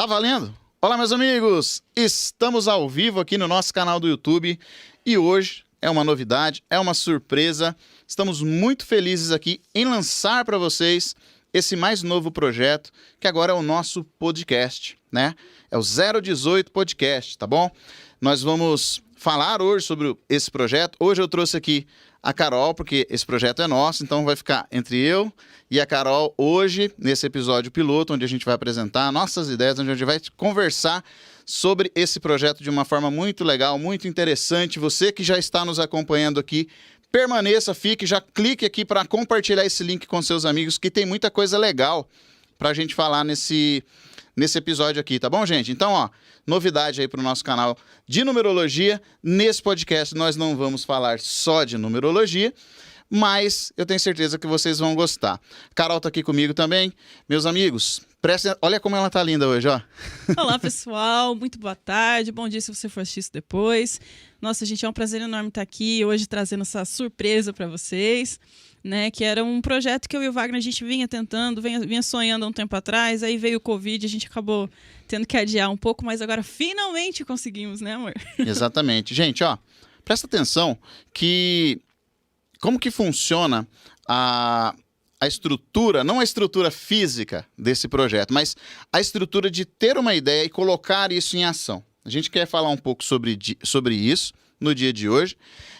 Tá valendo? Olá, meus amigos! Estamos ao vivo aqui no nosso canal do YouTube e hoje é uma novidade, é uma surpresa. Estamos muito felizes aqui em lançar para vocês esse mais novo projeto, que agora é o nosso podcast, né? É o 018 Podcast, tá bom? Nós vamos falar hoje sobre esse projeto. Hoje eu trouxe aqui a Carol, porque esse projeto é nosso, então vai ficar entre eu e a Carol hoje, nesse episódio piloto, onde a gente vai apresentar nossas ideias, onde a gente vai conversar sobre esse projeto de uma forma muito legal, muito interessante. Você que já está nos acompanhando aqui, permaneça, fique, já clique aqui para compartilhar esse link com seus amigos, que tem muita coisa legal para a gente falar nesse episódio aqui, tá bom, gente? Então, ó, novidade aí para o nosso canal de numerologia. Nesse podcast nós não vamos falar só de numerologia, mas eu tenho certeza que vocês vão gostar. Carol tá aqui comigo também. Meus amigos, olha como ela tá linda hoje, ó. Olá, pessoal. Muito boa tarde. Bom dia se você for assistir isso depois. Nossa, gente, é um prazer enorme estar aqui hoje trazendo essa surpresa para vocês, né? Que era um projeto que eu e o Wagner a gente vinha tentando, vinha sonhando há um tempo atrás. Aí veio o Covid, a gente acabou tendo que adiar um pouco, mas agora finalmente conseguimos, né, amor? Exatamente. Gente, ó, presta atenção que como que funciona a estrutura, não a estrutura física desse projeto, mas a estrutura de ter uma ideia e colocar isso em ação. A gente quer falar um pouco sobre isso no dia de hoje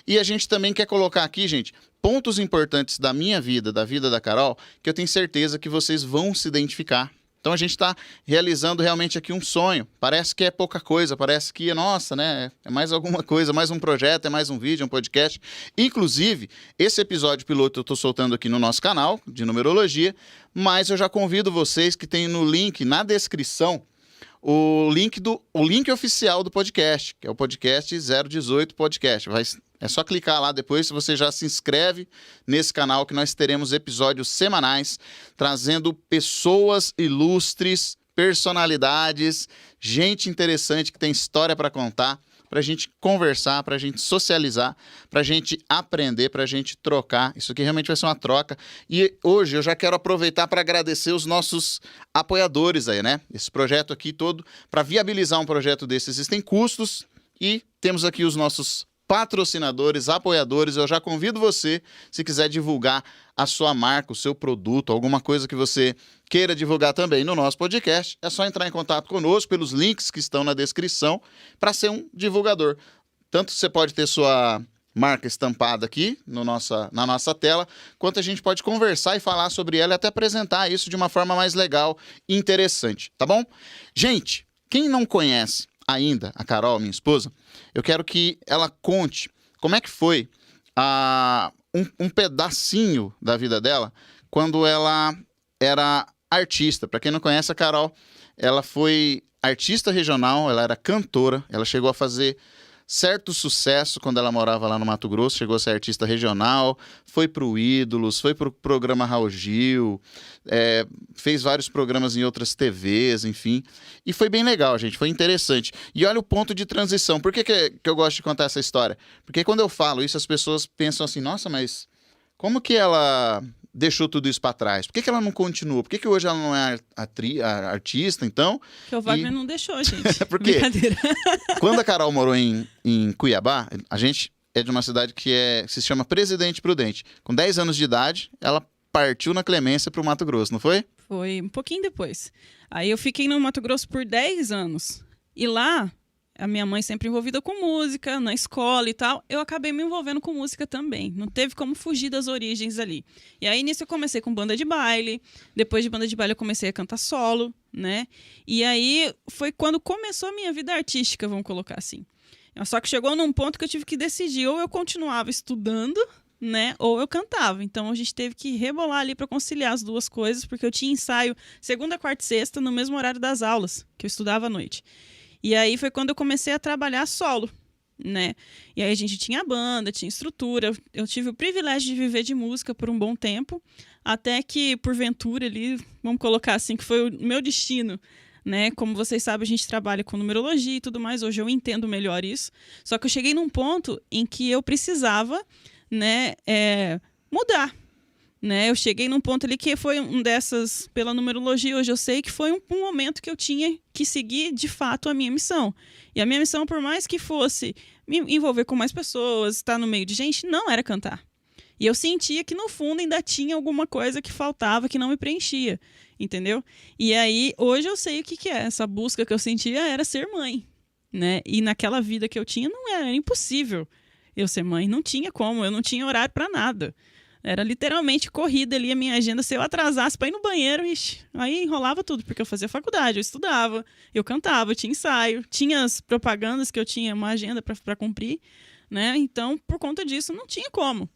e a gente também quer colocar aqui, gente, pontos importantes da minha vida, da vida da Carol, que eu tenho certeza que vocês vão se identificar. Então a gente está realizando realmente aqui um sonho. Parece que é pouca coisa, parece que, nossa, né? É mais alguma coisa, mais um projeto, é mais um vídeo, um podcast. Inclusive, esse episódio piloto eu estou soltando aqui no nosso canal de numerologia, mas eu já convido vocês que tem no link, na descrição, o link oficial do podcast, que é o podcast 018 Podcast. É só clicar lá depois, se você já se inscreve nesse canal, que nós teremos episódios semanais, trazendo pessoas ilustres, personalidades, gente interessante que tem história para contar, para a gente conversar, para a gente socializar, para a gente aprender, para a gente trocar. Isso aqui realmente vai ser uma troca. E hoje eu já quero aproveitar para agradecer os nossos apoiadores aí, né? Esse projeto aqui todo, para viabilizar um projeto desse, existem custos e temos aqui os nossos patrocinadores, apoiadores. Eu já convido você, se quiser divulgar a sua marca, o seu produto, alguma coisa que você queira divulgar também no nosso podcast, é só entrar em contato conosco pelos links que estão na descrição para ser um divulgador. Tanto você pode ter sua marca estampada aqui na nossa tela, quanto a gente pode conversar e falar sobre ela e até apresentar isso de uma forma mais legal e interessante, tá bom? Gente, quem não conhece ainda a Carol, minha esposa, eu quero que ela conte como é que foi um pedacinho da vida dela quando ela era artista. Para quem não conhece a Carol, ela foi artista regional, ela era cantora, ela chegou a fazer certo sucesso quando ela morava lá no Mato Grosso, chegou a ser artista regional, foi pro Ídolos, foi pro programa Raul Gil, fez vários programas em outras TVs, enfim, e foi bem legal, gente, foi interessante. E olha o ponto de transição. Por que eu gosto de contar essa história? Porque quando eu falo isso, as pessoas pensam assim, nossa, mas como que ela deixou tudo isso para trás? Por que ela não continuou? Por que hoje ela não é artista, então? Porque o Wagner não deixou, gente. Por quê? Brincadeira. Quando a Carol morou em Cuiabá, a gente é de uma cidade que se chama Presidente Prudente. Com 10 anos de idade, ela partiu na Clemência para o Mato Grosso, não foi? Foi um pouquinho depois. Aí eu fiquei no Mato Grosso por 10 anos. E lá, a minha mãe sempre envolvida com música, na escola e tal, eu acabei me envolvendo com música também. Não teve como fugir das origens ali. E aí, nisso, eu comecei com banda de baile. Depois de banda de baile, eu comecei a cantar solo, né? E aí, foi quando começou a minha vida artística, vamos colocar assim. Só que chegou num ponto que eu tive que decidir, ou eu continuava estudando, né? Ou eu cantava. Então, a gente teve que rebolar ali para conciliar as duas coisas, porque eu tinha ensaio segunda, quarta e sexta, no mesmo horário das aulas, que eu estudava à noite. E aí foi quando eu comecei a trabalhar solo, né? E aí a gente tinha banda, tinha estrutura. Eu tive o privilégio de viver de música por um bom tempo, até que, porventura, ali, vamos colocar assim, que foi o meu destino, né? Como vocês sabem, a gente trabalha com numerologia e tudo mais. Hoje eu entendo melhor isso. Só que eu cheguei num ponto em que eu precisava, né, mudar. né? Eu cheguei num ponto ali que foi um dessas, pela numerologia, hoje eu sei que foi um momento que eu tinha que seguir, de fato, a minha missão. E a minha missão, por mais que fosse me envolver com mais pessoas, estar no meio de gente, não era cantar. E eu sentia que, no fundo, ainda tinha alguma coisa que faltava, que não me preenchia, entendeu? E aí, hoje eu sei o que é. Essa busca que eu sentia era ser mãe, né? E naquela vida que eu tinha, não era impossível eu ser mãe. Não tinha como, eu não tinha horário para nada. Era literalmente corrida ali a minha agenda. Se eu atrasasse para ir no banheiro, ixi, aí enrolava tudo, porque eu fazia faculdade, eu estudava, eu cantava, eu tinha ensaio, tinha as propagandas que eu tinha uma agenda para cumprir, né? Então, por conta disso, não tinha como,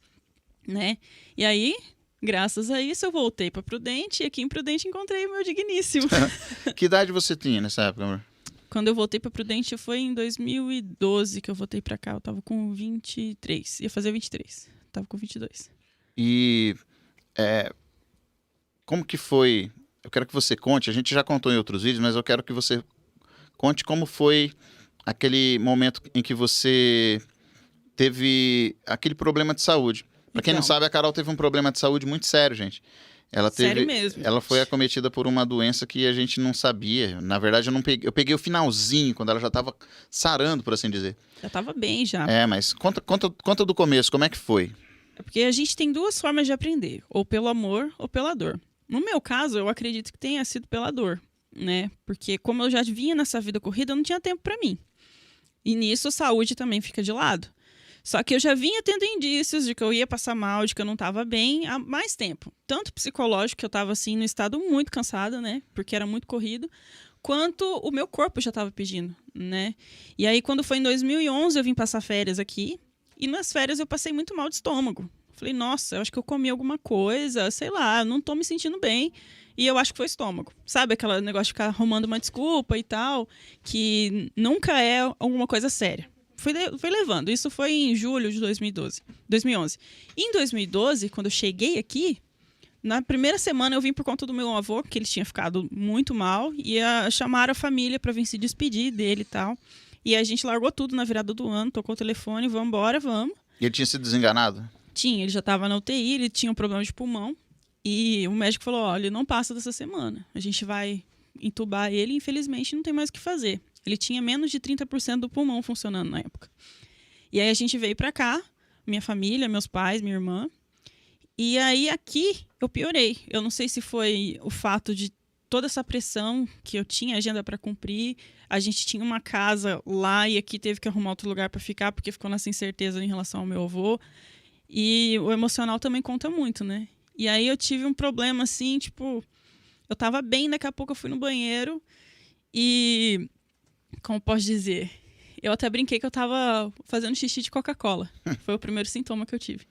né? E aí, graças a isso, eu voltei para Prudente e aqui em Prudente encontrei o meu digníssimo. Que idade você tinha nessa época, amor? Quando eu voltei para Prudente foi em 2012 que eu voltei para cá. Eu tava com 23, ia fazer 23, tava com 22. E como que foi? Eu quero que você conte, a gente já contou em outros vídeos, mas eu quero que você conte como foi aquele momento em que você teve aquele problema de saúde. Para quem não sabe, a Carol teve um problema de saúde muito sério, gente. Sério mesmo. Ela foi acometida por uma doença que a gente não sabia. Na verdade, eu peguei o finalzinho, quando ela já estava sarando, por assim dizer. Já tava bem, já. Mas conta do começo, como é que foi? É porque a gente tem duas formas de aprender, ou pelo amor ou pela dor. No meu caso, eu acredito que tenha sido pela dor, né? Porque como eu já vinha nessa vida corrida, eu não tinha tempo para mim. E nisso a saúde também fica de lado. Só que eu já vinha tendo indícios de que eu ia passar mal, de que eu não estava bem há mais tempo. Tanto psicológico, que eu estava assim, no estado muito cansada, né? Porque era muito corrido. Quanto o meu corpo já estava pedindo, né? E aí, quando foi em 2011, eu vim passar férias aqui. E nas férias eu passei muito mal de estômago. Falei, nossa, eu acho que eu comi alguma coisa, sei lá, não tô me sentindo bem. E eu acho que foi estômago. Sabe aquele negócio de ficar arrumando uma desculpa e tal, que nunca é alguma coisa séria. Foi levando. Isso foi em julho de 2011. Em 2012, quando eu cheguei aqui, na primeira semana eu vim por conta do meu avô, que ele tinha ficado muito mal, e chamaram a família para vir se despedir dele e tal. E a gente largou tudo na virada do ano, tocou o telefone, vamos embora, vamos. E ele tinha sido desenganado? Tinha, ele já estava na UTI, ele tinha um problema de pulmão. E o médico falou, olha, ele não passa dessa semana. A gente vai entubar ele e infelizmente não tem mais o que fazer. Ele tinha menos de 30% do pulmão funcionando na época. E aí a gente veio pra cá, minha família, meus pais, minha irmã. E aí aqui eu piorei. Eu não sei se foi o fato de toda essa pressão que eu tinha, agenda para cumprir. A gente tinha uma casa lá e aqui teve que arrumar outro lugar para ficar porque ficou nessa incerteza em relação ao meu avô. E o emocional também conta muito, né? E aí eu tive um problema assim, tipo, eu tava bem, daqui a pouco eu fui no banheiro e, como posso dizer, eu até brinquei que eu tava fazendo xixi de Coca-Cola. Foi o primeiro sintoma que eu tive.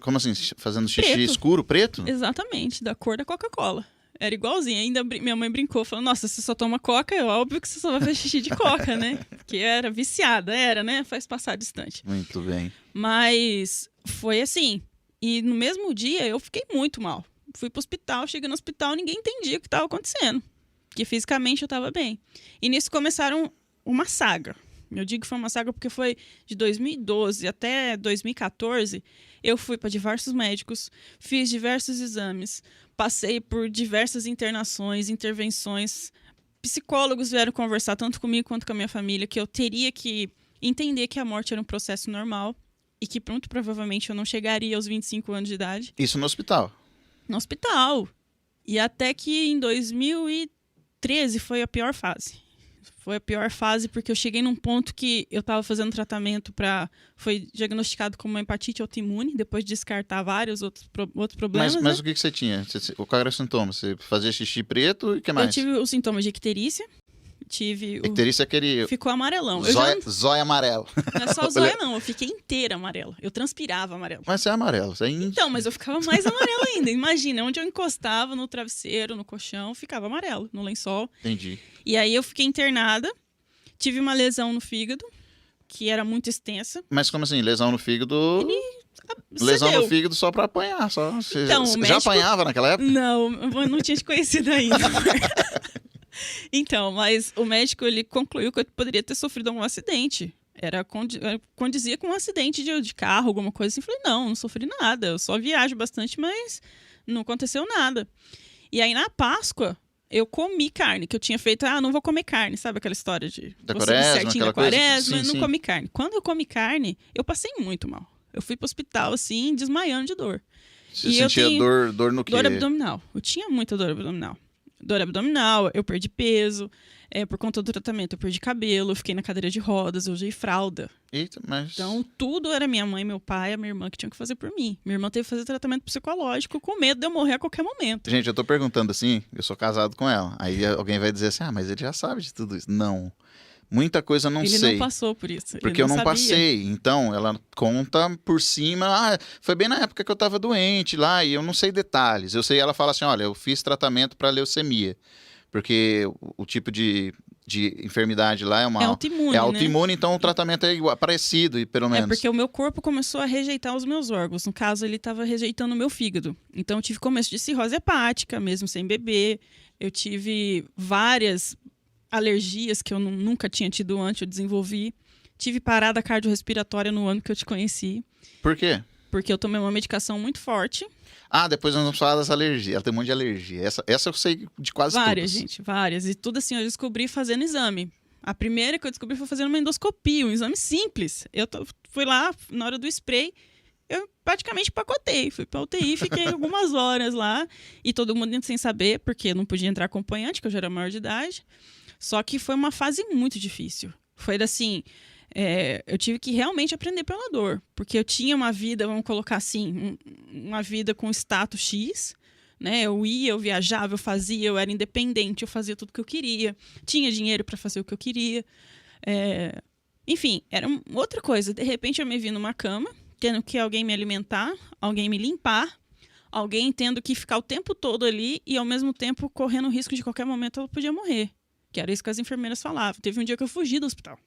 Como assim? Fazendo xixi Preto. Escuro, preto? Exatamente, da cor da Coca-Cola. Era igualzinho. Ainda minha mãe brincou, falando, nossa, você só toma Coca, é óbvio que você só vai fazer xixi de Coca, né? Porque era viciada, né? Faz passar distante. Muito bem. Mas foi assim. E no mesmo dia eu fiquei muito mal. Fui pro hospital, cheguei no hospital, ninguém entendia o que estava acontecendo. Porque fisicamente eu estava bem. E nisso começaram uma saga. Eu digo que foi uma saga porque foi de 2012 até 2014. Eu fui para diversos médicos, fiz diversos exames, passei por diversas internações, intervenções. Psicólogos vieram conversar tanto comigo quanto com a minha família que eu teria que entender que a morte era um processo normal e que muito provavelmente eu não chegaria aos 25 anos de idade. Isso no hospital? No hospital. E até que em 2013 foi a pior fase. Foi a pior fase porque eu cheguei num ponto que eu estava fazendo tratamento para... Foi diagnosticado como uma hepatite autoimune, depois de descartar vários outros problemas. Mas né? O que você tinha? Qual era o sintoma? Você fazia xixi preto e o que mais? Eu tive os sintomas de icterícia. Icterícia é aquele... Ficou amarelão. Zóio amarelo. Não é só zóio, não. Eu fiquei inteira amarela. Eu transpirava amarelo. Mas você é amarelo. Você é Então, mas eu ficava mais amarela ainda. Imagina, onde eu encostava, no travesseiro, no colchão, ficava amarelo, no lençol. Entendi. E aí eu fiquei internada. Tive uma lesão no fígado, que era muito extensa. Mas como assim? Lesão no fígado... Lesão no fígado só pra apanhar. Só. Você então, já apanhava naquela época? Não, eu não tinha te conhecido ainda. Então, mas o médico ele concluiu que eu poderia ter sofrido algum acidente. Condizia com um acidente de carro, alguma coisa assim. Falei, não sofri nada. Eu só viajo bastante, mas não aconteceu nada. E aí, na Páscoa, eu comi carne, que eu tinha feito, não vou comer carne, sabe aquela história de da você quaresma, certinho da aquela coisa? quaresma, Sim, não sim. comi carne. Quando eu comi carne, eu passei muito mal. Eu fui pro hospital, assim, desmaiando de dor. Você E eu sentia tenho dor no quê? dor abdominal. Eu tinha muita dor abdominal. Dor abdominal, eu perdi peso, por conta do tratamento, eu perdi cabelo, eu fiquei na cadeira de rodas, eu usei fralda. Eita, mas... Então, tudo era minha mãe, meu pai, a minha irmã que tinham que fazer por mim. Minha irmã teve que fazer tratamento psicológico com medo de eu morrer a qualquer momento. Gente, eu tô perguntando assim, eu sou casado com ela. Aí alguém vai dizer assim, mas ele já sabe de tudo isso. Não. Muita coisa eu não sei. Ele não passou por isso. Porque eu não sabia. passei. Então, ela conta por cima. Foi bem na época que eu tava doente lá e eu não sei detalhes. Eu sei, ela fala assim, olha, eu fiz tratamento para leucemia. Porque o tipo de enfermidade lá é uma... É autoimune, É autoimune, então o tratamento é igual, parecido, pelo menos. É porque o meu corpo começou a rejeitar os meus órgãos. No caso, ele estava rejeitando o meu fígado. Então, eu tive começo de cirrose hepática, mesmo sem beber. Eu tive várias alergias que eu nunca tinha tido antes, eu desenvolvi. Tive parada cardiorrespiratória no ano que eu te conheci. Por quê? Porque eu tomei uma medicação muito forte. Depois nós vamos falar das alergias. Ela tem um monte de alergia. Essa eu sei de quase Várias, todas. gente, várias. E tudo assim, eu descobri fazendo exame. A primeira que eu descobri foi fazendo uma endoscopia, um exame simples. Fui lá, na hora do spray, eu praticamente pacotei. Fui pra UTI, fiquei algumas horas lá. E todo mundo sem saber, porque não podia entrar acompanhante, que eu já era maior de idade. Só que foi uma fase muito difícil. Foi assim... eu tive que realmente aprender pela dor, porque eu tinha uma vida, vamos colocar assim, uma vida com status X, né? Eu ia, eu viajava, eu fazia, eu era independente, eu fazia tudo que eu queria, tinha dinheiro para fazer o que eu queria. Enfim, era outra coisa. De repente eu me vi numa cama, tendo que alguém me alimentar, alguém me limpar, alguém tendo que ficar o tempo todo ali e ao mesmo tempo correndo o risco de qualquer momento ela podia morrer, que era isso que as enfermeiras falavam. Teve um dia que eu fugi do hospital.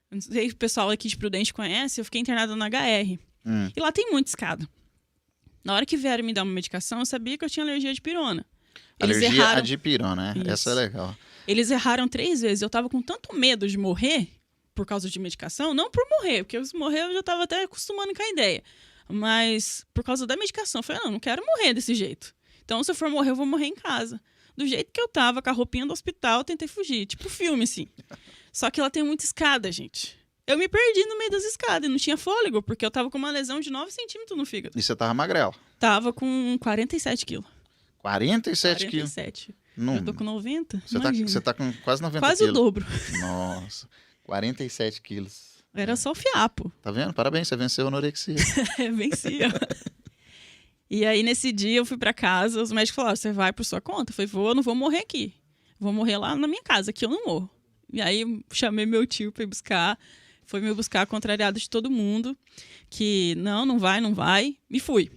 Não sei se o pessoal aqui de Prudente conhece, eu fiquei internada na HR. E lá tem muita escada. Na hora que vieram me dar uma medicação, eu sabia que eu tinha alergia de pirona. Alergia a dipirona, né? Isso. Essa é legal. Eles erraram 3 vezes. Eu tava com tanto medo de morrer por causa de medicação, não por morrer, porque se morrer eu já tava até acostumando com a ideia. Mas por causa da medicação. Eu falei, não quero morrer desse jeito. Então, se eu for morrer, eu vou morrer em casa. Do jeito que eu tava, com a roupinha do hospital, eu tentei fugir. Tipo filme, assim. Só que ela tem muita escada, gente. Eu me perdi no meio das escadas e não tinha fôlego, porque eu tava com uma lesão de 9 centímetros no fígado. E você tava magrelo? Tava com 47 quilos. 47 quilos? 47. Não. Eu tô com 90, Você tá com quase 90 quase quilos. o dobro. Nossa, 47 quilos. Era só o fiapo. Tá vendo? Parabéns, você venceu a anorexia. Vencia. E aí, nesse dia, eu fui pra casa, os médicos falaram, você vai por sua conta? Eu falei, eu não vou morrer aqui. Vou morrer lá na minha casa, aqui eu não morro. E aí, eu chamei meu tio pra ir buscar. Foi me buscar contrariado de todo mundo. Que não vai. E fui.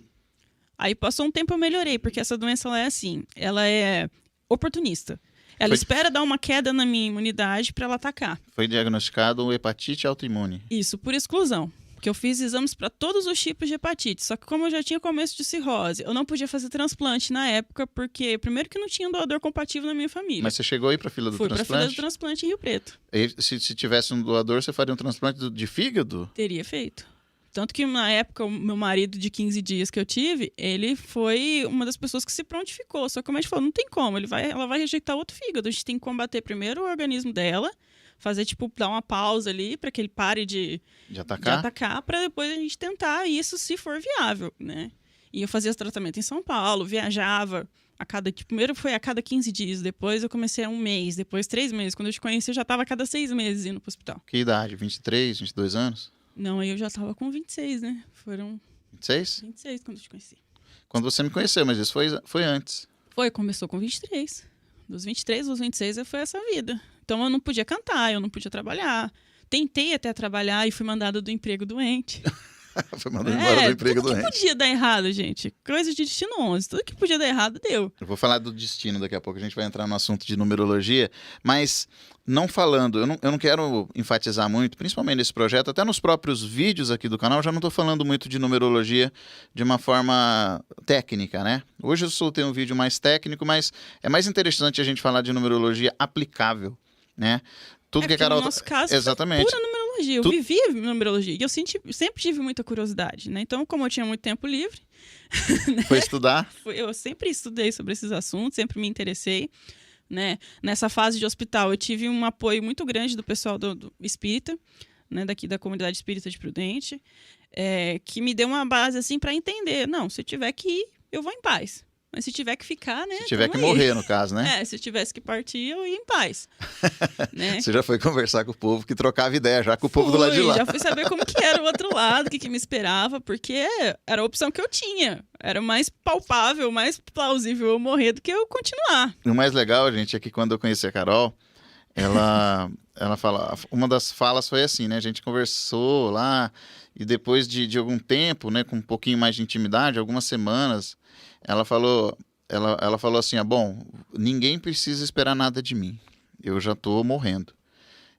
Aí, passou um tempo, eu melhorei. Porque essa doença, ela é assim. Ela é oportunista. Ela espera dar uma queda na minha imunidade pra ela atacar. Foi diagnosticado hepatite autoimune. Isso, por exclusão. Porque eu fiz exames para todos os tipos de hepatite. Só que como eu já tinha começo de cirrose, eu não podia fazer transplante na época, porque primeiro que não tinha um doador compatível na minha família. Mas você chegou aí pra fila do Fui transplante? pra fila do transplante em Rio Preto. E se tivesse um doador, você faria um transplante de fígado? Teria feito. Tanto que na época, o meu marido de 15 dias que eu tive, ele foi uma das pessoas que se prontificou. Só que o médico falou, não tem como, ela vai rejeitar outro fígado. A gente tem que combater primeiro o organismo dela, fazer, dar uma pausa ali para que ele pare de atacar, para depois a gente tentar isso se for viável, né? E eu fazia esse tratamento em São Paulo, viajava primeiro foi a cada 15 dias, depois eu comecei a 1 mês, depois 3 meses. Quando eu te conheci, eu já estava a cada 6 meses indo pro hospital. Que idade? 23, 22 anos? Não, aí eu já estava com 26, né? Foram 26? 26 quando eu te conheci. Quando você me conheceu, mas isso foi antes. Começou com 23. Dos 23 aos 26 foi essa vida. Então eu não podia cantar, eu não podia trabalhar. Tentei até trabalhar e fui mandada do emprego doente. Foi mandado embora do emprego doente. Tudo que podia dar errado, gente. Coisa de destino 11. Tudo que podia dar errado, deu. Eu vou falar do destino daqui a pouco. A gente vai entrar no assunto de numerologia. Mas não falando, eu não quero enfatizar muito, principalmente nesse projeto, até nos próprios vídeos aqui do canal, eu já não estou falando muito de numerologia de uma forma técnica, né? Hoje eu soltei um vídeo mais técnico, mas é mais interessante a gente falar de numerologia aplicável, né? Tudo que a Carol... No nosso caso, exatamente. Pura numerologia. numerologia. Eu vivia numerologia. E eu sempre tive muita curiosidade, né? Então, como eu tinha muito tempo livre... né? Foi estudar? Eu sempre estudei sobre esses assuntos, sempre me interessei, né? Nessa fase de hospital, eu tive um apoio muito grande do pessoal do espírita, né? Daqui da comunidade espírita de Prudente, que me deu uma base, assim, para entender. Não, se eu tiver que ir, eu vou em paz. Mas se tiver que ficar, né? Se tiver que morrer, no caso, né? Se tivesse que partir, eu ia em paz. Né? Você já foi conversar com o povo que trocava ideia já com o povo do lado de lá. Já fui saber como que era o outro lado, o que me esperava, porque era a opção que eu tinha. Era mais palpável, mais plausível eu morrer do que eu continuar. O mais legal, gente, é que quando eu conheci a Carol, ela fala... Uma das falas foi assim, né? A gente conversou lá e depois de algum tempo, né? Com um pouquinho mais de intimidade, algumas semanas... Ela falou assim, bom, ninguém precisa esperar nada de mim. Eu já tô morrendo.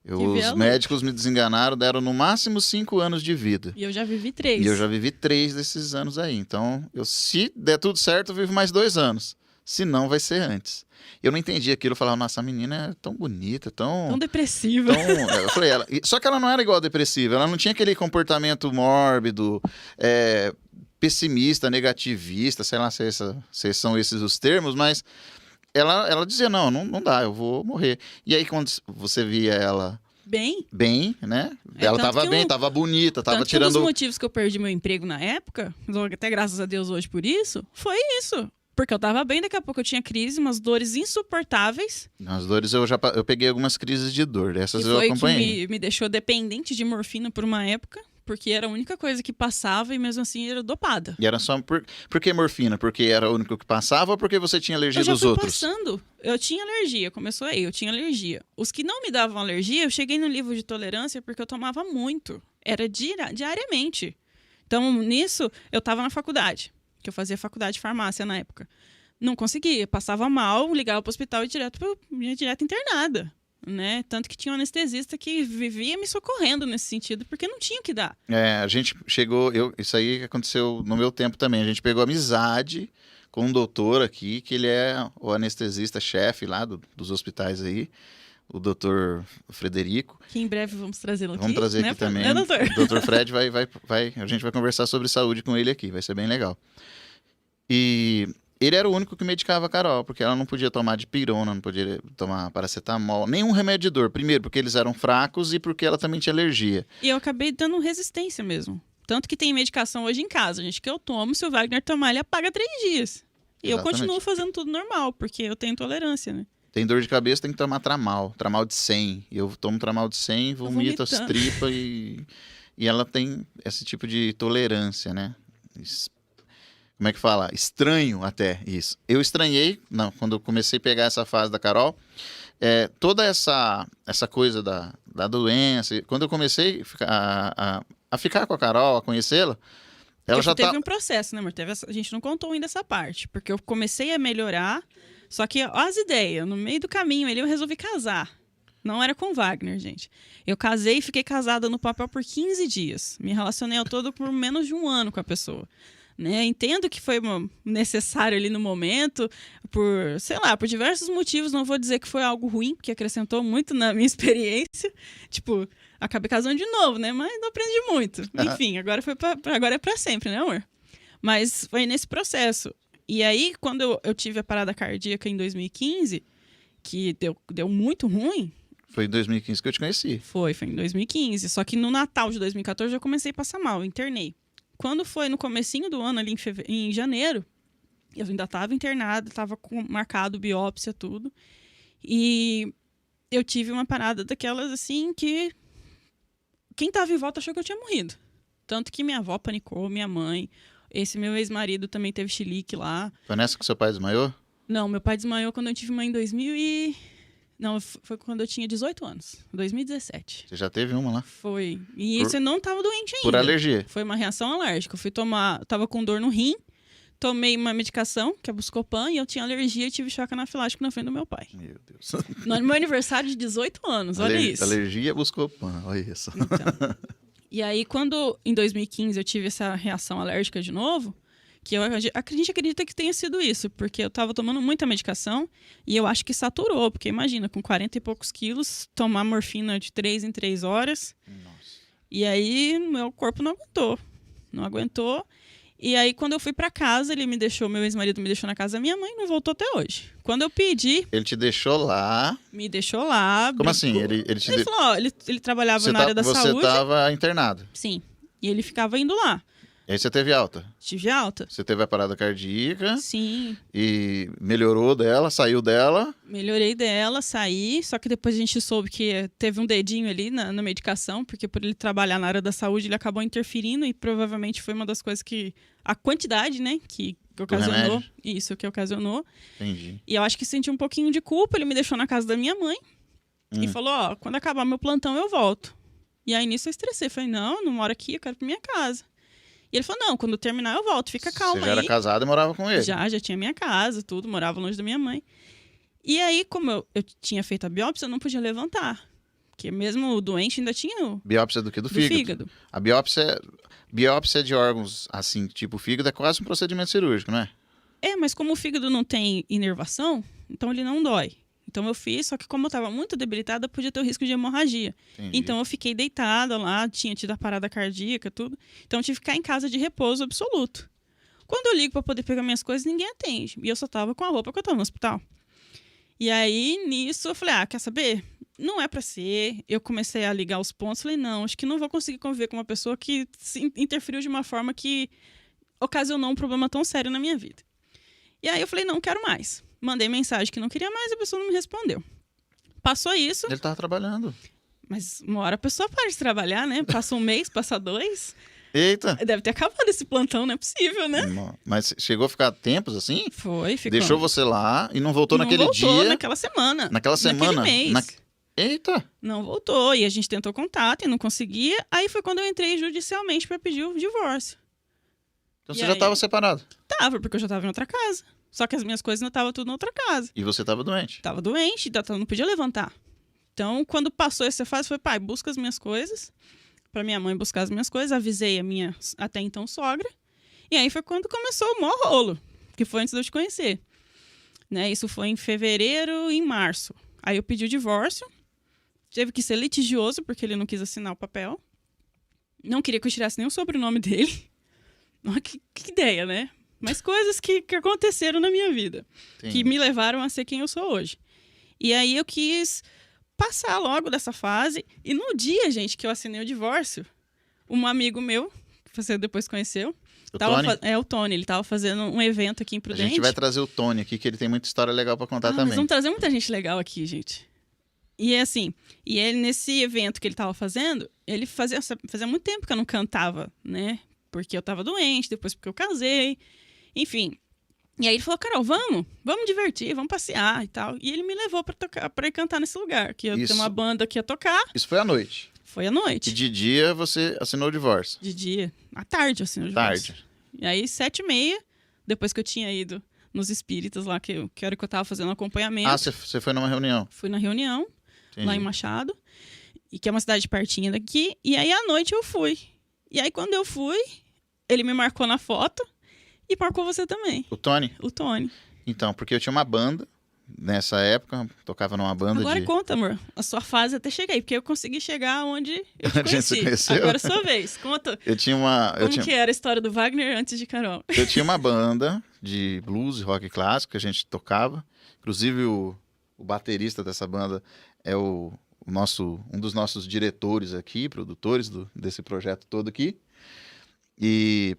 Os médicos me desenganaram, deram no máximo 5 anos de vida. E eu já vivi 3. E eu já vivi 3 desses anos aí. Então, se der tudo certo, eu vivo mais 2 anos. Se não, vai ser antes. Eu não entendi aquilo. Eu falava, nossa, a menina é tão bonita, tão depressiva. Eu falei, só que ela não era igual a depressiva. Ela não tinha aquele comportamento mórbido, pessimista, negativista, sei lá se são esses os termos, mas ela dizia, não dá, eu vou morrer. E aí quando você via ela bem, né? Ela tava bem, tava bonita, tava tirando... Um dos motivos que eu perdi meu emprego na época, até graças a Deus hoje por isso, foi isso. Porque eu tava bem, daqui a pouco eu tinha crise, umas dores insuportáveis. As dores, eu peguei algumas crises de dor, essas eu acompanhei. Que me deixou dependente de morfina por uma época. Porque era a única coisa que passava e mesmo assim era dopada. E era só... Por que morfina? Porque era o único que passava ou porque você tinha alergia dos outros? Eu tinha alergia, começou aí, eu tinha alergia. Os que não me davam alergia, eu cheguei no livro de tolerância porque eu tomava muito. Era diariamente. Então, nisso, eu tava na faculdade, que eu fazia faculdade de farmácia na época. Não conseguia, passava mal, ligava pro hospital e ia direto internada. Né? Tanto que tinha um anestesista que vivia me socorrendo nesse sentido, porque não tinha o que dar. A gente chegou... Isso aí aconteceu no meu tempo também. A gente pegou amizade com um doutor aqui, que ele é o anestesista-chefe lá dos hospitais aí, o doutor Frederico. Que em breve vamos trazê-lo aqui. Vamos trazer aqui também. Né, doutor? O doutor Fred a gente vai conversar sobre saúde com ele aqui, vai ser bem legal. E... ele era o único que medicava a Carol, porque ela não podia tomar dipirona, não podia tomar paracetamol, nenhum remédio de dor. Primeiro, porque eles eram fracos e porque ela também tinha alergia. E eu acabei dando resistência mesmo. Tanto que tem medicação hoje em casa, gente, que eu tomo, se o Wagner tomar, ele apaga 3 dias. E eu continuo fazendo tudo normal, porque eu tenho intolerância, né? Tem dor de cabeça, tem que tomar tramal de 100. Eu tomo tramal de 100, vomito as tripas e ela tem esse tipo de tolerância, né? Como é que fala? Estranho até isso. Eu estranhei, quando eu comecei a pegar essa fase da Carol, toda essa coisa da doença. Quando eu comecei a ficar com a Carol, a conhecê-la, ela já teve um processo, né, amor? A gente não contou ainda essa parte, porque eu comecei a melhorar, só que as ideias, no meio do caminho ali eu resolvi casar. Não era com o Wagner, gente. Eu casei e fiquei casada no papel por 15 dias. Me relacionei ao todo por menos de 1 ano com a pessoa. Né? Entendo que foi necessário ali no momento, por diversos motivos. Não vou dizer que foi algo ruim, porque acrescentou muito na minha experiência. Tipo, acabei casando de novo, né? Mas não aprendi muito. Enfim, agora é pra sempre, né, amor? Mas foi nesse processo. E aí, quando eu tive a parada cardíaca em 2015, que deu muito ruim... Foi em 2015 que eu te conheci. Foi em 2015. Só que no Natal de 2014 eu comecei a passar mal, eu internei. Quando foi no comecinho do ano, ali em janeiro, eu ainda estava internada, estava marcado biópsia, tudo. E eu tive uma parada daquelas, assim, que quem estava em volta achou que eu tinha morrido. Tanto que minha avó panicou, minha mãe. Esse meu ex-marido também teve chilique lá. Foi nessa que seu pai desmaiou? Não, meu pai desmaiou quando eu tive mãe em Não, foi quando eu tinha 18 anos, 2017. Você já teve uma lá? Foi. E isso eu não tava doente ainda. Por alergia? Foi uma reação alérgica. Eu fui tomar, tava com dor no rim, tomei uma medicação, que é Buscopan, e eu tinha alergia e tive choque anafilático na frente do meu pai. Meu Deus. No meu aniversário de 18 anos, olha isso. Alergia Buscopan, olha isso. Então, e aí, quando em 2015 eu tive essa reação alérgica de novo, que a gente acredita que tenha sido isso, porque eu tava tomando muita medicação e eu acho que saturou, porque imagina, com 40 e poucos quilos, tomar morfina de 3 em 3 horas. Nossa. E aí, meu corpo não aguentou. Não aguentou. E aí, quando eu fui pra casa, meu ex-marido me deixou na casa da minha mãe e não voltou até hoje. Quando eu pedi... Ele te deixou lá. Me deixou lá. Como assim? Ele falou, ó, ele trabalhava na área da saúde. Você tava internado. Sim. E ele ficava indo lá. E aí você teve alta. Tive alta. Você teve a parada cardíaca. Sim. E melhorou dela, saiu dela. Melhorei dela, saí. Só que depois a gente soube que teve um dedinho ali na medicação, porque por ele trabalhar na área da saúde, ele acabou interferindo e provavelmente foi uma das coisas que... A quantidade, né, que ocasionou. Remédio. Isso, que ocasionou. Entendi. E eu acho que senti um pouquinho de culpa. Ele me deixou na casa da minha mãe e falou, ó, quando acabar meu plantão eu volto. E aí nisso eu estressei. Falei, não moro aqui, eu quero ir pra minha casa. E ele falou, não, quando eu terminar eu volto, fica calma aí. Você já era casada e morava com ele? Já tinha minha casa, tudo, morava longe da minha mãe. E aí, como eu tinha feito a biópsia, eu não podia levantar. Porque mesmo doente ainda tinha Biópsia do quê? Do fígado. A biópsia de órgãos, assim, tipo fígado, é quase um procedimento cirúrgico, não é? É, mas como o fígado não tem inervação, então ele não dói. Então eu fiz, só que como eu estava muito debilitada, podia ter o risco de hemorragia. Entendi. Então eu fiquei deitada lá, tinha tido a parada cardíaca, tudo. Então eu tive que ficar em casa de repouso absoluto. Quando eu ligo para poder pegar minhas coisas, ninguém atende. E eu só tava com a roupa que eu tava no hospital. E aí, nisso, eu falei, quer saber? Não é para ser. Eu comecei a ligar os pontos, falei, não, acho que não vou conseguir conviver com uma pessoa que interferiu de uma forma que ocasionou um problema tão sério na minha vida. E aí eu falei, não quero mais. Mandei mensagem que não queria mais, a pessoa não me respondeu. Passou isso. Ele tava trabalhando. Mas uma hora a pessoa para de trabalhar, né? Passa um mês, passa 2. Eita! Deve ter acabado esse plantão, não é possível, né? Mas chegou a ficar tempos assim? Foi, ficou. Deixou você lá e não voltou Não naquele dia? voltou naquela semana. Naquela semana? Naquele mês. Eita! Não voltou. E a gente tentou contato e não conseguia. Aí foi quando eu entrei judicialmente para pedir o divórcio. Então você já estava separado? Tava, porque eu já estava em outra casa. Só que as minhas coisas não estavam tudo na outra casa. E você estava doente? Tava doente, então não podia levantar. Então, quando passou essa fase, foi, pai, busca as minhas coisas. Pra minha mãe buscar as minhas coisas. Avisei a minha, até então, sogra. E aí foi quando começou o maior rolo. Que foi antes de eu te conhecer. Né? Isso foi em fevereiro e em março. Aí eu pedi o divórcio. Teve que ser litigioso, porque ele não quis assinar o papel. Não queria que eu tirasse nem o sobrenome dele. Que ideia, né? Mas coisas que aconteceram na minha vida. Sim. Que me levaram a ser quem eu sou hoje. E aí eu quis passar logo dessa fase. E no dia, gente, que eu assinei o divórcio, um amigo meu, que você depois conheceu, o Tony, ele tava fazendo um evento aqui em Prudente. A gente vai trazer o Tony aqui, que ele tem muita história legal para contar também. Nós vamos trazer muita gente legal aqui, gente. E é assim, e ele nesse evento que ele tava fazendo, ele fazia muito tempo que eu não cantava, né? Porque eu tava doente, depois porque eu casei, enfim. E aí ele falou, Carol, vamos divertir, vamos passear e tal. E ele me levou pra ir cantar nesse lugar, que ia ter uma banda que ia tocar. Isso foi à noite? Foi à noite. E de dia você assinou o divórcio? De dia. À tarde eu assinei o divórcio. Tarde. E aí, 7h30, depois que eu tinha ido nos espíritas lá, que era que eu tava fazendo acompanhamento. Ah, você foi numa reunião? Fui na reunião, lá em Machado, e que é uma cidade pertinha daqui. E aí, à noite, eu fui. E aí, quando eu fui, ele me marcou na foto e marcou você também. O Tony? O Tony. Então, porque eu tinha uma banda nessa época, tocava numa banda Agora conta, amor, a sua fase até chegar aí, porque eu consegui chegar onde eu te conheci. Agora é sua vez, conta. Como que era a história do Wagner antes de Carol? Eu tinha uma banda de blues e rock clássico que a gente tocava. Inclusive, o baterista dessa banda é um dos nossos diretores aqui, produtores desse projeto todo aqui. E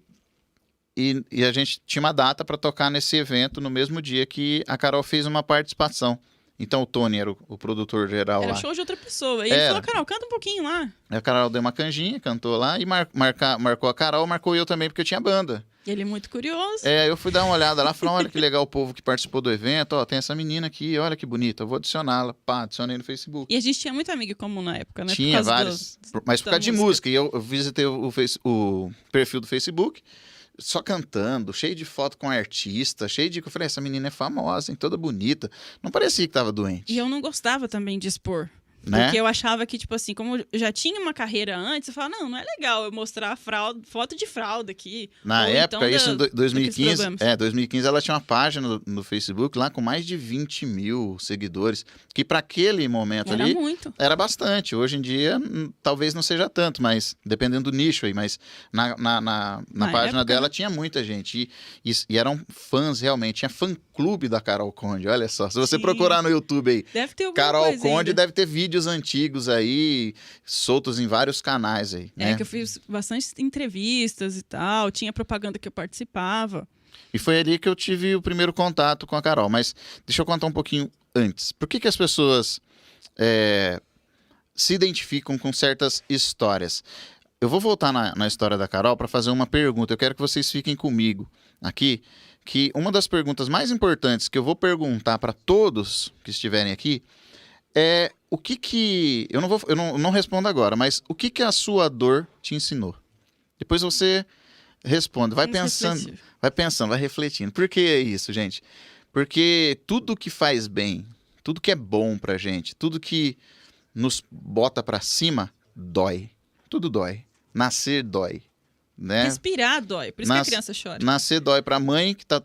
a gente tinha uma data para tocar nesse evento no mesmo dia que a Carol fez uma participação. Então o Tony era o produtor geral lá. Era show de outra pessoa. E ele falou, Carol, canta um pouquinho lá. A Carol deu uma canjinha, cantou lá e marcou a Carol, marcou eu também, porque eu tinha banda. E ele muito curioso. Eu fui dar uma olhada lá, falei, olha que legal o povo que participou do evento, ó, tem essa menina aqui, olha que bonita, eu vou adicioná-la. Pá, adicionei no Facebook. E a gente tinha muita amiga comum na época, né? Tinha vários, mas por causa de música. E eu visitei o perfil do Facebook, só cantando, cheio de foto com artista, eu falei, essa menina é famosa, hein, toda bonita. Não parecia que tava doente. E eu não gostava também de expor. né? Porque eu achava que, tipo assim, como eu já tinha uma carreira antes, eu falava, não é legal eu mostrar foto de fralda aqui. Na Ou época, então isso em daqueles 2015, programas. 2015 ela tinha uma página no Facebook lá com mais de 20 mil seguidores, que para aquele momento Era ali muito. era bastante. Hoje em dia, talvez não seja tanto, mas dependendo do nicho aí, mas na página época, dela né? tinha muita gente e eram fãs realmente, tinha fã-clube da Carol Conde, olha só. Se você Sim. procurar no YouTube aí, Deve ter alguma Carol coisa Conde ainda. deve ter vídeos antigos aí, soltos em vários canais aí, né? É que eu fiz bastante entrevistas e tal, tinha propaganda que eu participava. E foi ali que eu tive o primeiro contato com a Carol. Mas deixa eu contar um pouquinho antes. Por que as pessoas se identificam com certas histórias? Eu vou voltar na história da Carol para fazer uma pergunta. Eu quero que vocês fiquem comigo aqui, que uma das perguntas mais importantes que eu vou perguntar para todos que estiverem aqui é o que eu não respondo agora, mas o que a sua dor te ensinou? Depois você responde, vai Vamos pensando, refletir. vai pensando, vai refletindo. Por que é isso, gente? Porque tudo que faz bem, tudo que é bom pra gente, tudo que nos bota pra cima, dói. Tudo dói. Nascer dói, né? Respirar dói, por isso que a criança chora. Nascer dói pra mãe que tá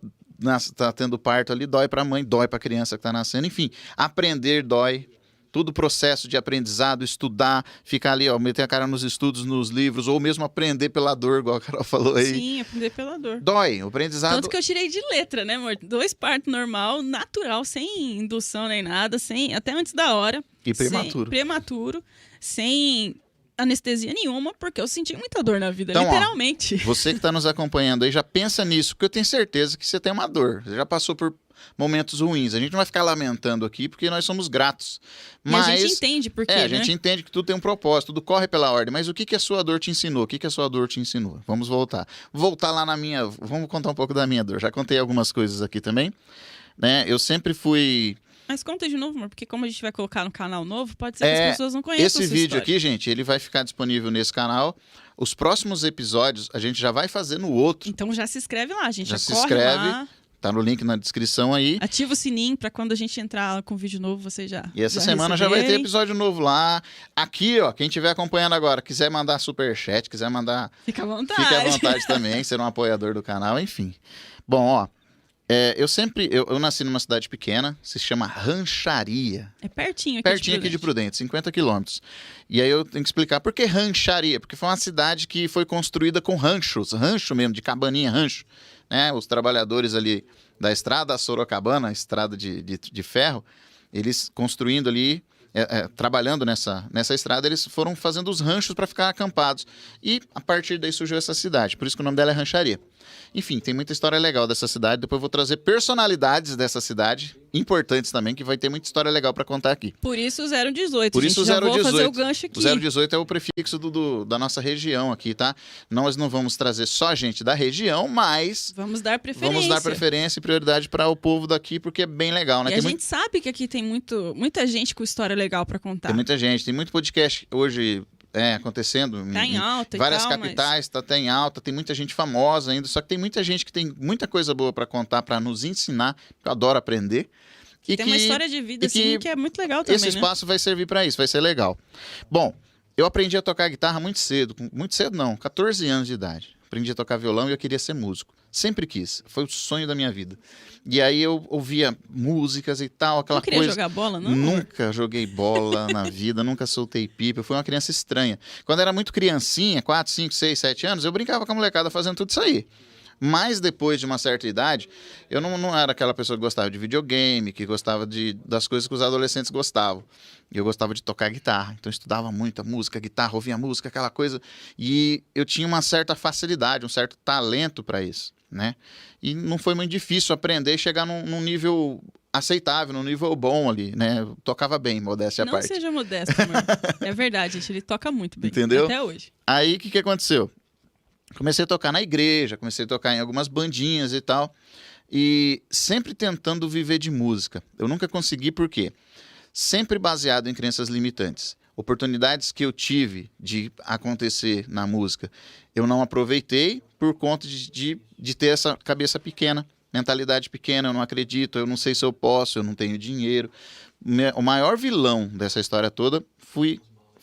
tendo parto ali, dói pra mãe, dói pra criança que tá nascendo. Enfim, aprender dói. Todo o processo de aprendizado, estudar, ficar ali, ó, meter a cara nos estudos, nos livros, ou mesmo aprender pela dor, igual a Carol falou aí. Sim, aprender pela dor. Dói, o aprendizado... Tanto que eu tirei de letra, né, amor? 2 partos normal, natural, sem indução nem nada, sem até antes da hora. E prematuro. Prematuro, sem anestesia nenhuma, porque eu senti muita dor na vida, Então, ó, literalmente. Você que está nos acompanhando aí, já pensa nisso, porque eu tenho certeza que você tem uma dor. Você já passou por momentos ruins. A gente não vai ficar lamentando aqui, porque nós somos gratos. Mas E a gente entende por quê, a né? gente entende que tudo tem um propósito, tudo corre pela ordem. Mas o que a sua dor te ensinou? O que a sua dor te ensinou? Vamos voltar. Voltar lá na minha... Vamos contar um pouco da minha dor. Já contei algumas coisas aqui também, né? Eu sempre fui... Mas conta de novo, amor, porque como a gente vai colocar no canal novo, pode ser que as pessoas não conheçam Esse a sua vídeo história. aqui, gente, ele vai ficar disponível nesse canal. Os próximos episódios a gente já vai fazer no outro. Então já se inscreve lá, gente. Já Já se corre inscreve. lá, Tá no link na descrição aí. ativa o sininho pra quando a gente entrar com vídeo novo, você já E essa já semana já vai ter receberem. episódio novo lá. Aqui, ó, quem estiver acompanhando agora, quiser mandar superchat, quiser mandar, Fica à vontade. fique à vontade também, ser um apoiador do canal, enfim. Bom, ó, eu nasci numa cidade pequena, se chama Rancharia. É pertinho aqui Pertinho aqui de Prudente, 50 quilômetros. E aí eu tenho que explicar por que Rancharia, porque foi uma cidade que foi construída com ranchos, rancho mesmo, de cabaninha, rancho. Né? Os trabalhadores ali da estrada Sorocabana, estrada de ferro, eles construindo ali, trabalhando nessa estrada, eles foram fazendo os ranchos para ficar acampados. E a partir daí surgiu essa cidade, por isso que o nome dela é Rancharia. Enfim, tem muita história legal dessa cidade. Depois eu vou trazer personalidades dessa cidade, importantes também, que vai ter muita história legal para contar aqui. Por isso o 018. Por gente. isso o Já 018. vou fazer o gancho aqui. O 018 é o prefixo da nossa região aqui, tá? Nós não vamos trazer só gente da região, mas Vamos dar preferência. vamos dar preferência e prioridade para o povo daqui, porque é bem legal, né? E Tem a gente sabe que aqui tem muita gente com história legal pra contar. tem muita gente, tem muito podcast hoje acontecendo Tá em alta e várias tal, capitais, tá até em alta, tem muita gente famosa ainda, só que tem muita gente que tem muita coisa boa para contar, para nos ensinar, eu adoro aprender. E Tem uma história de vida, e que assim, que é muito legal também, esse né? espaço vai servir para isso, vai ser legal. Bom, eu aprendi a tocar guitarra muito cedo, muito cedo não, 14 anos de idade. Aprendi a tocar violão e eu queria ser músico. Sempre quis, foi o sonho da minha vida. E aí eu ouvia músicas e tal, aquela Não queria coisa. jogar bola, não? Nunca joguei bola na vida, nunca soltei pipa. Eu fui uma criança estranha. Quando era muito criancinha, 4, 5, 6, 7 anos, eu brincava com a molecada fazendo tudo isso aí. Mas depois de uma certa idade, eu não era aquela pessoa que gostava de videogame, que gostava das coisas que os adolescentes gostavam. E eu gostava de tocar guitarra. Então eu estudava muito a música, a guitarra, ouvia música, aquela coisa. E eu tinha uma certa facilidade, um certo talento para isso, né? E não foi muito difícil aprender e chegar num nível aceitável, num nível bom ali, né? Eu tocava bem, modéstia à Não parte. seja modesto, amor. É verdade, gente. Ele toca muito bem. Entendeu? Até hoje. Aí, o que aconteceu? Comecei a tocar na igreja, comecei a tocar em algumas bandinhas e tal. E sempre tentando viver de música. Eu nunca consegui, por quê? Sempre baseado em crenças limitantes. Oportunidades que eu tive de acontecer na música, eu não aproveitei por conta de ter essa cabeça pequena, mentalidade pequena, eu não acredito, eu não sei se eu posso, eu não tenho dinheiro. O maior vilão dessa história toda foi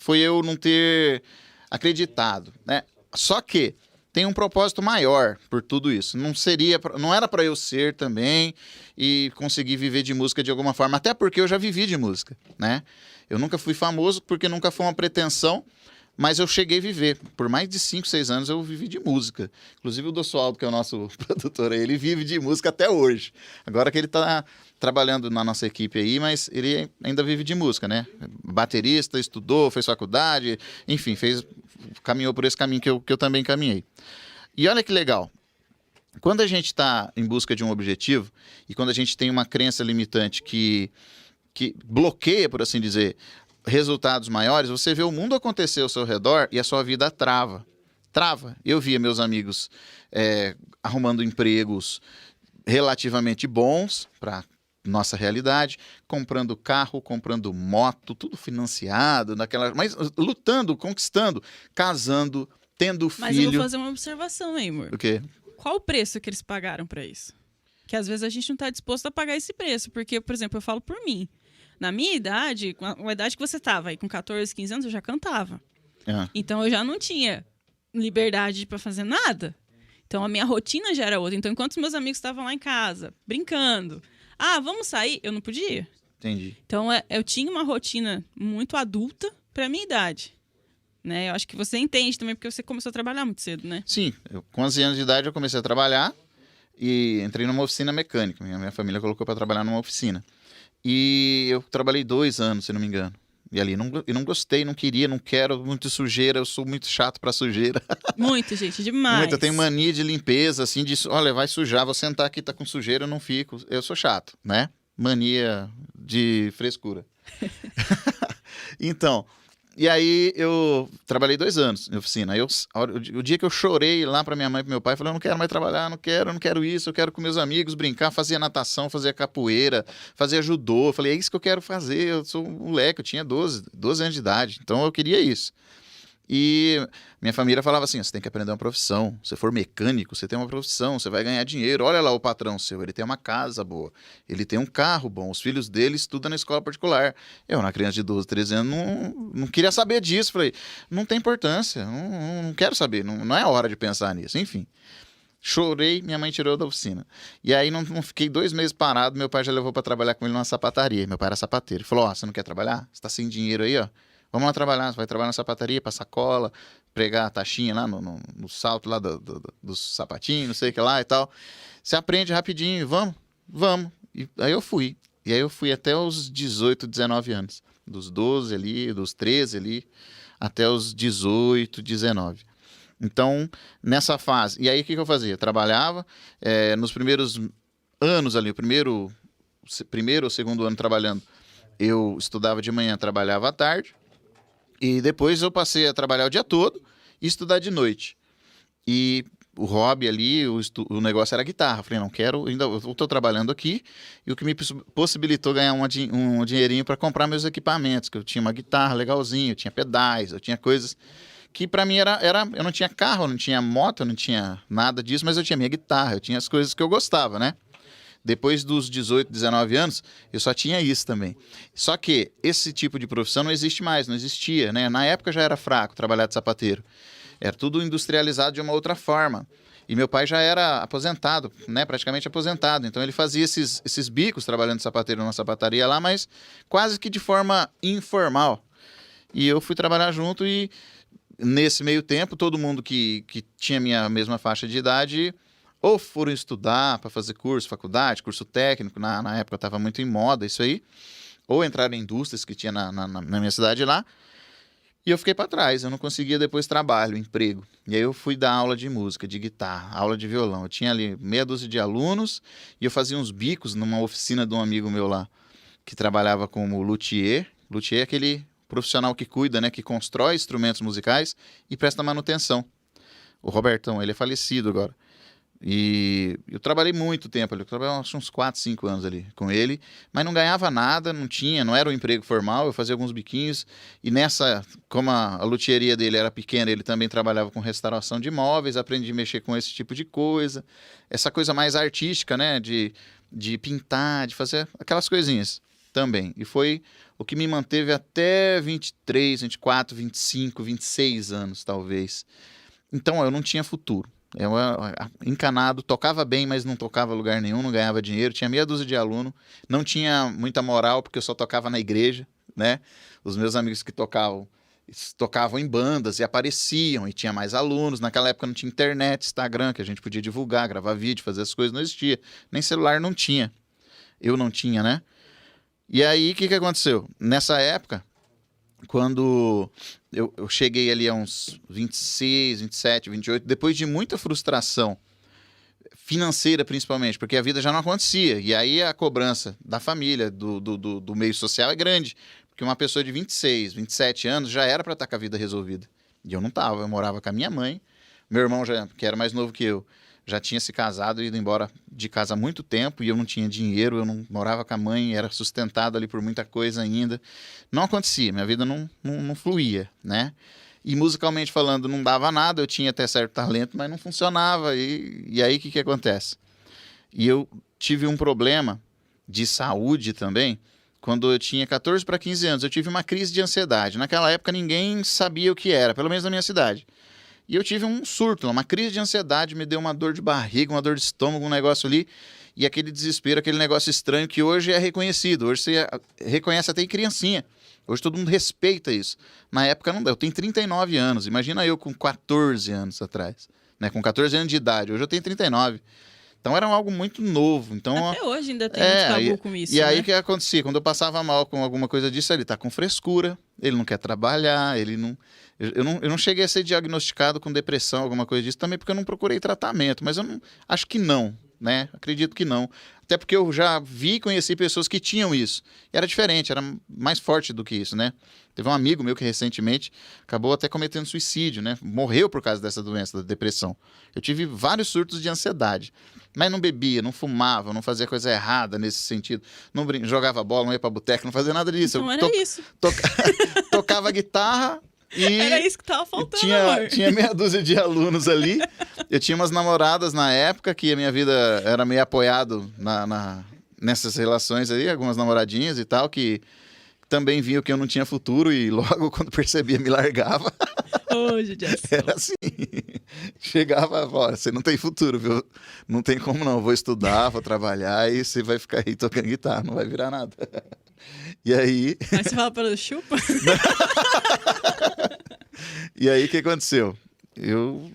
eu não ter acreditado, né? Só que tem um propósito maior por tudo isso. Não era para eu ser também e conseguir viver de música de alguma forma, até porque eu já vivi de música, né? Eu nunca fui famoso porque nunca foi uma pretensão, mas eu cheguei a viver. Por mais de 5, 6 anos eu vivi de música. Inclusive o Dossualdo, que é o nosso produtor aí, ele vive de música até hoje. Agora que ele está trabalhando na nossa equipe aí, mas ele ainda vive de música, né? Baterista, estudou, fez faculdade, enfim, caminhou por esse caminho que eu também caminhei. E olha que legal. Quando a gente está em busca de um objetivo e quando a gente tem uma crença limitante que bloqueia, por assim dizer, resultados maiores, você vê o mundo acontecer ao seu redor e a sua vida trava. Trava. Eu via meus amigos arrumando empregos relativamente bons para nossa realidade, comprando carro, comprando moto, tudo financiado, mas lutando, conquistando, casando, tendo filho. Mas eu vou fazer uma observação aí, amor. O quê? Qual o preço que eles pagaram para isso? Que às vezes a gente não está disposto a pagar esse preço, porque, por exemplo, eu falo por mim. Na minha idade, com a idade que você estava aí, com 14, 15 anos, eu já cantava. Uhum. Então eu já não tinha liberdade para fazer nada. Então a minha rotina já era outra. Então enquanto os meus amigos estavam lá em casa, brincando, vamos sair, eu não podia. Entendi. Então eu tinha uma rotina muito adulta para minha idade. Né? Eu acho que você entende também, porque você começou a trabalhar muito cedo, né? Sim, com 11 anos de idade eu comecei a trabalhar e entrei numa oficina mecânica. Minha família colocou para trabalhar numa oficina. E eu trabalhei 2 anos, se não me engano. E ali, eu não gostei, não queria, não quero, muito sujeira, eu sou muito chato pra sujeira. Muito, gente, demais. Muito, eu tenho mania de limpeza, assim, de, olha, vai sujar, vou sentar aqui, tá com sujeira, eu não fico. Eu sou chato, né? Mania de frescura. Então, e aí eu trabalhei 2 anos em oficina. Aí o dia que eu chorei lá pra minha mãe e pro meu pai, eu falei, eu não quero mais trabalhar, não quero isso, eu quero com meus amigos brincar, fazia natação, fazia capoeira, fazia judô. Eu falei, é isso que eu quero fazer, eu sou um moleque, eu tinha 12 anos de idade, então eu queria isso. E minha família falava assim, você tem que aprender uma profissão, se for mecânico, você tem uma profissão, você vai ganhar dinheiro, olha lá o patrão seu, ele tem uma casa boa, ele tem um carro bom, os filhos dele estudam na escola particular. Eu, na criança de 12, 13 anos, não queria saber disso, falei, não tem importância, não quero saber, não é hora de pensar nisso, enfim. Chorei, minha mãe tirou da oficina. E aí não fiquei 2 meses parado, meu pai já levou para trabalhar com ele numa sapataria, meu pai era sapateiro, ele falou, você não quer trabalhar? Você tá sem dinheiro aí, ó. Vamos lá trabalhar, você vai trabalhar na sapataria, passar cola, pregar a taxinha lá no salto lá dos sapatinhos, não sei o que lá e tal. Você aprende rapidinho, vamos. E aí eu fui. E aí eu fui até os 18, 19 anos. Dos 12 ali, dos 13 ali, até os 18, 19. Então, nessa fase. E aí o que eu fazia? Trabalhava, nos primeiros anos ali, o primeiro ou segundo ano trabalhando, eu estudava de manhã, trabalhava à tarde. E depois eu passei a trabalhar o dia todo e estudar de noite. E o hobby ali, o negócio era guitarra. Eu falei, não quero, ainda estou trabalhando aqui. E o que me possibilitou ganhar um dinheirinho para comprar meus equipamentos. Que eu tinha uma guitarra legalzinha, eu tinha pedais, eu tinha coisas que para mim eu não tinha carro, eu não tinha moto, eu não tinha nada disso, mas eu tinha minha guitarra, eu tinha as coisas que eu gostava, né? Depois dos 18, 19 anos, eu só tinha isso também. Só que esse tipo de profissão não existe mais, não existia, né? Na época já era fraco trabalhar de sapateiro. Era tudo industrializado de uma outra forma. E meu pai já era aposentado, né? Praticamente aposentado. Então ele fazia esses bicos trabalhando de sapateiro numa sapataria lá, mas quase que de forma informal. E eu fui trabalhar junto e nesse meio tempo, todo mundo que tinha minha mesma faixa de idade ou foram estudar para fazer curso, faculdade, curso técnico, na época estava muito em moda isso aí, ou entraram em indústrias que tinha na minha cidade lá, e eu fiquei para trás, eu não conseguia depois trabalho, emprego. E aí eu fui dar aula de música, de guitarra, aula de violão. Eu tinha ali meia dúzia de alunos e eu fazia uns bicos numa oficina de um amigo meu lá, que trabalhava como luthier. Luthier é aquele profissional que cuida, né, que constrói instrumentos musicais e presta manutenção. O Robertão, ele é falecido agora. E eu trabalhei muito tempo ali, eu trabalhei uns 4, 5 anos ali com ele, mas não ganhava nada, não era um emprego formal, eu fazia alguns biquinhos, e nessa, como a luthieria dele era pequena, ele também trabalhava com restauração de imóveis, aprendi a mexer com esse tipo de coisa, essa coisa mais artística, né, de pintar, de fazer aquelas coisinhas também, e foi o que me manteve até 23, 24, 25, 26 anos, talvez. Então, eu não tinha futuro. Eu, encanado, tocava bem, mas não tocava lugar nenhum, não ganhava dinheiro, tinha meia dúzia de aluno, não tinha muita moral, porque eu só tocava na igreja, né? Os meus amigos que tocavam em bandas e apareciam, e tinha mais alunos. Naquela época não tinha internet, Instagram, que a gente podia divulgar, gravar vídeo, fazer as coisas, não existia. Nem celular não tinha. Eu não tinha, né? E aí, o que aconteceu? Nessa época, quando eu cheguei ali a uns 26, 27, 28, depois de muita frustração financeira principalmente, porque a vida já não acontecia, e aí a cobrança da família, do meio social é grande, porque uma pessoa de 26, 27 anos já era para estar com a vida resolvida, e eu não estava, eu morava com a minha mãe, meu irmão, que era mais novo que eu, já tinha se casado e ido embora de casa há muito tempo, e eu não tinha dinheiro, eu não morava com a mãe, era sustentado ali por muita coisa ainda. Não acontecia, minha vida não fluía, né? E musicalmente falando, não dava nada, eu tinha até certo talento, mas não funcionava. E aí, o que acontece? E eu tive um problema de saúde também, quando eu tinha 14 para 15 anos. Eu tive uma crise de ansiedade. Naquela época, ninguém sabia o que era, pelo menos na minha cidade. E eu tive um surto, uma crise de ansiedade, me deu uma dor de barriga, uma dor de estômago, um negócio ali, e aquele desespero, aquele negócio estranho que hoje é reconhecido, hoje você reconhece até em criancinha, hoje todo mundo respeita isso. Na época não deu, eu tenho 39 anos, imagina eu com 14 anos atrás, né? Com 14 anos de idade, hoje eu tenho 39. Então era algo muito novo. Então, até hoje ainda tem muito tabu com isso, e aí né? o que acontecia? Quando eu passava mal com alguma coisa disso, ele tá com frescura, ele não quer trabalhar, ele não... Eu não cheguei a ser diagnosticado com depressão, alguma coisa disso, também porque eu não procurei tratamento, mas eu não, acho que não, né? Acredito que não. Até porque eu já vi e conheci pessoas que tinham isso. E era diferente, era mais forte do que isso, né? Teve um amigo meu que recentemente acabou até cometendo suicídio, né? Morreu por causa dessa doença, da depressão. Eu tive vários surtos de ansiedade, mas não bebia, não fumava, não fazia coisa errada nesse sentido. Não jogava bola, não ia pra boteca, não fazia nada disso. Então era isso. Tocava guitarra. E era isso que tava faltando, amor. Tinha meia dúzia de alunos ali. Eu tinha umas namoradas na época que a minha vida era meio apoiado nessas relações aí, algumas namoradinhas e tal, que também viam que eu não tinha futuro e logo quando percebia me largava. Hoje, era assim. Chegava, olha, você não tem futuro, viu? Não tem como não, vou estudar, vou trabalhar e você vai ficar aí tocando guitarra, não vai virar nada. E aí... Mas você fala para o chupa? E aí, o que aconteceu? Eu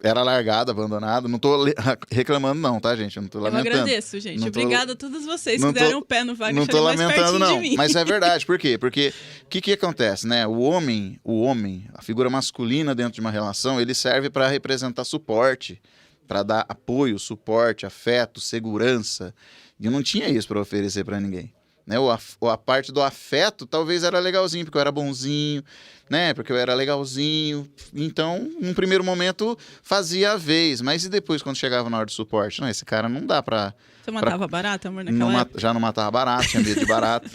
era largado, abandonado. Não tô reclamando não, tá, gente? Eu não tô lamentando. Eu agradeço, gente. Obrigada a todos vocês que não deram o pé no Wagner. Não tô lamentando, não. De mim. Mas é verdade. Por quê? Porque o que acontece, né? O homem, a figura masculina dentro de uma relação, ele serve para representar suporte, para dar apoio, suporte, afeto, segurança. E eu não tinha isso para oferecer para ninguém. Né, a parte do afeto talvez era legalzinho, porque eu era bonzinho, né? Porque eu era legalzinho. Então, num primeiro momento, fazia a vez. Mas e depois, quando chegava na hora do suporte? Não, esse cara não dá pra... Você matava barata, amor, naquela época? Já não matava barata, tinha medo de barata.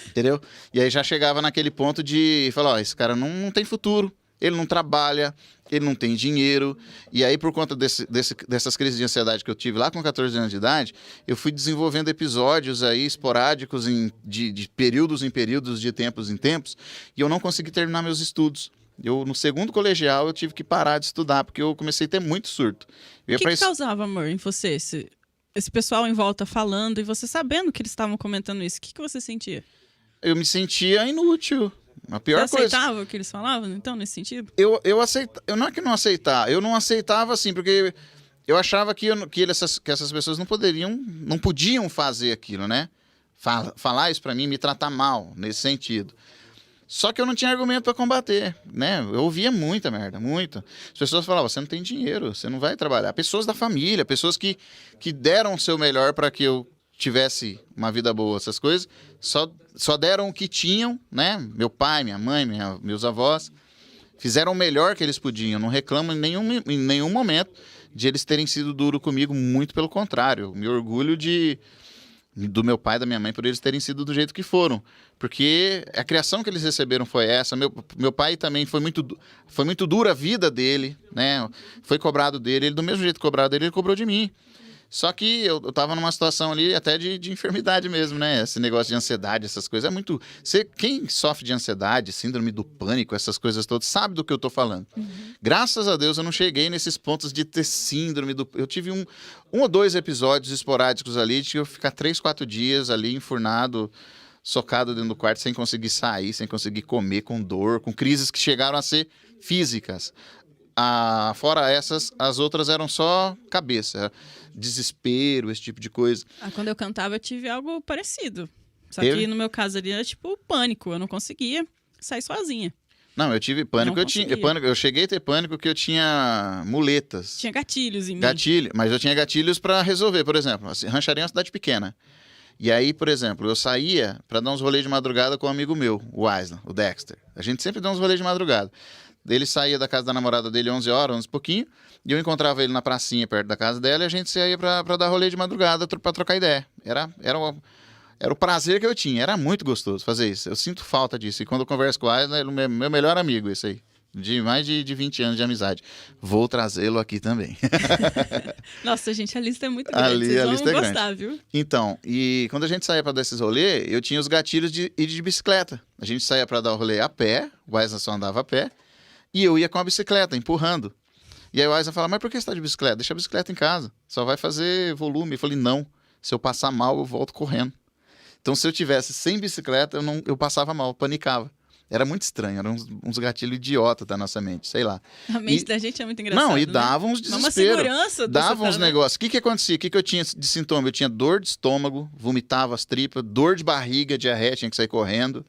Entendeu? E aí já chegava naquele ponto de falar, ó, esse cara não tem futuro. Ele não trabalha, ele não tem dinheiro. E aí, por conta dessas crises de ansiedade que eu tive lá com 14 anos de idade, eu fui desenvolvendo episódios aí esporádicos de períodos em períodos, de tempos em tempos, e eu não consegui terminar meus estudos. No segundo colegial, eu tive que parar de estudar, porque eu comecei a ter muito surto. O que causava, amor, em você? Esse pessoal em volta falando e você sabendo que eles estavam comentando isso, o que você sentia? Eu me sentia inútil. A pior você aceitava o que eles falavam, então, nesse sentido? Eu aceitava. Não é que não aceitava. Eu não aceitava, assim, porque eu achava que essas pessoas não podiam fazer aquilo, né? Falar isso pra mim, me tratar mal, nesse sentido. Só que eu não tinha argumento pra combater, né? Eu ouvia muita merda, muita. As pessoas falavam, você não tem dinheiro, você não vai trabalhar. Pessoas da família, pessoas que deram o seu melhor pra que eu tivesse uma vida boa, essas coisas, só deram o que tinham, né? Meu pai, minha mãe, meus avós, fizeram o melhor que eles podiam, não reclamam em nenhum momento de eles terem sido duro comigo, muito pelo contrário. Eu me orgulho do meu pai e da minha mãe por eles terem sido do jeito que foram. Porque a criação que eles receberam foi essa. Meu pai também foi muito dura a vida dele, né? Foi cobrado dele. Ele, do mesmo jeito que cobrado dele, ele cobrou de mim. Só que eu tava numa situação ali até de enfermidade mesmo, né? Esse negócio de ansiedade, essas coisas. É muito. Quem sofre de ansiedade, síndrome do pânico, essas coisas todas, sabe do que eu tô falando. Graças a Deus eu não cheguei nesses pontos de ter síndrome do. Eu tive um ou dois episódios esporádicos ali, de eu ficar 3, 4 dias ali enfurnado, socado dentro do quarto, sem conseguir sair, sem conseguir comer, com dor, com crises que chegaram a ser físicas. Fora essas, as outras eram só cabeça, desespero, esse tipo de coisa. Quando eu cantava, eu tive algo parecido. Só Teve? que no meu caso ali era tipo pânico. Eu não conseguia sair sozinha. Não, eu tive pânico. Não Eu tinha conseguia. pânico. Eu cheguei a ter pânico que eu tinha muletas. Tinha gatilhos em mim. Gatilho, mas eu tinha gatilhos para resolver. Por exemplo, assim, Rancharia é uma cidade pequena. E aí, por exemplo, eu saía para dar uns rolês de madrugada com um amigo meu, o Aislan, o Dexter. A gente sempre dá uns rolês de madrugada. Ele saía da casa da namorada dele 11 horas, 11 e pouquinho, e eu encontrava ele na pracinha perto da casa dela e a gente saía pra dar rolê de madrugada pra trocar ideia. Era o prazer que eu tinha, era muito gostoso fazer isso. Eu sinto falta disso. E quando eu converso com o Aislan, ele é o meu melhor amigo, esse aí. De mais de 20 anos de amizade. Vou trazê-lo aqui também. Nossa, gente, a lista é muito grande. Vocês A vão lista é gostar, viu? Então, e quando a gente saía pra dar esses rolês, eu tinha os gatilhos de ir de bicicleta. A gente saía pra dar o rolê a pé, o Aislan só andava a pé, e eu ia com a bicicleta, empurrando. E aí o Aislan fala, mas por que você tá de bicicleta? Deixa a bicicleta em casa, só vai fazer volume. Eu falei, não, se eu passar mal, eu volto correndo. Então, se eu tivesse sem bicicleta, eu passava mal, panicava. Era muito estranho, eram uns gatilhos idiota da nossa mente, sei lá. A mente da gente é muito engraçada. Não, e né? dava uns Dá uma desespero. segurança. Dava uns né? negócios. O que acontecia? O que eu tinha de sintoma? Eu tinha dor de estômago, vomitava as tripas, dor de barriga, diarreia, tinha que sair correndo.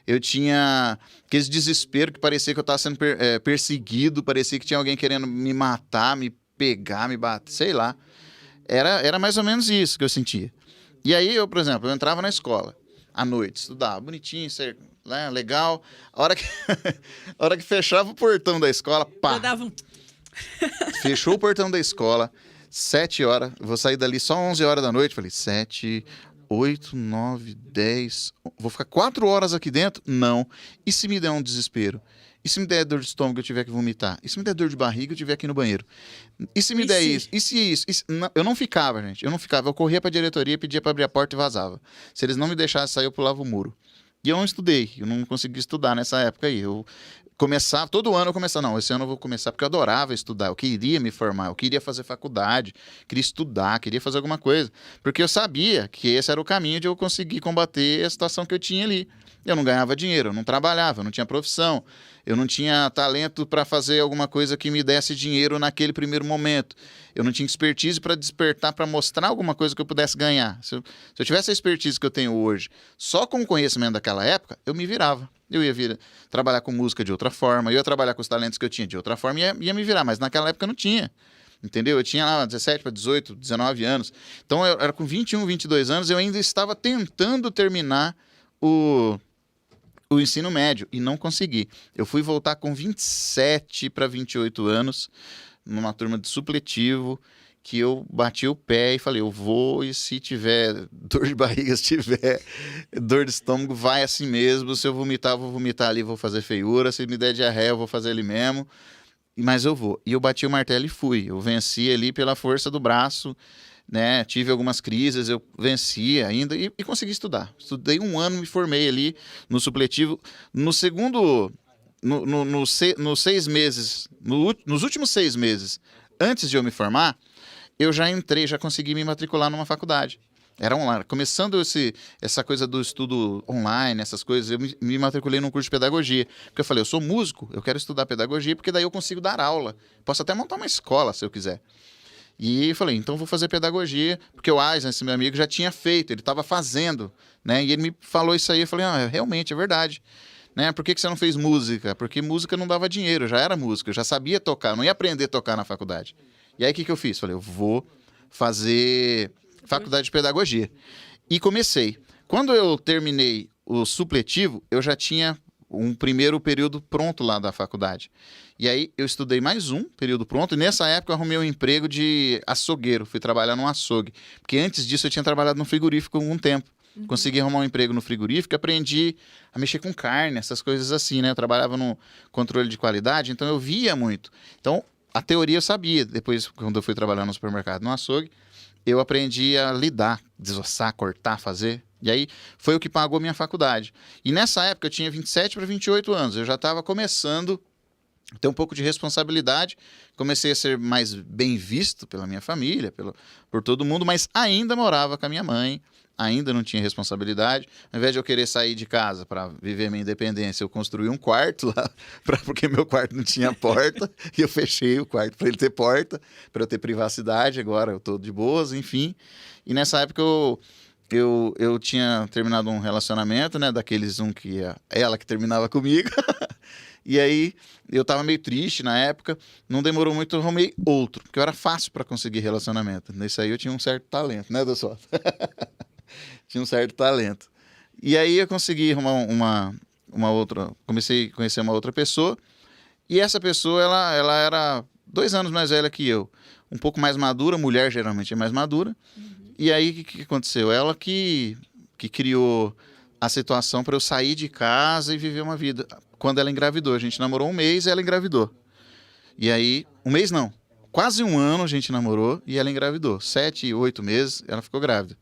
Eu tinha aquele desespero que parecia que eu estava sendo perseguido, parecia que tinha alguém querendo me matar, me pegar, me bater, sei lá. Era mais ou menos isso que eu sentia. E aí, por exemplo, eu entrava na escola à noite, estudava bonitinho, né, legal. A hora que fechava o portão da escola, pá, Eu dava um... fechou o portão da escola, 7 horas, vou sair dali só 11 horas da noite. Falei, 7, 8, 9, 10... Vou ficar 4 horas aqui dentro? Não. E se me der um desespero? E se me der dor de estômago eu tiver que vomitar? E se me der dor de barriga eu tiver que ir no banheiro? E se me der isso? E se isso? Não, eu não ficava, gente. Eu não ficava. Eu corria pra diretoria, pedia pra abrir a porta e vazava. Se eles não me deixassem sair, eu pulava o muro. E eu não estudei. Eu não consegui estudar nessa época aí. Eu começava, todo ano eu começava. Não, esse ano eu vou começar porque eu adorava estudar. Eu queria me formar. Eu queria fazer faculdade. Queria estudar. Queria fazer alguma coisa. Porque eu sabia que esse era o caminho de eu conseguir combater a situação que eu tinha ali. Eu não ganhava dinheiro, eu não trabalhava, eu não tinha profissão, eu não tinha talento para fazer alguma coisa que me desse dinheiro naquele primeiro momento. Eu não tinha expertise para despertar, para mostrar alguma coisa que eu pudesse ganhar. Se eu tivesse a expertise que eu tenho hoje, só com o conhecimento daquela época, eu me virava. Eu ia trabalhar com música de outra forma, eu ia trabalhar com os talentos que eu tinha de outra forma e ia me virar, mas naquela época eu não tinha. Entendeu? Eu tinha lá 17 para 18, 19 anos. Então, eu era com 21, 22 anos, eu ainda estava tentando terminar o ensino médio e não consegui. Eu fui voltar com 27 para 28 anos, numa turma de supletivo, que eu bati o pé e falei, eu vou, e se tiver dor de barriga, se tiver dor de estômago, vai assim mesmo. Se eu vomitar, eu vou vomitar ali, vou fazer feiura. Se me der diarreia, eu vou fazer ali mesmo. Mas eu vou. E eu bati o martelo e fui. Eu venci ali pela força do braço, né? Tive algumas crises, eu venci ainda e consegui estudar. Estudei 1 ano, me formei ali no supletivo. No segundo, nos 6 meses, nos últimos 6 meses, antes de eu me formar, eu já consegui me matricular numa faculdade. Era online. Começando essa coisa do estudo online, essas coisas, eu me matriculei num curso de pedagogia. Porque eu falei, eu sou músico, eu quero estudar pedagogia, porque daí eu consigo dar aula. Posso até montar uma escola, se eu quiser. E falei, então vou fazer pedagogia, porque o Aislan, esse meu amigo, já tinha feito, ele estava fazendo, né? E ele me falou isso aí, eu falei, realmente, é verdade. Né? Por que você não fez música? Porque música não dava dinheiro, eu já era músico, eu já sabia tocar, eu não ia aprender a tocar na faculdade. E aí o que eu fiz? Falei, eu vou fazer faculdade de pedagogia. E comecei. Quando eu terminei o supletivo, eu já tinha um primeiro período pronto lá da faculdade. E aí eu estudei mais um período pronto, e nessa época eu arrumei um emprego de açougueiro, fui trabalhar num açougue. Porque antes disso eu tinha trabalhado no frigorífico há algum tempo. Consegui arrumar um emprego no frigorífico, aprendi a mexer com carne, essas coisas assim, né? Eu trabalhava no controle de qualidade, então eu via muito. Então, a teoria eu sabia. Depois, quando eu fui trabalhar no supermercado, no açougue, eu aprendi a lidar, desossar, cortar, fazer. E aí, foi o que pagou minha faculdade. E nessa época, eu tinha 27 para 28 anos. Eu já estava começando a ter um pouco de responsabilidade. Comecei a ser mais bem visto pela minha família, por todo mundo, mas ainda morava com a minha mãe. Ainda não tinha responsabilidade. Ao invés de eu querer sair de casa para viver minha independência, eu construí um quarto lá, porque meu quarto não tinha porta, e eu fechei o quarto para ele ter porta, para eu ter privacidade. Agora eu estou de boas, enfim. E nessa época eu tinha terminado um relacionamento, né, daqueles que ela que terminava comigo. E aí eu tava meio triste na época, não demorou muito, eu arrumei outro, porque eu era fácil para conseguir relacionamento. Nesse aí eu tinha um certo talento, né, Dossoto? Tinha um certo talento. E aí eu consegui arrumar uma outra, comecei a conhecer uma outra pessoa, e essa pessoa, ela era 2 anos mais velha que eu, um pouco mais madura, mulher geralmente é mais madura. E aí o que aconteceu? Ela que criou a situação para eu sair de casa e viver uma vida. Quando ela engravidou, a gente namorou 1 mês e ela engravidou. E aí, 1 mês não, quase 1 ano a gente namorou e ela engravidou. 7, 8 meses, ela ficou grávida.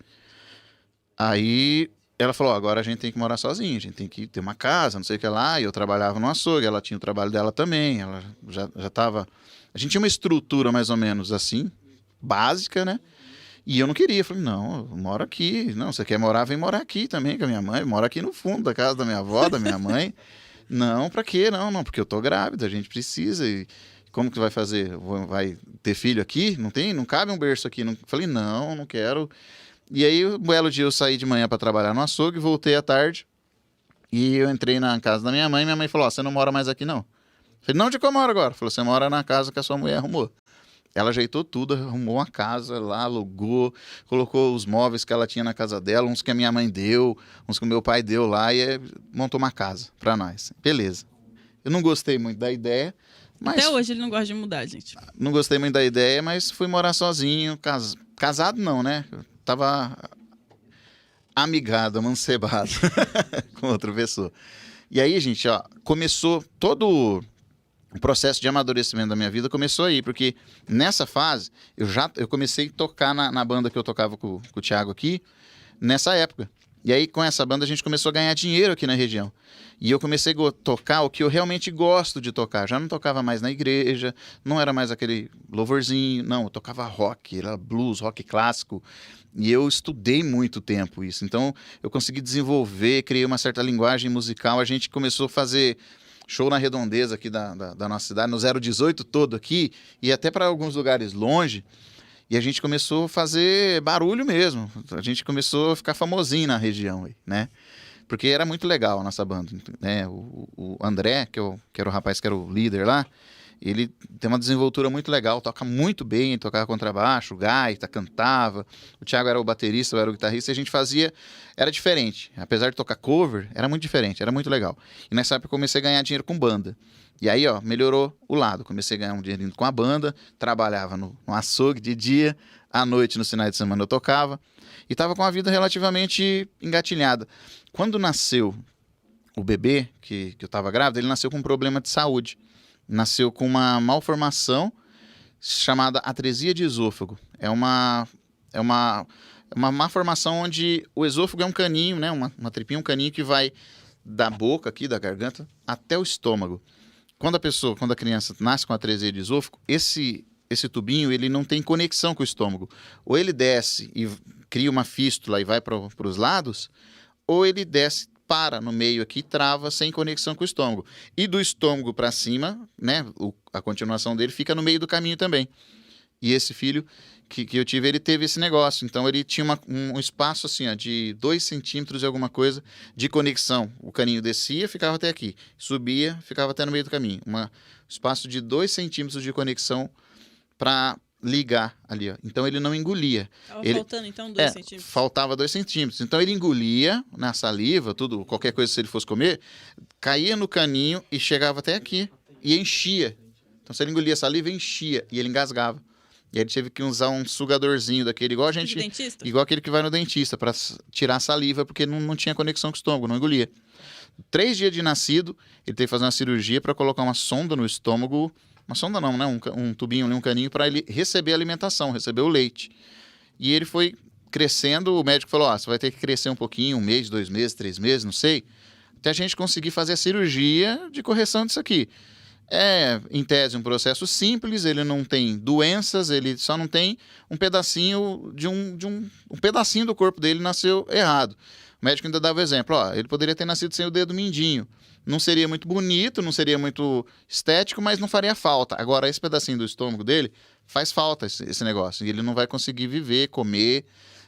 Aí ela falou, agora a gente tem que morar sozinha, a gente tem que ter uma casa, não sei o que lá. E eu trabalhava no açougue, ela tinha o trabalho dela também, ela já estava... A gente tinha uma estrutura mais ou menos assim, básica, né? E eu não queria, falei, não, eu moro aqui. Não, você quer morar, vem morar aqui também com a minha mãe. Mora aqui no fundo da casa da minha avó, da minha mãe. Não, pra quê? Não, porque eu tô grávida, a gente precisa. E como que vai fazer? Vai ter filho aqui? Não cabe um berço aqui. Não... Falei, não quero. E aí, um belo dia eu saí de manhã para trabalhar no açougue, voltei à tarde. E eu entrei na casa da minha mãe falou, ó, você não mora mais aqui não. Falei, não, onde que eu moro agora? Falou, você mora na casa que a sua mulher arrumou. Ela ajeitou tudo, arrumou uma casa lá, alugou, colocou os móveis que ela tinha na casa dela, uns que a minha mãe deu, uns que o meu pai deu lá, e montou uma casa pra nós. Beleza. Eu não gostei muito da ideia, mas... Até hoje ele não gosta de mudar, gente. Não gostei muito da ideia, mas fui morar sozinho, casado não, né? Eu tava amigado, amancebado com outra pessoa. E aí, gente, ó, começou todo... O processo de amadurecimento da minha vida começou aí, porque nessa fase eu comecei a tocar na banda que eu tocava com o Thiago aqui, nessa época. E aí com essa banda a gente começou a ganhar dinheiro aqui na região. E eu comecei a tocar o que eu realmente gosto de tocar. Já não tocava mais na igreja, não era mais aquele louvorzinho, não, eu tocava rock, era blues, rock clássico. E eu estudei muito tempo isso. Então eu consegui desenvolver, criei uma certa linguagem musical, a gente começou a fazer... show na redondeza aqui da nossa cidade, no 018 todo aqui, e até para alguns lugares longe, e a gente começou a fazer barulho mesmo, a gente começou a ficar famosinho na região, né? Porque era muito legal a nossa banda, né? O André, que era o rapaz que era o líder lá, ele tem uma desenvoltura muito legal, toca muito bem, tocava contrabaixo, gaita, cantava. O Thiago era o baterista, eu era o guitarrista, e a gente fazia... Era diferente. Apesar de tocar cover, era muito diferente, era muito legal. E nessa época eu comecei a ganhar dinheiro com banda. E aí, ó, melhorou o lado. Comecei a ganhar um dinheirinho com a banda, trabalhava no açougue de dia, à noite, nos finais de semana eu tocava. E tava com a vida relativamente engatilhada. Quando nasceu o bebê, que eu tava grávida, ele nasceu com um problema de saúde. Nasceu com uma malformação chamada atresia de esôfago. É uma malformação onde o esôfago é um caninho, né? Uma tripinha, um caninho que vai da boca aqui, da garganta, até o estômago. Quando a criança nasce com atresia de esôfago, esse tubinho ele não tem conexão com o estômago. Ou ele desce e cria uma fístula e vai para os lados, ou ele desce, para no meio aqui, trava sem conexão com o estômago. E do estômago para cima, né, a continuação dele fica no meio do caminho também. E esse filho que eu tive, ele teve esse negócio. Então ele tinha um espaço assim, ó, de 2 centímetros e alguma coisa de conexão. O caninho descia, ficava até aqui. Subia, ficava até no meio do caminho. Um espaço de 2 centímetros de conexão para ligar ali, ó. Então ele não engolia. Tava Ele- faltando, então, 2 centímetros. Faltava 2 centímetros. Então ele engolia na saliva, tudo, qualquer coisa se ele fosse comer, caía no caninho e chegava até aqui e enchia. Então se ele engolia a saliva, enchia e ele engasgava. E aí ele teve que usar um sugadorzinho daquele, igual a De gente, dentista? igual aquele que vai no dentista para tirar a saliva, porque não tinha conexão com o estômago, não engolia. 3 dias de nascido, ele teve que fazer uma cirurgia para colocar uma sonda no estômago. Uma sonda não, né? Um tubinho ali, um caninho, para ele receber a alimentação, receber o leite. E ele foi crescendo, o médico falou, você vai ter que crescer um pouquinho, 1 mês, 2 meses, 3 meses, não sei, até a gente conseguir fazer a cirurgia de correção disso aqui. É, em tese, um processo simples, ele não tem doenças, ele só não tem um pedacinho um pedacinho do corpo dele nasceu errado. O médico ainda dava o exemplo, ele poderia ter nascido sem o dedo mindinho. Não seria muito bonito, não seria muito estético, mas não faria falta. Agora, esse pedacinho do estômago dele faz falta, esse negócio. E ele não vai conseguir viver, comer,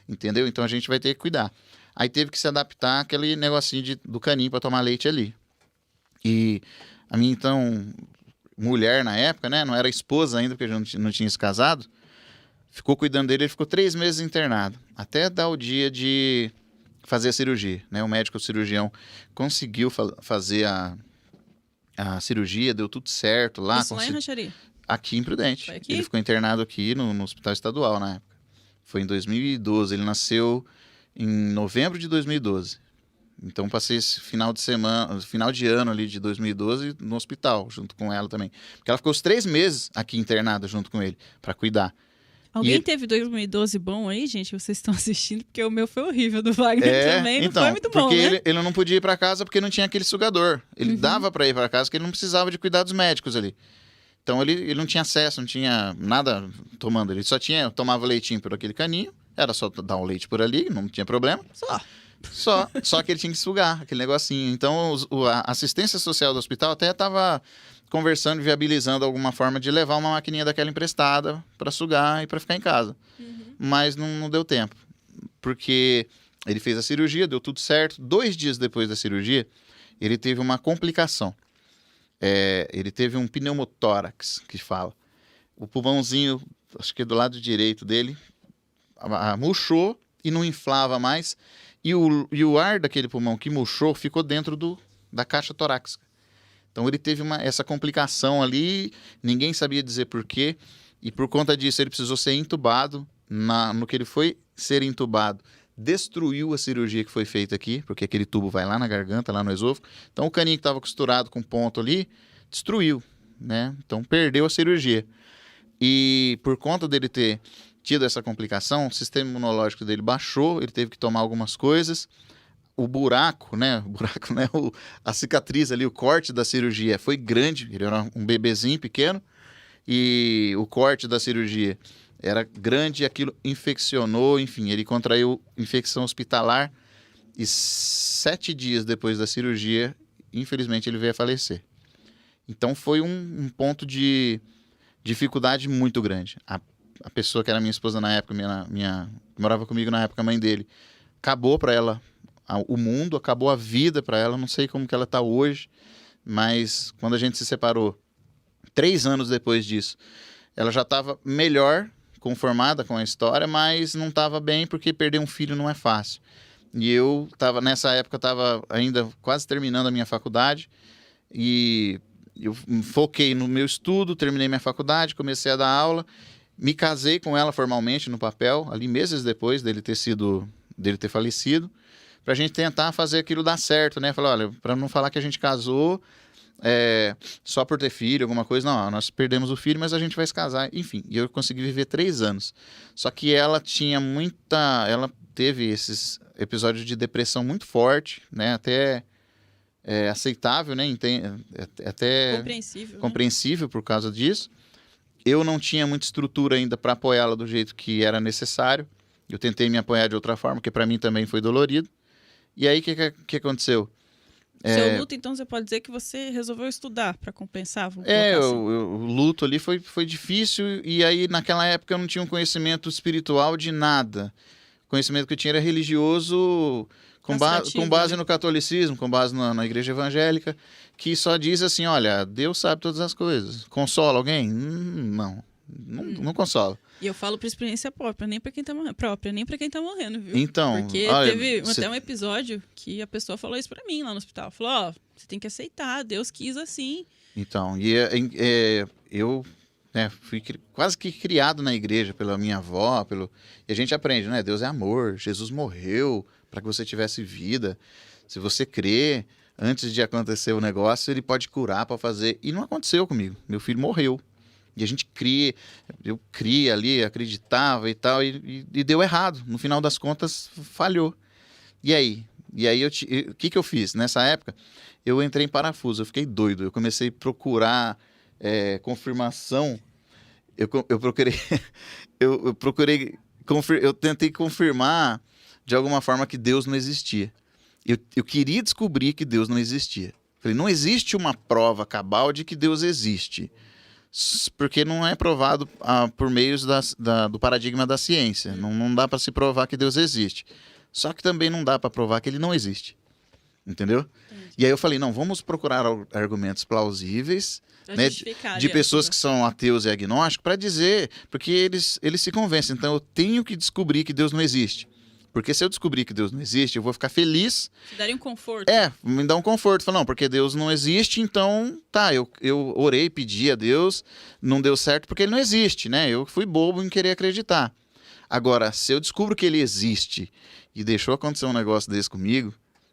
entendeu? Então a gente vai ter que cuidar. Aí teve que se adaptar àquele negocinho do caninho para tomar leite ali. E a minha, então, mulher na época, né? Não era esposa ainda, porque eu não tinha se casado. Ficou cuidando dele, ele ficou 3 meses internado. Até dar o dia de fazer a cirurgia, né? O médico, o cirurgião, conseguiu fazer a cirurgia, deu tudo certo lá. Isso lá em Rancharia? Aqui em Prudente. Foi aqui? Ele ficou internado aqui no Hospital Estadual na época. Foi em 2012. Ele nasceu em novembro de 2012. Então passei esse final de ano ali de 2012 no hospital, junto com ela também. Porque ela ficou os 3 meses aqui internada junto com ele, para cuidar. Alguém teve 2012 bom aí, gente? Vocês estão assistindo? Porque o meu foi horrível, do Wagner também. Não então, foi muito bom, porque né? ele não podia ir para casa porque não tinha aquele sugador. Ele dava para ir para casa porque ele não precisava de cuidados médicos ali. Então ele não tinha acesso, não tinha nada tomando. Ele só tomava leitinho por aquele caninho. Era só dar um leite por ali, não tinha problema. Só que ele tinha que sugar aquele negocinho. Então a assistência social do hospital até estava conversando, viabilizando alguma forma de levar uma maquininha daquela emprestada para sugar e para ficar em casa. Mas não deu tempo. Porque ele fez a cirurgia, deu tudo certo. 2 dias depois da cirurgia, ele teve uma complicação. Ele teve um pneumotórax, que fala. O pulmãozinho, acho que do lado direito dele, murchou e não inflava mais. E o ar daquele pulmão que murchou ficou dentro da caixa torácica. Então ele teve essa complicação ali, ninguém sabia dizer por quê. E por conta disso ele precisou ser entubado. No que ele foi ser entubado, destruiu a cirurgia que foi feita aqui, porque aquele tubo vai lá na garganta, lá no esôfago. Então o caninho que estava costurado com ponto ali, destruiu, né? Então perdeu a cirurgia. E por conta dele ter tido essa complicação, o sistema imunológico dele baixou, ele teve que tomar algumas coisas. O buraco, né? A cicatriz ali, o corte da cirurgia foi grande, ele era um bebezinho pequeno, e o corte da cirurgia era grande, aquilo infeccionou, enfim, ele contraiu infecção hospitalar e 7 dias depois da cirurgia, infelizmente, ele veio a falecer. Então foi um ponto de dificuldade muito grande. A pessoa que era minha esposa na época, que morava comigo na época, a mãe dele, acabou para ela o mundo, acabou a vida para ela, não sei como que ela está hoje, mas quando a gente se separou, 3 anos depois disso, ela já estava melhor, conformada com a história, mas não estava bem porque perder um filho não é fácil. E eu nessa época, estava ainda quase terminando a minha faculdade e eu foquei no meu estudo, terminei minha faculdade, comecei a dar aula, me casei com ela formalmente no papel, ali meses depois dele ter falecido, pra gente tentar fazer aquilo dar certo, né? Falar, olha, pra não falar que a gente casou só por ter filho, alguma coisa, não, nós perdemos o filho, mas a gente vai se casar, enfim. E eu consegui viver 3 anos. Só que ela teve esses episódios de depressão muito forte, né? Até aceitável, né? Até compreensível, né? Por causa disso. Eu não tinha muita estrutura ainda para apoiá-la do jeito que era necessário. Eu tentei me apoiar de outra forma, que para mim também foi dolorido. E aí, o que aconteceu? Seu luto, então, você pode dizer que você resolveu estudar para compensar? O luto ali foi difícil. E aí, naquela época, eu não tinha um conhecimento espiritual de nada. O conhecimento que eu tinha era religioso, com base no catolicismo, com base na igreja evangélica, que só diz assim, olha, Deus sabe todas as coisas. Consola alguém? Não. Não consola. E eu falo por experiência própria, nem pra quem tá morrendo, viu? Então, porque olha, teve até um episódio que a pessoa falou isso pra mim lá no hospital. Falou, ó, você tem que aceitar, Deus quis assim. Então, eu fui quase que criado na igreja pela minha avó, e a gente aprende, né? Deus é amor, Jesus morreu para que você tivesse vida. Se você crê, antes de acontecer o negócio, ele pode curar para fazer. E não aconteceu comigo. Meu filho morreu. E a gente eu cria ali, acreditava e tal, e deu errado. No final das contas, falhou. E aí? O que eu fiz? Nessa época, eu entrei em parafuso, eu fiquei doido. Eu comecei a procurar confirmação. Eu procurei, eu tentei confirmar de alguma forma que Deus não existia. Eu queria descobrir que Deus não existia. Falei, não existe uma prova cabal de que Deus existe. Porque não é provado por meios do paradigma da ciência. Não dá para se provar que Deus existe. Só que também não dá para provar que ele não existe. Entendeu? Entendi. E aí eu falei, não, vamos procurar argumentos plausíveis, né, de pessoas que são ateus e agnósticos para dizer, porque eles se convencem. Então eu tenho que descobrir que Deus não existe. Porque se eu descobrir que Deus não existe, eu vou ficar feliz. Te daria um conforto. Me dá um conforto. Falar, não, porque Deus não existe, então tá, eu orei, pedi a Deus, não deu certo porque ele não existe, né? Eu fui bobo em querer acreditar. Agora, se eu descubro que ele existe e deixou acontecer um negócio desse comigo,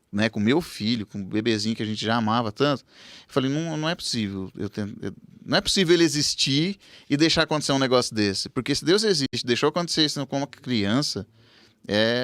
né, com meu filho, com o bebezinho que a gente já amava tanto, eu falei, não é possível. Não é possível ele existir e deixar acontecer um negócio desse. Porque se Deus existe, deixou acontecer isso com uma criança...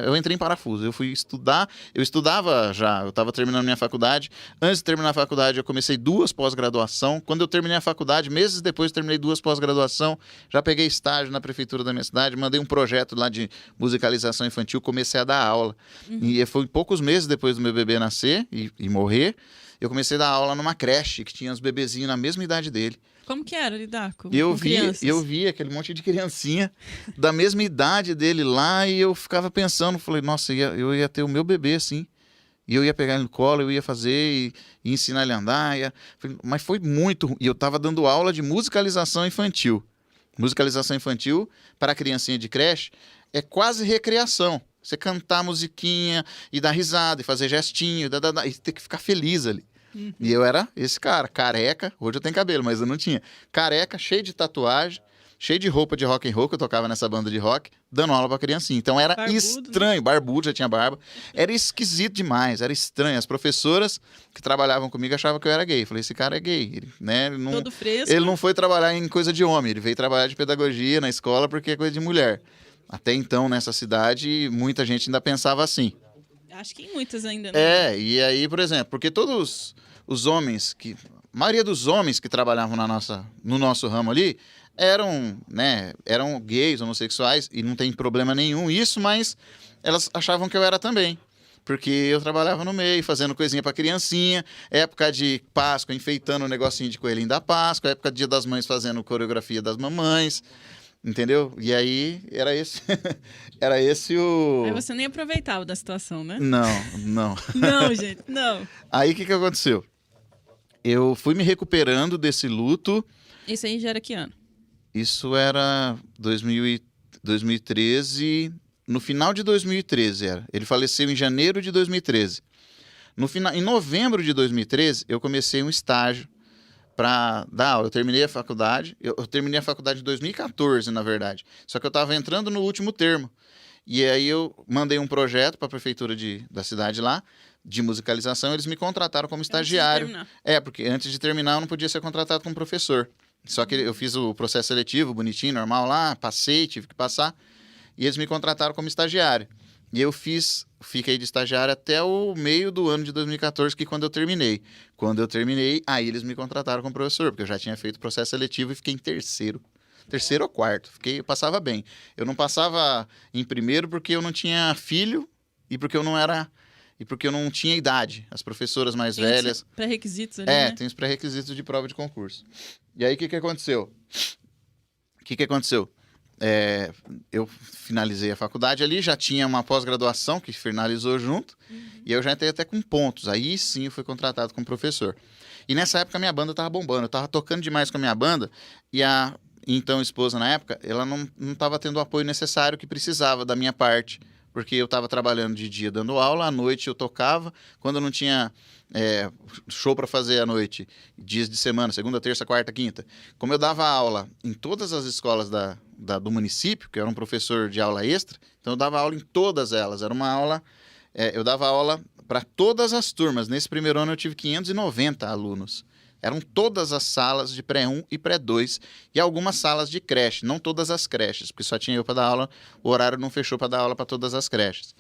eu entrei em parafuso, eu fui estudar, eu estudava já, eu estava terminando minha faculdade. Antes de terminar a faculdade, eu comecei 2 pós-graduação. Quando eu terminei a faculdade, meses depois, eu terminei 2 pós-graduação. Já peguei estágio na prefeitura da minha cidade, mandei um projeto lá de musicalização infantil, comecei a dar aula. E foi poucos meses depois do meu bebê nascer e morrer, eu comecei a dar aula numa creche que tinha os bebezinhos na mesma idade dele. Como que era lidar com crianças? Eu vi aquele monte de criancinha da mesma idade dele lá e eu ficava pensando, falei, nossa, eu ia ter o meu bebê assim, e eu ia pegar ele no colo, eu ia fazer e ensinar ele a andar, mas foi muito, e eu estava dando aula de musicalização infantil. Musicalização infantil para criancinha de creche é quase recreação. Você cantar musiquinha e dar risada e fazer gestinho, e ter que ficar feliz ali. E eu era esse cara, careca, hoje eu tenho cabelo, mas eu não tinha. Careca, cheio de tatuagem, cheio de roupa de rock and roll, que eu tocava nessa banda de rock, dando aula pra criancinha. Então era barbudo, estranho, barbudo, já tinha barba. Era esquisito demais, era estranho. As professoras que trabalhavam comigo achavam que eu era gay. Eu falei, esse cara é gay, Todo fresco. Ele não foi trabalhar em coisa de homem, ele veio trabalhar de pedagogia na escola porque é coisa de mulher. Até então, nessa cidade, muita gente ainda pensava assim. Acho que em muitas ainda, né? E aí, por exemplo, porque todos os homens a maioria dos homens que trabalhavam no nosso ramo ali eram gays, homossexuais, e não tem problema nenhum isso, mas elas achavam que eu era também. Porque eu trabalhava no meio, fazendo coisinha pra criancinha, época de Páscoa, enfeitando um negocinho de coelhinho da Páscoa, época de Dia das Mães, fazendo coreografia das mamães. Entendeu? E aí, era esse o... Aí você nem aproveitava da situação, né? Não. Não, gente, não. Aí, o que aconteceu? Eu fui me recuperando desse luto. Isso aí já era que ano? Isso era 2013, no final de 2013 era. Ele faleceu em janeiro de 2013. Em novembro de 2013, eu comecei um estágio para dar aula. Eu terminei a faculdade em 2014, na verdade. Só que eu estava entrando no último termo. E aí eu mandei um projeto para a prefeitura da cidade lá, de musicalização, eles me contrataram como estagiário. Porque antes de terminar eu não podia ser contratado como professor. Só que eu fiz o processo seletivo, bonitinho, normal lá, passei, tive que passar, e eles me contrataram como estagiário. E eu fiquei de estagiário até o meio do ano de 2014, que quando eu terminei. Quando eu terminei, aí eles me contrataram como professor, porque eu já tinha feito o processo seletivo e fiquei em terceiro ou quarto. Eu passava bem. Eu não passava em primeiro porque eu não tinha filho e porque eu não tinha idade. As professoras mais velhas... Tem pré-requisitos ali, né? Tem os pré-requisitos de prova de concurso. E aí, o que aconteceu? Eu finalizei a faculdade ali, já tinha uma pós-graduação que finalizou junto, e eu já entrei até com pontos. Aí sim eu fui contratado como professor. E nessa época a minha banda tava bombando, eu tava tocando demais com a minha banda, e então esposa na época, ela não estava tendo o apoio necessário que precisava da minha parte, porque eu estava trabalhando de dia dando aula, à noite eu tocava, quando eu não tinha show para fazer à noite, dias de semana, segunda, terça, quarta, quinta. Como eu dava aula em todas as escolas do município, que eu era um professor de aula extra, então eu dava aula em todas elas. Era uma aula, eu dava aula para todas as turmas. Nesse primeiro ano eu tive 590 alunos. Eram todas as salas de pré-1 e pré-2 e algumas salas de creche, não todas as creches, porque só tinha eu para dar aula, o horário não fechou para dar aula para todas as creches.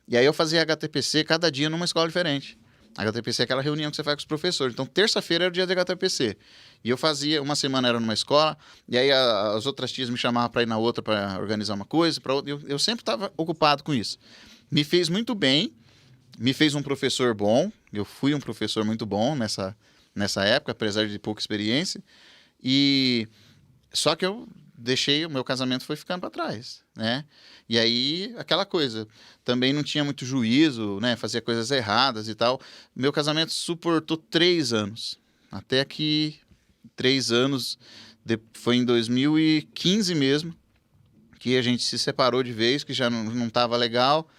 E aí eu fazia HTPC cada dia numa escola diferente. HTPC é aquela reunião que você faz com os professores. Então, terça-feira era o dia de HTPC. E eu fazia, uma semana era numa escola, e aí as outras tias me chamavam para ir na outra para organizar uma coisa, para outra. Eu sempre estava ocupado com isso. Me fez muito bem, me fez um professor bom. Eu fui um professor muito bom nessa época, apesar de pouca experiência. E só que eu deixei, o meu casamento foi ficando para trás, né? E aí, aquela coisa, também não tinha muito juízo, né? Fazia coisas erradas e tal. Meu casamento suportou 3 anos. Até que 3 anos, foi em 2015 mesmo, que a gente se separou de vez, que já não estava legal.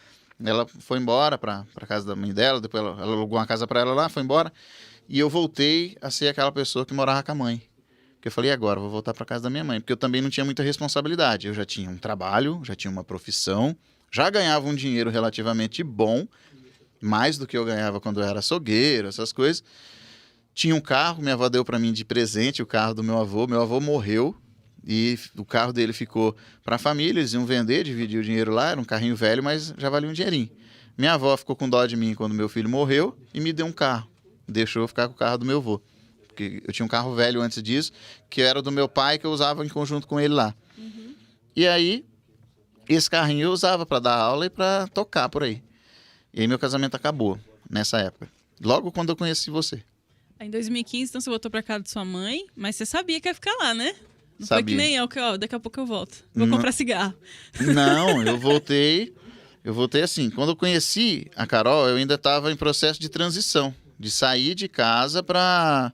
Ela foi embora para casa da mãe dela, depois ela alugou uma casa para ela lá, foi embora. E eu voltei a ser aquela pessoa que morava com a mãe. Porque eu falei, agora, vou voltar para casa da minha mãe. Porque eu também não tinha muita responsabilidade. Eu já tinha um trabalho, já tinha uma profissão, já ganhava um dinheiro relativamente bom, mais do que eu ganhava quando eu era açougueiro, essas coisas. Tinha um carro, minha avó deu para mim de presente o carro do meu avô. Meu avô morreu e o carro dele ficou para a família. Eles iam vender, dividir o dinheiro lá. Era um carrinho velho, mas já valia um dinheirinho. Minha avó ficou com dó de mim quando meu filho morreu e me deu um carro. Deixou eu ficar com o carro do meu avô. Porque eu tinha um carro velho antes disso, que era do meu pai, que eu usava em conjunto com ele lá. Uhum. E aí, esse carrinho eu usava para dar aula e para tocar por aí. E aí meu casamento acabou nessa época. Logo quando eu conheci você. Em 2015, então você voltou para casa de sua mãe, mas você sabia que ia ficar lá, né? Não sabia. Foi que nem eu, que daqui a pouco eu volto. Vou comprar cigarro. Não, eu voltei assim. Quando eu conheci a Carol, eu ainda estava em processo de transição. De sair de casa para...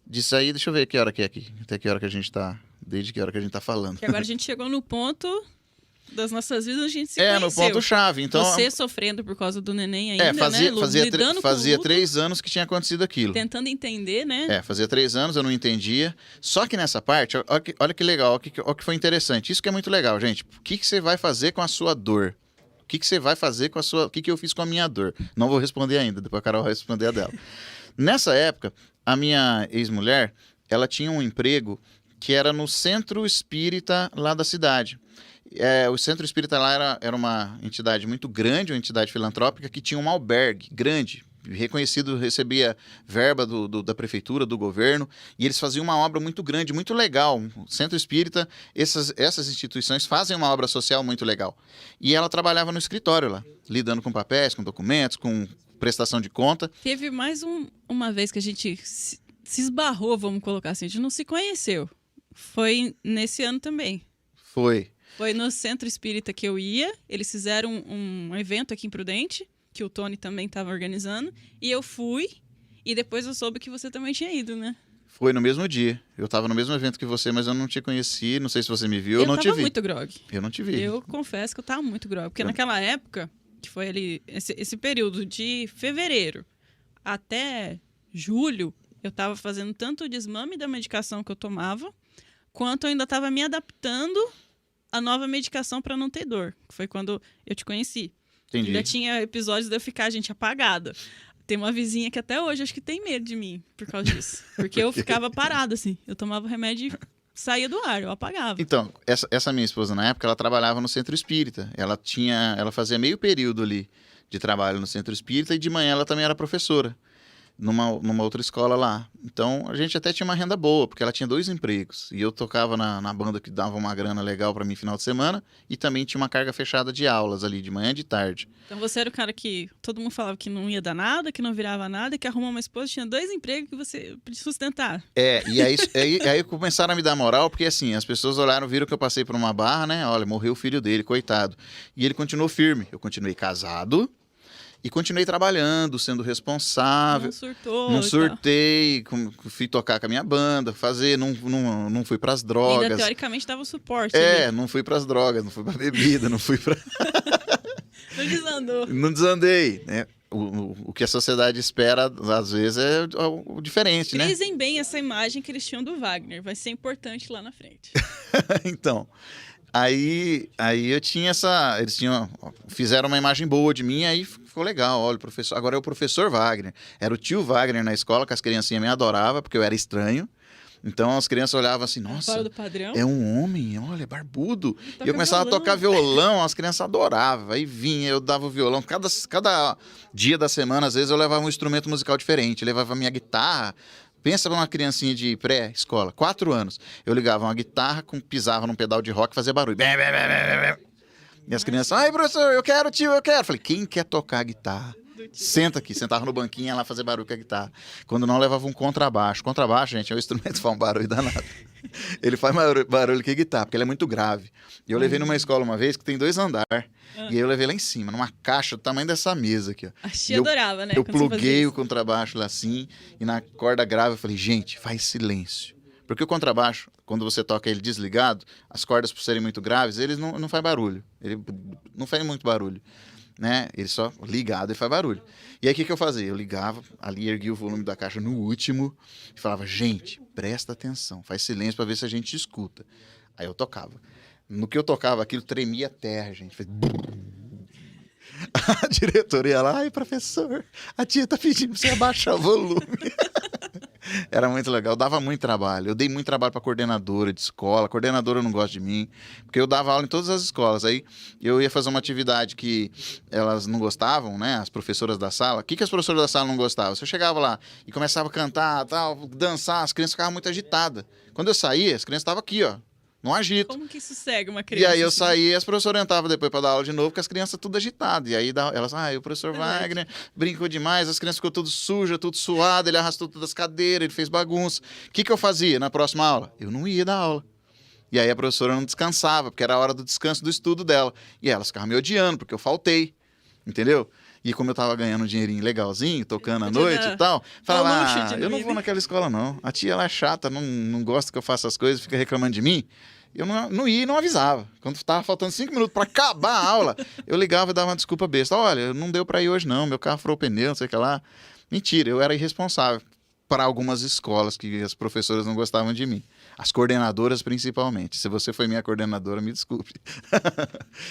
deixa eu ver que hora que é aqui. Até que hora que a gente tá... Desde que hora que a gente tá falando. Que agora a gente chegou no ponto das nossas vidas, a gente se conheceu. No ponto-chave. Então, você sofrendo por causa do neném ainda, fazia 3 anos que tinha acontecido aquilo. Tentando entender, né? Fazia 3 anos, eu não entendia. Só que nessa parte, olha que legal, olha que foi interessante. Isso que é muito legal, gente. O que você vai fazer com a sua dor? O que você vai fazer com a sua... O que eu fiz com a minha dor? Não vou responder ainda, depois a Carol vai responder a dela. Nessa época, a minha ex-mulher, ela tinha um emprego que era no Centro Espírita lá da cidade. O Centro Espírita lá era uma entidade muito grande, uma entidade filantrópica que tinha um albergue grande, reconhecido, recebia verba da prefeitura, do governo, e eles faziam uma obra muito grande, muito legal. O Centro Espírita, essas instituições fazem uma obra social muito legal. E ela trabalhava no escritório lá, lidando com papéis, com documentos, com prestação de conta. Teve mais uma vez que a gente se esbarrou, vamos colocar assim, a gente não se conheceu. Foi nesse ano também. Foi no Centro Espírita que eu ia, eles fizeram um evento aqui em Prudente, que o Tony também estava organizando, e eu fui, e depois eu soube que você também tinha ido, né? Foi no mesmo dia. Eu estava no mesmo evento que você, mas eu não te conheci, não sei se você me viu, eu não te vi. Eu tava muito grog. Eu não te vi. Eu confesso que eu tava muito grog, porque naquela época, que foi ali, esse período de fevereiro até julho, eu tava fazendo tanto o desmame da medicação que eu tomava, quanto eu ainda tava me adaptando à nova medicação para não ter dor, que foi quando eu te conheci. Entendi. Ainda tinha episódios de eu ficar, gente, apagada. Tem uma vizinha que até hoje acho que tem medo de mim por causa disso. Porque eu ficava parada, assim. Eu tomava remédio e saía do ar, eu apagava. Então, essa minha esposa, na época, ela trabalhava no Centro Espírita. Ela fazia meio período ali de trabalho no Centro Espírita e de manhã ela também era professora numa outra escola lá. Então, a gente até tinha uma renda boa, porque ela tinha 2 empregos. E eu tocava na banda que dava uma grana legal para mim final de semana e também tinha uma carga fechada de aulas ali, de manhã e de tarde. Então, você era o cara que todo mundo falava que não ia dar nada, que não virava nada, que arrumou uma esposa, tinha 2 empregos que você podia sustentar. E aí começaram a me dar moral, porque assim, as pessoas olharam, viram que eu passei por uma barra, né? Olha, morreu o filho dele, coitado. E ele continuou firme. Eu continuei casado. E continuei trabalhando, sendo responsável. Não surtou. Não e tal. surtei, fui tocar com a minha banda, fazer, não fui pras Ainda drogas. teoricamente dava o suporte. Ali. Não fui pras drogas, não fui pra bebida, não fui pra... Não desandou. Não desandei, né? O que a sociedade espera, às vezes, é o diferente, né? Prisem bem essa imagem que eles tinham do Wagner. Vai ser importante lá na frente. Então, aí eu tinha essa... Eles fizeram uma imagem boa de mim, aí ficou legal. Olha, o professor... Agora é o professor Wagner. Era o tio Wagner na escola, que as criancinhas me adoravam, porque eu era estranho. Então as crianças olhavam assim, nossa, Fora do padrão. é um homem, olha, barbudo. Toca E eu começava violão. a tocar violão, as crianças adoravam. Aí vinha, eu dava o violão. Cada dia da semana, às vezes, eu levava um instrumento musical diferente. Eu levava a minha guitarra. Pensa numa criancinha de pré-escola, 4 anos. Eu ligava uma guitarra, pisava num pedal de rock e fazia barulho. Bem, bem, bem, bem, bem. E as crianças, ai, professor, eu quero, tio, eu quero. Falei, quem quer tocar guitarra? Senta aqui, sentava no banquinho, ia lá fazer barulho com a guitarra. Quando não, levava um contrabaixo. Contrabaixo, gente, é um instrumento que faz um barulho danado. Ele faz barulho que guitarra, porque ele é muito grave. E eu levei numa escola uma vez que tem 2 andares. E aí eu levei lá em cima, numa caixa do tamanho dessa mesa aqui, ó. A tia adorava, né? Eu quando você fazia pluguei o isso. contrabaixo lá assim, e na corda grave eu falei, gente, faz silêncio. Porque o contrabaixo, quando você toca ele desligado, as cordas, por serem muito graves, eles não faz barulho. Ele não faz muito barulho, né? Ele só ligado e faz barulho. E aí o que eu fazia? Eu ligava, ali erguia o volume da caixa no último e falava, gente, presta atenção, faz silêncio para ver se a gente escuta. Aí eu tocava. No que eu tocava, aquilo tremia a terra, gente. Fez... A diretora ia lá, ai, professor, a tia tá pedindo pra você abaixar o volume. Era muito legal, dava muito trabalho. Eu dei muito trabalho pra coordenadora de escola. A coordenadora não gosta de mim, porque eu dava aula em todas as escolas. Aí eu ia fazer uma atividade que elas não gostavam, né? As professoras da sala. O que as professoras da sala não gostavam? Se eu chegava lá e começava a cantar, tal, dançar, as crianças ficavam muito agitadas. Quando eu saía, as crianças estavam aqui, ó. Não agito. Como que sossega uma E criança? aí eu assim? saía e as professoras entravam depois para dar aula de novo, com as crianças tudo agitadas. E aí elas, o professor Verdade. Wagner brincou demais, as crianças ficou tudo suja, tudo suado, ele arrastou todas as cadeiras, ele fez bagunça. O que eu fazia na próxima aula? Eu não ia dar aula. E aí a professora não descansava, porque era a hora do descanso do estudo dela. E elas ficavam me odiando, porque eu faltei. Entendeu? E como eu tava ganhando um dinheirinho legalzinho, tocando à Podia noite dar e tal, falava, luxo de eu não não ir, vou né? naquela escola não. A tia, ela é chata, não gosta que eu faça as coisas, fica reclamando de mim. Eu não ia e não avisava. Quando tava faltando 5 minutos para acabar a aula, eu ligava e dava uma desculpa besta. Olha, não deu para ir hoje não, meu carro furou o pneu, não sei o que lá. Mentira, eu era irresponsável para algumas escolas que as professoras não gostavam de mim. As coordenadoras, principalmente. Se você foi minha coordenadora, me desculpe.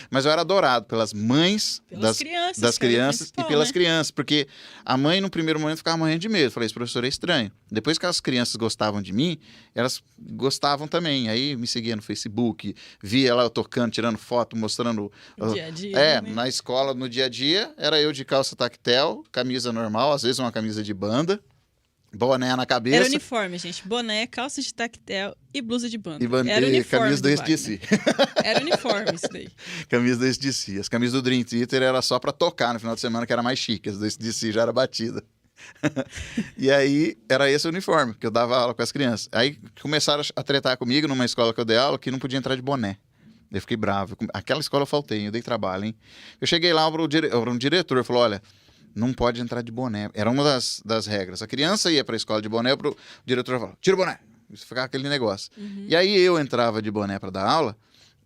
Mas eu era adorado pelas mães Pelas crianças, das que era o crianças e principal, pelas né? crianças. Porque a mãe, no primeiro momento, ficava morrendo de medo. Eu falei, esse professor é estranho. Depois que as crianças gostavam de mim, elas gostavam também. Aí me seguia no Facebook, via lá eu tocando, tirando foto, mostrando... No dia a dia, né? Na escola, no dia a dia, era eu de calça tactel, camisa normal, às vezes uma camisa de banda, boné na cabeça. Era uniforme, gente. Boné, calça de tactel e blusa de banda. E Era uniforme camisa do do Wagner. SDC. Era uniforme isso daí. Camisa do SDC. As camisas do Dream Theater era só pra tocar no final de semana, que era mais chique. As do SDC já era batida. E aí, era esse o uniforme, que eu dava aula com as crianças. Aí começaram a tretar comigo numa escola que eu dei aula, que não podia entrar de boné. Eu fiquei bravo. Aquela escola eu faltei, eu dei trabalho, hein? Eu cheguei lá, um diretor falou, olha, não pode entrar de boné. Era uma das regras. A criança ia pra escola de boné, o diretor falou, tira o boné. Isso ficava aquele negócio. E aí eu entrava de boné pra dar aula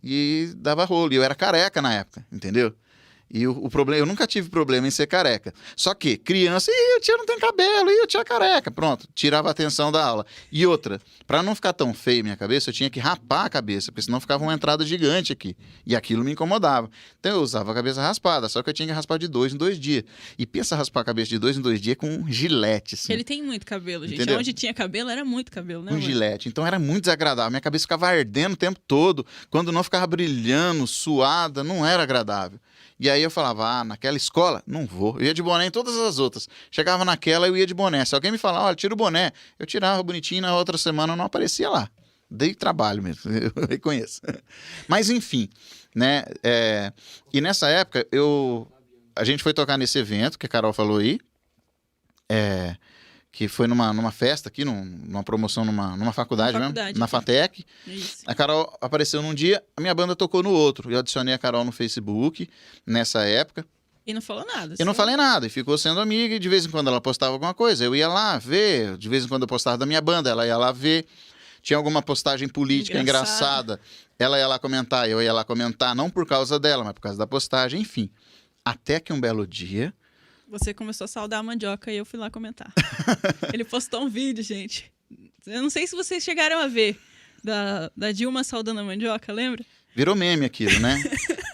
e dava rolo. E eu era careca na época, entendeu? E o problema, eu nunca tive problema em ser careca. Só que criança, o tio não tem cabelo, o tio é careca. Pronto, tirava a atenção da aula. E outra, para não ficar tão feio minha cabeça, eu tinha que rapar a cabeça, porque senão ficava uma entrada gigante aqui. E aquilo me incomodava. Então eu usava a cabeça raspada, só que eu tinha que raspar de 2 em 2 dias. E pensa raspar a cabeça de 2 em 2 dias com um gilete, assim. Ele tem muito cabelo, gente. Entendeu? Onde tinha cabelo, era muito cabelo, né? Um mãe? gilete. Então era muito desagradável. Minha cabeça ficava ardendo o tempo todo. Quando não ficava brilhando, suada, não era agradável. E aí eu falava, naquela escola, não vou. Eu ia de boné em todas as outras. Chegava naquela, eu ia de boné. Se alguém me falava, olha, tira o boné, eu tirava bonitinho, na outra semana eu não aparecia lá. Dei trabalho mesmo, eu reconheço. Mas enfim, né? E nessa época, a gente foi tocar nesse evento, que a Carol falou aí, que foi numa festa aqui, numa promoção numa faculdade mesmo, na FATEC. Isso. A Carol apareceu num dia, a minha banda tocou no outro. Eu adicionei a Carol no Facebook nessa época. E não falou nada. Eu não falei nada, e ficou sendo amiga, e de vez em quando ela postava alguma coisa, eu ia lá ver, de vez em quando eu postava da minha banda, ela ia lá ver, tinha alguma postagem política engraçada, ela ia lá comentar, eu ia lá comentar, não por causa dela, mas por causa da postagem, enfim. Até que um belo dia... Você começou a saudar a mandioca e eu fui lá comentar. Ele postou um vídeo, gente. Eu não sei se vocês chegaram a ver, da Dilma saudando a mandioca, lembra? Virou meme aquilo, né?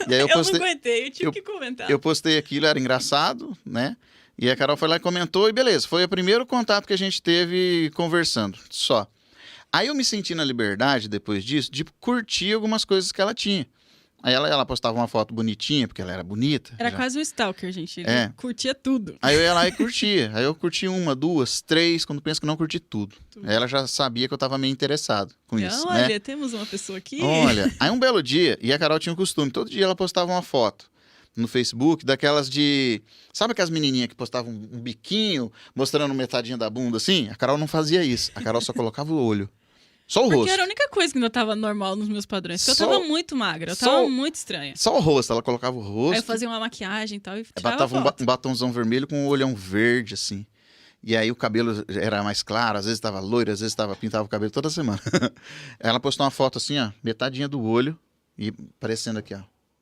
E aí eu não aguentei, eu tive que comentar. Eu postei aquilo, era engraçado, né? E a Carol foi lá e comentou, e beleza, foi o primeiro contato que a gente teve conversando, só. Aí eu me senti na liberdade, depois disso, de curtir algumas coisas que ela tinha. Aí ela postava uma foto bonitinha, porque ela era bonita. Era quase um stalker, gente. Ele curtia tudo. Aí eu ia lá e curtia. Aí eu curti 1, 2, 3, quando penso que não curti tudo. Aí ela já sabia que eu tava meio interessado com isso, olha, né? temos uma pessoa aqui. Olha, aí um belo dia, e a Carol tinha um costume, todo dia ela postava uma foto no Facebook, daquelas de... Sabe aquelas menininhas que postavam um biquinho, mostrando metadinha da bunda assim? A Carol não fazia isso. A Carol só colocava o olho. Só o rosto. Porque era a única coisa que ainda tava normal nos meus padrões. Porque eu tava muito magra, eu tava muito estranha. Só o rosto, ela colocava o rosto. Aí eu fazia uma maquiagem e tal e tirava botava um batomzão vermelho com um olhão verde, assim. E aí o cabelo era mais claro, às vezes tava loiro, às vezes pintava o cabelo toda semana. Ela postou uma foto assim, ó, metadinha do olho, e parecendo aqui, ó,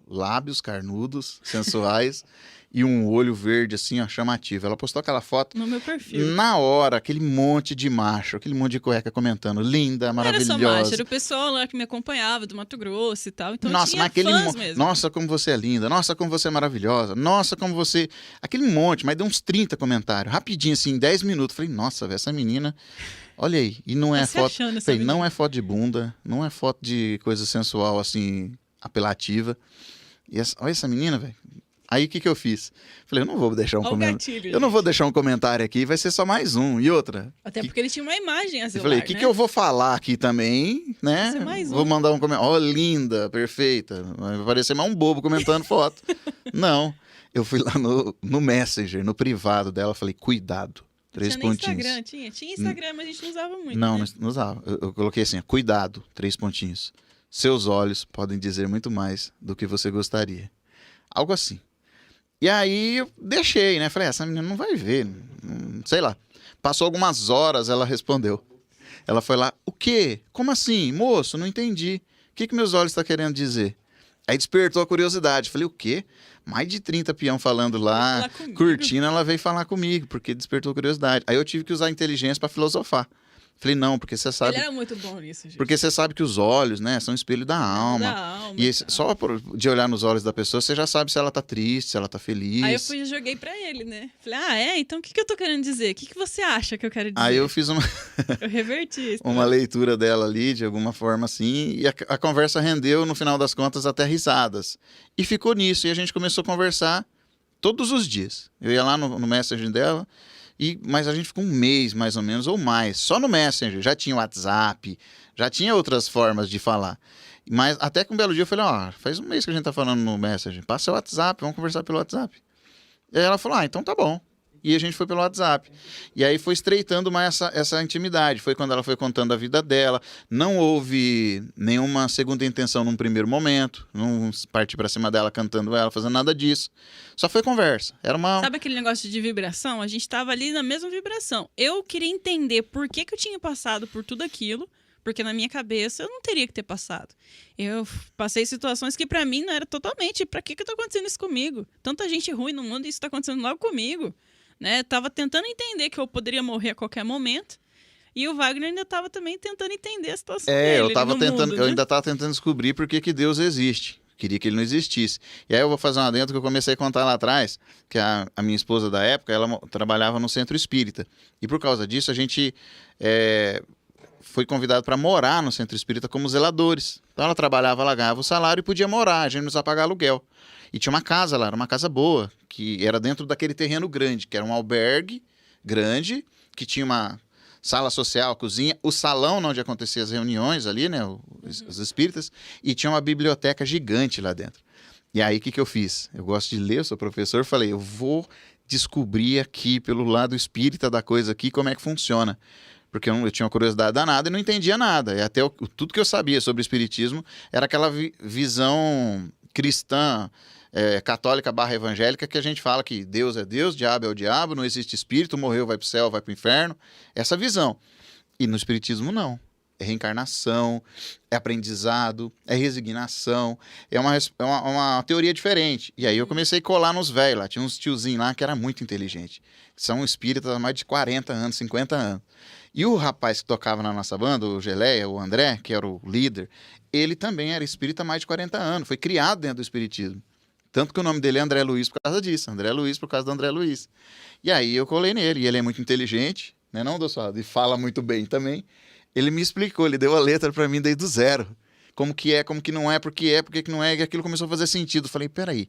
lábios carnudos, sensuais, e um olho verde, assim, ó, chamativo. Ela postou aquela foto... No meu perfil. Na hora, aquele monte de macho, aquele monte de cueca comentando, linda, maravilhosa. Não era só macho, era o pessoal lá que me acompanhava, do Mato Grosso e tal. Então nossa, tinha mas aquele fãs mesmo. Nossa, como você é linda. Nossa, como você é maravilhosa. Nossa, como você... Aquele monte, mas deu uns 30 comentários. Rapidinho, assim, em 10 minutos. Falei, nossa, velho, essa menina... Olha aí. E não é foto... Falei, não é foto de bunda, não é foto de coisa sensual, assim, apelativa. E olha essa menina, velho. Aí o que eu fiz? Falei, eu não vou deixar um comentário. Eu não vou deixar um comentário aqui, vai ser só mais um. E outra. Até porque ele tinha uma imagem a celular, falei, o que eu vou falar aqui também, né? Vai ser mais um. Vou mandar um comentário. Ó, linda, perfeita. Vai parecer mais um bobo comentando foto. Não. Eu fui lá no Messenger, no privado dela, falei, cuidado. 3 pontinhos. Tinha Instagram, mas a gente não usava muito. Não, né? não usava. Eu coloquei assim, cuidado, 3 pontinhos. Seus olhos podem dizer muito mais do que você gostaria. Algo assim. E aí eu deixei, né? Falei, essa menina não vai ver, sei lá. Passou algumas horas, ela respondeu. Ela foi lá, o quê? Como assim? Moço, não entendi. O que meus olhos estão querendo dizer? Aí despertou a curiosidade. Falei, o quê? Mais de 30 peão falando lá, curtindo, ela veio falar comigo, porque despertou a curiosidade. Aí eu tive que usar a inteligência para filosofar. Falei, não, porque você sabe... Ele era muito bom nisso, gente. Porque você sabe que os olhos, né, são espelho da alma. E só de olhar nos olhos da pessoa, você já sabe se ela tá triste, se ela tá feliz. Aí eu fui e joguei pra ele, né? Falei, então o que eu tô querendo dizer? O que você acha que eu quero dizer? Aí eu fiz uma... Eu reverti isso. Uma leitura dela ali, de alguma forma assim, e a conversa rendeu, no final das contas, até risadas. E ficou nisso, e a gente começou a conversar todos os dias. Eu ia lá no Messenger dela... Mas a gente ficou um mês, mais ou menos, ou mais, só no Messenger. Já tinha WhatsApp, já tinha outras formas de falar. Mas até que um belo dia eu falei, faz um mês que a gente tá falando no Messenger. Passa o WhatsApp, vamos conversar pelo WhatsApp. E aí ela falou, então tá bom. E a gente foi pelo WhatsApp. E aí foi estreitando mais essa intimidade. Foi quando ela foi contando a vida dela. Não houve nenhuma segunda intenção num primeiro momento. Não parti pra cima dela cantando ela, fazendo nada disso. Só foi conversa. Era uma... Sabe aquele negócio de vibração? A gente tava ali na mesma vibração. Eu queria entender por que eu tinha passado por tudo aquilo. Porque na minha cabeça eu não teria que ter passado. Eu passei situações que pra mim não era totalmente... Pra que tá acontecendo isso comigo? Tanta gente ruim no mundo e isso tá acontecendo logo comigo. Né? Tava tentando entender que eu poderia morrer a qualquer momento. E o Wagner ainda tava também tentando entender a situação dele. Eu ainda tava tentando descobrir por que Deus existe. Queria que ele não existisse. E aí eu vou fazer uma adendo que eu comecei a contar lá atrás, que a minha esposa da época, ela trabalhava no centro espírita. E por causa disso, a gente foi convidado para morar no centro espírita como zeladores. Então ela trabalhava, ela ganhava o salário e podia morar, a gente não precisava pagar aluguel. E tinha uma casa lá, era uma casa boa, que era dentro daquele terreno grande, que era um albergue grande, que tinha uma sala social, cozinha, o salão onde aconteciam as reuniões ali, né, os espíritas, e tinha uma biblioteca gigante lá dentro. E aí o que eu fiz? Eu gosto de ler, eu sou professor, falei, eu vou descobrir aqui, pelo lado espírita da coisa aqui, como é que funciona. Porque eu tinha uma curiosidade danada e não entendia nada. E até tudo que eu sabia sobre o espiritismo era aquela visão cristã, católica / evangélica, que a gente fala que Deus é Deus, diabo é o diabo, não existe espírito, morreu, vai pro céu, vai pro inferno. Essa visão. E no espiritismo, não. É reencarnação, é aprendizado, é resignação, é uma teoria diferente. E aí eu comecei a colar nos velhos lá, tinha uns tiozinhos lá que era muito inteligente. São espíritas há mais de 40 anos, 50 anos. E o rapaz que tocava na nossa banda, o Geleia, o André, que era o líder, ele também era espírita há mais de 40 anos, foi criado dentro do espiritismo. Tanto que o nome dele é André Luiz por causa disso, André Luiz por causa do André Luiz. E aí eu colei nele, e ele é muito inteligente, né, não, Dossado? E fala muito bem também. Ele me explicou, ele deu a letra pra mim desde o zero. Como que é, como que não é, por que não é, e aquilo começou a fazer sentido. Eu falei, peraí,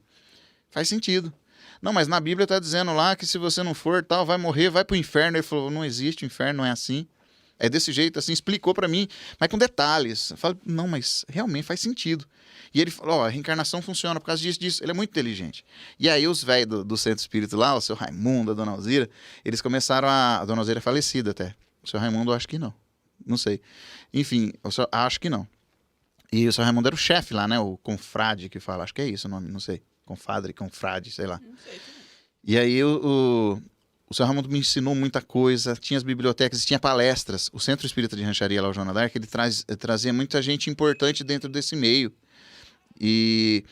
faz sentido. Não, mas na Bíblia tá dizendo lá que se você não for, tal, vai morrer, vai pro inferno. Ele falou, não existe, o inferno não é assim. É desse jeito, assim, explicou pra mim, mas com detalhes. Eu falei, não, mas realmente faz sentido. E ele falou, a reencarnação funciona por causa disso. Ele é muito inteligente. E aí os velhos do Centro Espírita lá, o seu Raimundo, a Dona Alzira, eles começaram a Dona Alzira é falecida até. O seu Raimundo eu acho que não. Não sei. Enfim, acho que não. E o seu Raimundo era o chefe lá, né? O confrade que fala. Acho que é isso o nome, não sei. Confrade, sei lá. Não sei também. E aí o seu Raimundo me ensinou muita coisa. Tinha as bibliotecas, tinha palestras. O Centro Espírita de Rancharia lá, o Joana Dark, ele trazia muita gente importante dentro desse meio. E...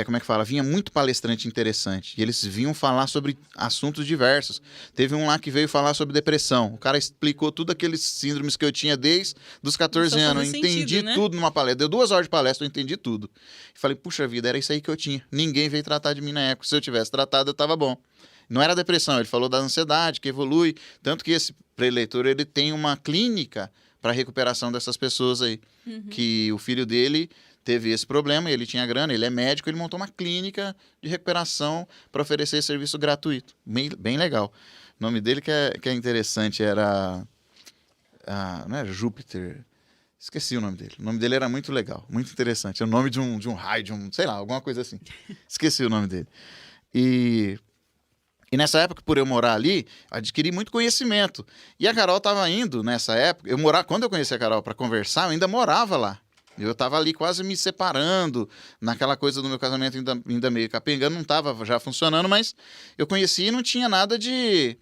como é que fala? Vinha muito palestrante interessante. E eles vinham falar sobre assuntos diversos. Teve um lá que veio falar sobre depressão. O cara explicou tudo aqueles síndromes que eu tinha desde os 14 anos. Eu entendi tudo numa palestra. Deu 2 horas de palestra, eu entendi tudo. E falei, puxa vida, era isso aí que eu tinha. Ninguém veio tratar de mim na época. Se eu tivesse tratado, eu tava bom. Não era depressão, ele falou da ansiedade, que evolui. Tanto que esse preleitor, ele tem uma clínica para recuperação dessas pessoas aí. Que o filho dele teve esse problema, ele tinha grana, ele é médico, ele montou uma clínica de recuperação para oferecer serviço gratuito. Bem legal. O nome dele que é interessante era... não era Júpiter? Esqueci o nome dele. O nome dele era muito legal, muito interessante. É o nome de um raio, sei lá, alguma coisa assim. Esqueci o nome dele. E nessa época, por eu morar ali, adquiri muito conhecimento. E a Carol estava indo nessa época. Quando eu conheci a Carol para conversar, eu ainda morava lá. Eu estava ali quase me separando, naquela coisa do meu casamento ainda meio capengando, não estava já funcionando, mas eu conheci e não tinha nada de...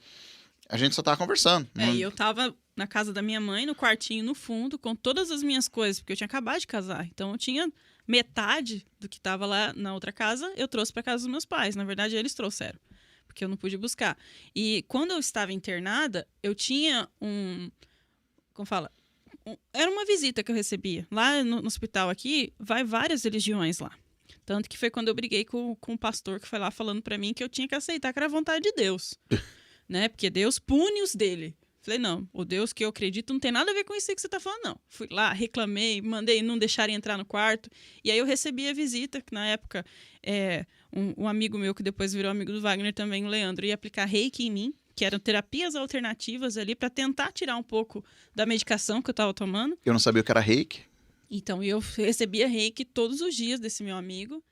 A gente só estava conversando. E eu estava na casa da minha mãe, no quartinho no fundo, com todas as minhas coisas, porque eu tinha acabado de casar. Então eu tinha metade do que estava lá na outra casa, eu trouxe para casa dos meus pais. Na verdade, eles trouxeram, porque eu não pude buscar. E quando eu estava internada, eu tinha como fala? Era uma visita que eu recebia. Lá no hospital aqui, vai várias religiões lá. Tanto que foi quando eu briguei com o pastor que foi lá falando pra mim que eu tinha que aceitar que era a vontade de Deus. Né? Porque Deus pune os dele. Falei, não, o Deus que eu acredito não tem nada a ver com isso aí que você tá falando, não. Fui lá, reclamei, mandei não deixarem entrar no quarto. E aí eu recebi a visita, que na época um amigo meu, que depois virou amigo do Wagner também, o Leandro, ia aplicar reiki em mim, que eram terapias alternativas ali para tentar tirar um pouco da medicação que eu estava tomando. Eu não sabia o que era reiki. Então, eu recebia reiki todos os dias desse meu amigo.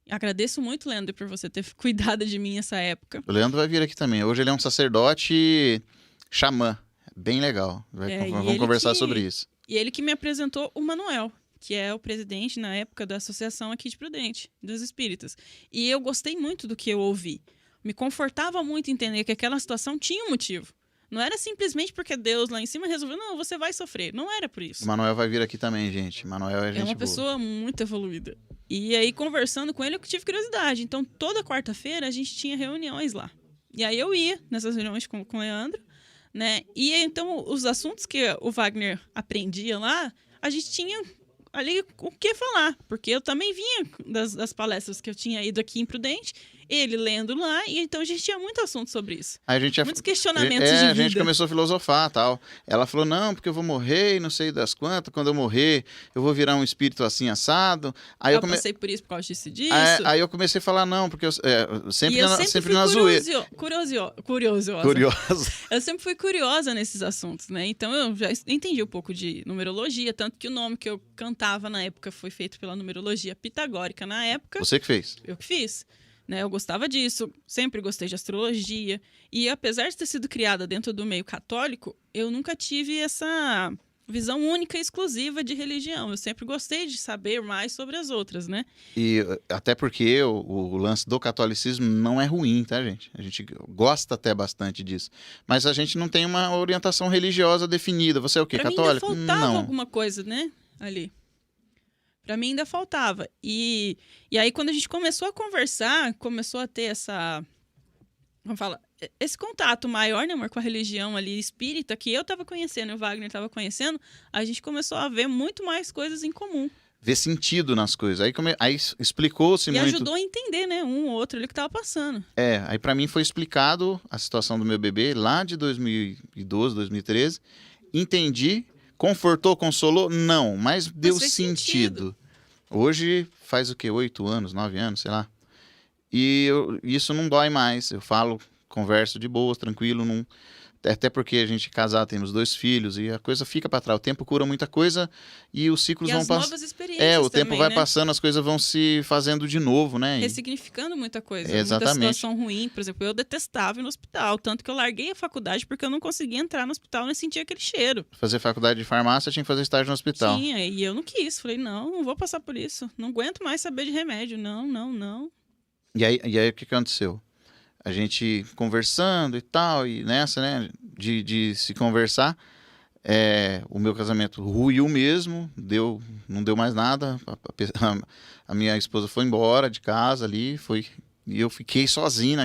Agradeço muito, Leandro, por você ter cuidado de mim nessa época. O Leandro vai vir aqui também. Hoje ele é um sacerdote xamã. Bem legal. Vamos conversar sobre isso. E ele que me apresentou o Manuel, que é o presidente, na época, da associação aqui de Prudente, dos espíritas. E eu gostei muito do que eu ouvi. Me confortava muito entender que aquela situação tinha um motivo. Não era simplesmente porque Deus lá em cima resolveu, não, você vai sofrer. Não era por isso. O Manuel vai vir aqui também, gente. Manuel é gente boa. É uma pessoa muito evoluída. E aí, conversando com ele, eu tive curiosidade. Então, toda quarta-feira, a gente tinha reuniões lá. E aí, eu ia nessas reuniões com o Leandro, né? E então, os assuntos que o Wagner aprendia lá, a gente tinha ali o que falar. Porque eu também vinha das palestras que eu tinha ido aqui em Prudente, ele lendo lá, e então a gente tinha muito assunto sobre isso. Aí a gente muitos questionamentos de vida. A gente começou a filosofar e tal. Ela falou, não, porque eu vou morrer e não sei das quantas. Quando eu morrer, eu vou virar um espírito assim, assado. Aí eu passei por isso por causa disso e disso. Aí eu comecei a falar, não, porque eu sempre fui na zoeira. Curiosa. Eu sempre fui curiosa nesses assuntos, né? Então eu já entendi um pouco de numerologia, tanto que o nome que eu cantava na época foi feito pela numerologia pitagórica na época. Você que fez? Eu que fiz. Né, eu gostava disso, sempre gostei de astrologia. E apesar de ter sido criada dentro do meio católico, eu nunca tive essa visão única e exclusiva de religião. Eu sempre gostei de saber mais sobre as outras, né? E até porque o lance do catolicismo não é ruim, tá, gente? A gente gosta até bastante disso. Mas a gente não tem uma orientação religiosa definida. Você é o quê? Pra Católico? mim ainda faltava Não. alguma coisa, né? Ali. Pra mim ainda faltava. E aí, quando a gente começou a conversar, começou a ter essa... Vamos falar, esse contato maior, né, amor, com a religião ali espírita, que eu tava conhecendo e o Wagner tava conhecendo, a gente começou a ver muito mais coisas em comum. Ver sentido nas coisas. Aí explicou-se E muito. ajudou a entender, né, um ou outro ali que tava passando. Aí pra mim foi explicado a situação do meu bebê lá de 2012, 2013. Entendi. Confortou, consolou? Não, mas deu fez sentido. Hoje faz o quê? 8 anos, 9 anos, sei lá. E isso não dói mais. Eu falo, converso de boas, tranquilo. Não... Até porque a gente casado, temos 2 filhos e a coisa fica para trás. O tempo cura muita coisa e os ciclos E vão as passando. novas experiências O tempo também, vai né? passando, as coisas vão se fazendo de novo, né? Ressignificando muita coisa. Exatamente. Muita situação ruim. Por exemplo, eu detestava ir no hospital. Tanto que eu larguei a faculdade porque eu não conseguia entrar no hospital e sentia aquele cheiro. Fazer faculdade de farmácia, tinha que fazer estágio no hospital. Tinha, e eu não quis. Falei, não vou passar por isso. Não aguento mais saber de remédio. Não. E aí o que aconteceu? A gente conversando e tal, e nessa, né, de se conversar, o meu casamento ruiu mesmo, não deu mais nada, a minha esposa foi embora de casa ali, e eu fiquei sozinho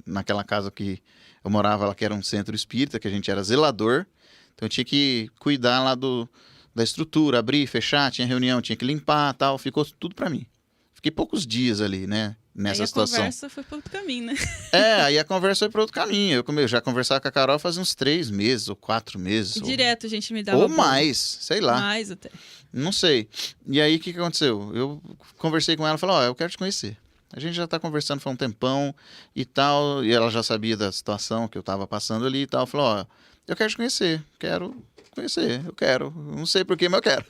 naquela casa que eu morava lá, que era um centro espírita, que a gente era zelador, então eu tinha que cuidar lá da estrutura, abrir, fechar, tinha reunião, tinha que limpar tal, ficou tudo pra mim. Fiquei poucos dias ali, né? Nessa aí situação. a conversa foi para outro caminho, né? Aí a conversa foi para outro caminho. Eu já conversava com a Carol faz uns 3 meses ou 4 meses. E direto a gente me dava Ou bolo. mais, sei lá. Mais até. Não sei. E aí o que aconteceu? Eu conversei com ela e falei, eu quero te conhecer. A gente já tá conversando faz um tempão e tal. E ela já sabia da situação que eu tava passando ali e tal. Falou, eu quero te conhecer. Quero conhecer, eu quero. Não sei porquê, mas eu quero.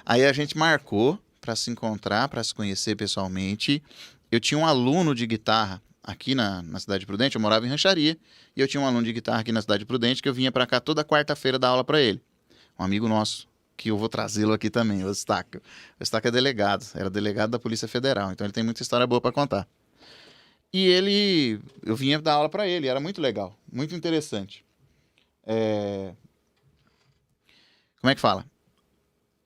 Aí a gente marcou para se encontrar, para se conhecer pessoalmente. Eu tinha um aluno de guitarra aqui na Cidade Prudente, eu morava em Rancharia, e eu tinha um aluno de guitarra aqui na Cidade Prudente que eu vinha para cá toda quarta-feira dar aula para ele. Um amigo nosso, que eu vou trazê-lo aqui também, o Eustáquio. O Eustáquio é delegado, era delegado da Polícia Federal, então ele tem muita história boa para contar. E eu vinha dar aula para ele, era muito legal, muito interessante. Como é que fala?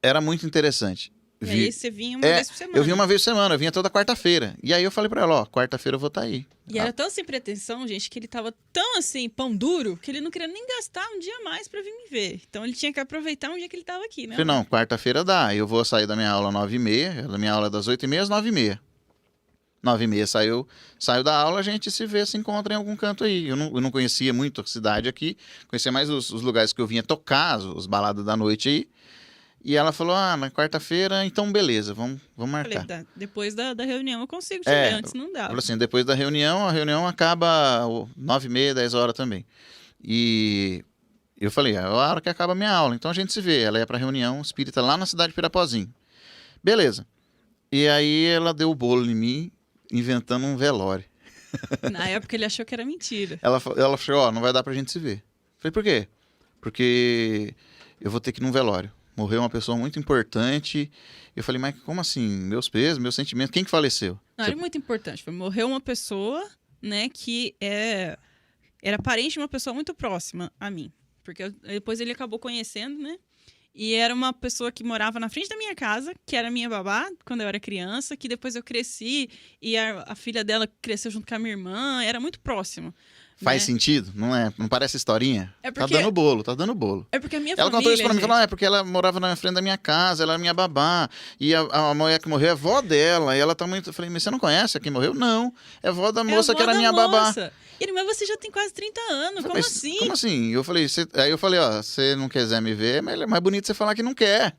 Era muito interessante. E aí você vinha uma vez por semana. Eu vinha uma vez por semana, eu vinha toda quarta-feira. E aí eu falei pra ela, quarta-feira eu vou estar aí. E era tão sem pretensão, gente, que ele tava tão assim, pão duro, que ele não queria nem gastar um dia a mais pra vir me ver. Então ele tinha que aproveitar um dia que ele tava aqui, né? Falei, não, quarta-feira dá. Eu vou sair da minha aula às 9h30, da minha aula é das 8h30 às 9h30. 9h30 saiu da aula, a gente se vê, se encontra em algum canto aí. Eu não conhecia muito a cidade aqui, conhecia mais os lugares que eu vinha tocar, os baladas da noite aí. E ela falou, na quarta-feira, então beleza, vamos marcar. Falei, depois da reunião eu consigo te ver, antes não dava. Falou assim, depois da reunião, a reunião acaba 9h30, 10h também. E eu falei, é a hora que acaba a minha aula, então a gente se vê. Ela ia pra reunião espírita lá na cidade de Pirapozinho. Beleza. E aí ela deu o bolo em mim, inventando um velório. Na época ele achou que era mentira. Ela falou, não vai dar pra gente se ver. Falei, por quê? Porque eu vou ter que ir num velório. Morreu uma pessoa muito importante. Eu falei, mas como assim? Meus pesos, meus sentimentos. Quem que faleceu? Não, era muito importante. Morreu uma pessoa, né, que era parente de uma pessoa muito próxima a mim. Porque depois ele acabou conhecendo, né? E era uma pessoa que morava na frente da minha casa, que era minha babá quando eu era criança, que depois eu cresci e a filha dela cresceu junto com a minha irmã. Era muito próximo. Faz sentido? Não é? Não parece historinha? É porque... Tá dando bolo. É porque a minha ela família... contou isso pra mim, gente... falou, é porque ela morava na frente da minha casa, ela era minha babá, e a mulher que morreu é avó dela, e ela tá muito... Eu falei, mas você não conhece a quem morreu? Não, é avó da moça que era minha babá. Mas você já tem quase 30 anos, como assim? Como assim? Aí eu falei, você não quiser me ver, mas é mais bonito você falar que não quer.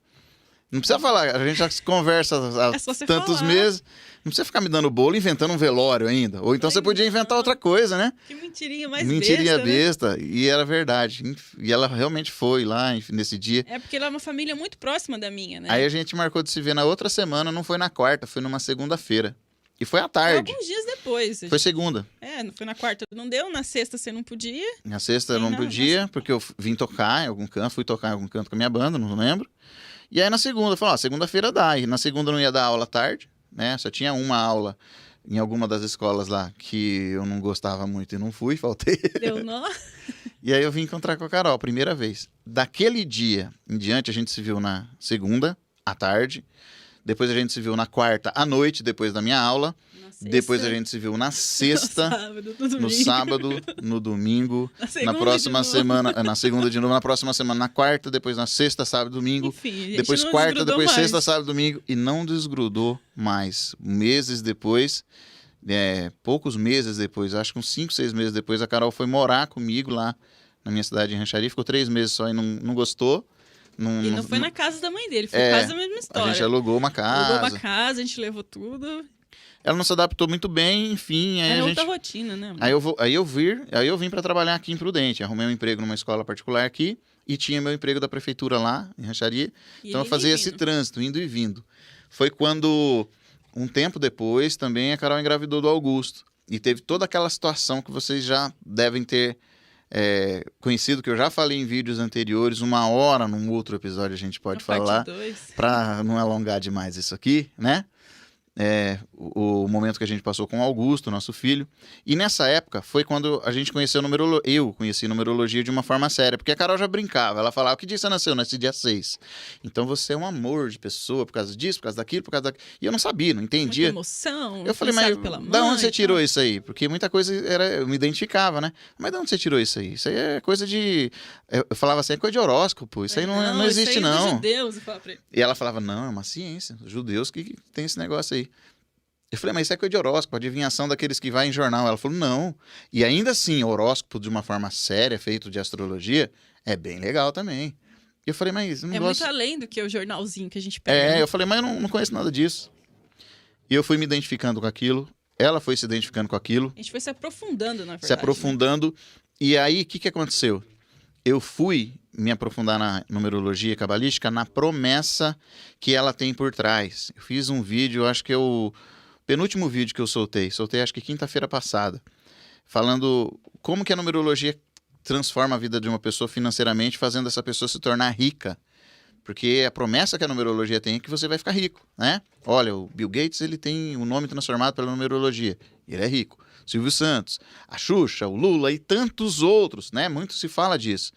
Não precisa falar, a gente já conversa há tantos meses. Não precisa ficar me dando bolo e inventando um velório ainda. Ou então você podia inventar outra coisa, né? Que mentirinha mais mentirinha besta, né? E era verdade. E ela realmente foi lá nesse dia. É porque ela é uma família muito próxima da minha, né? Aí a gente marcou de se ver na outra semana, não foi na quarta, foi numa segunda-feira. E foi à Foi tarde. alguns dias depois. Foi segunda. Não foi na quarta, não deu. Na sexta você não podia. Na sexta eu Sim, não não, podia, porque eu vim tocar em algum canto, fui tocar em algum canto com a minha banda, não lembro. E aí na segunda, eu falei, ó, segunda-feira dá. E na segunda eu não ia dar aula à tarde, né? Só tinha uma aula em alguma das escolas lá que eu não gostava muito e não fui, faltei. Deu nó. E aí eu vim encontrar com a Carol, primeira vez. Daquele dia em diante, a gente se viu na segunda, à tarde. Depois a gente se viu na quarta, à noite, depois da minha aula. Depois a gente se viu na sexta, no sábado, no domingo, na próxima semana, na segunda de novo, na próxima semana, na quarta, depois na sexta, sábado, domingo. Enfim, depois quarta, depois sexta, sábado, domingo. E não desgrudou mais. Meses depois, poucos meses depois, acho que uns 5, 6 meses depois, a Carol foi morar comigo lá na minha cidade, em Rancharia. Ficou 3 meses só e não gostou. E não foi na casa da mãe dele, foi quase a mesma história. A gente alugou uma casa. Alugou uma casa, a gente levou tudo. Ela não se adaptou muito bem, enfim. Aí Era a outra gente... rotina, né? Aí eu vim para trabalhar aqui em Prudente. Arrumei um emprego numa escola particular aqui e tinha meu emprego da prefeitura lá, em Rancharia. Então eu fazia esse trânsito, indo e vindo. Foi quando, um tempo depois, também a Carol engravidou do Augusto. E teve toda aquela situação que vocês já devem ter conhecido, que eu já falei em vídeos anteriores. Uma hora, num outro episódio, a gente pode falar. Para não alongar demais isso aqui, né? O momento que a gente passou com o Augusto, nosso filho. E nessa época foi quando a gente conheceu numerologia. Eu conheci numerologia de uma forma séria, porque a Carol já brincava. Ela falava: que dia você nasceu? Nasci dia 6. Então você é um amor de pessoa por causa disso, por causa daquilo, por causa daquilo. E eu não sabia, não entendia. Muita emoção. Eu falei: mas da onde você tirou isso aí? Porque muita coisa eu me identificava, né? Mas da onde você tirou isso aí? Isso aí é coisa de... Eu falava assim: é coisa de horóscopo. Isso aí não existe, isso aí não. É judeus, eu falava pra ele. E ela falava: não, é uma ciência. Os judeus que tem esse negócio aí. Eu falei: mas isso é coisa de horóscopo, adivinhação daqueles que vai em jornal. Ela falou: não. E ainda assim, horóscopo de uma forma séria, feito de astrologia, é bem legal também. E eu falei: mas não gosto... muito além do que o jornalzinho que a gente pega. Eu falei: mas eu não conheço nada disso. E eu fui me identificando com aquilo, ela foi se identificando com aquilo. A gente foi se aprofundando, na verdade. Se aprofundando. Né? E aí, o que aconteceu? Eu fui me aprofundar na numerologia cabalística na promessa que ela tem por trás. Eu fiz um vídeo, acho que penúltimo vídeo que eu soltei acho que quinta-feira passada, falando como que a numerologia transforma a vida de uma pessoa financeiramente, fazendo essa pessoa se tornar rica. Porque a promessa que a numerologia tem é que você vai ficar rico, né? Olha, o Bill Gates, ele tem o nome transformado pela numerologia, e ele é rico. Silvio Santos, a Xuxa, o Lula e tantos outros, né? Muito se fala disso.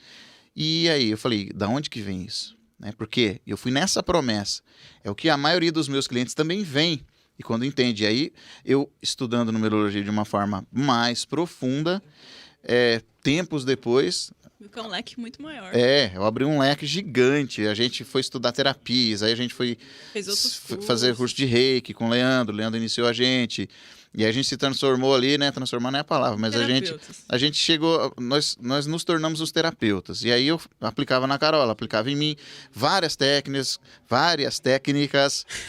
E aí eu falei: da onde que vem isso? Porque eu fui nessa promessa. É o que a maioria dos meus clientes também vem. E quando entende, aí eu estudando numerologia de uma forma mais profunda, tempos depois... Ficou um leque muito maior. Eu abri um leque gigante. A gente foi estudar terapias, aí a gente foi fazer curso de Reiki com o Leandro. O Leandro iniciou a gente. E a gente se transformou ali, né? Transformar não é a palavra, mas a gente chegou... Nós nos tornamos os terapeutas. E aí eu aplicava na Carol, ela aplicava em mim várias técnicas.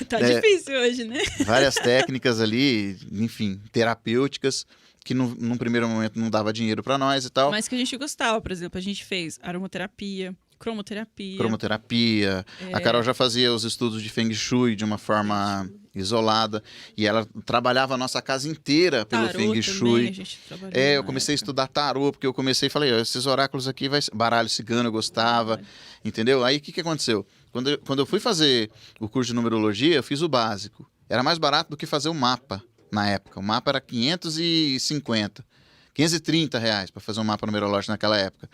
Tá difícil hoje, né? Várias técnicas ali, enfim, terapêuticas, que num primeiro momento não dava dinheiro para nós e tal. Mas que a gente gostava, por exemplo, a gente fez aromaterapia, cromoterapia. A Carol já fazia os estudos de Feng Shui de uma forma isolada, e ela trabalhava a nossa casa inteira pelo Feng Shui. Eu comecei a estudar tarô, porque eu comecei e falei: esses oráculos aqui, baralho cigano eu gostava, entendeu? Aí o que aconteceu? Quando eu fui fazer o curso de numerologia, eu fiz o básico. Era mais barato do que fazer o mapa na época. O mapa era R$530 para fazer um mapa numerológico naquela época.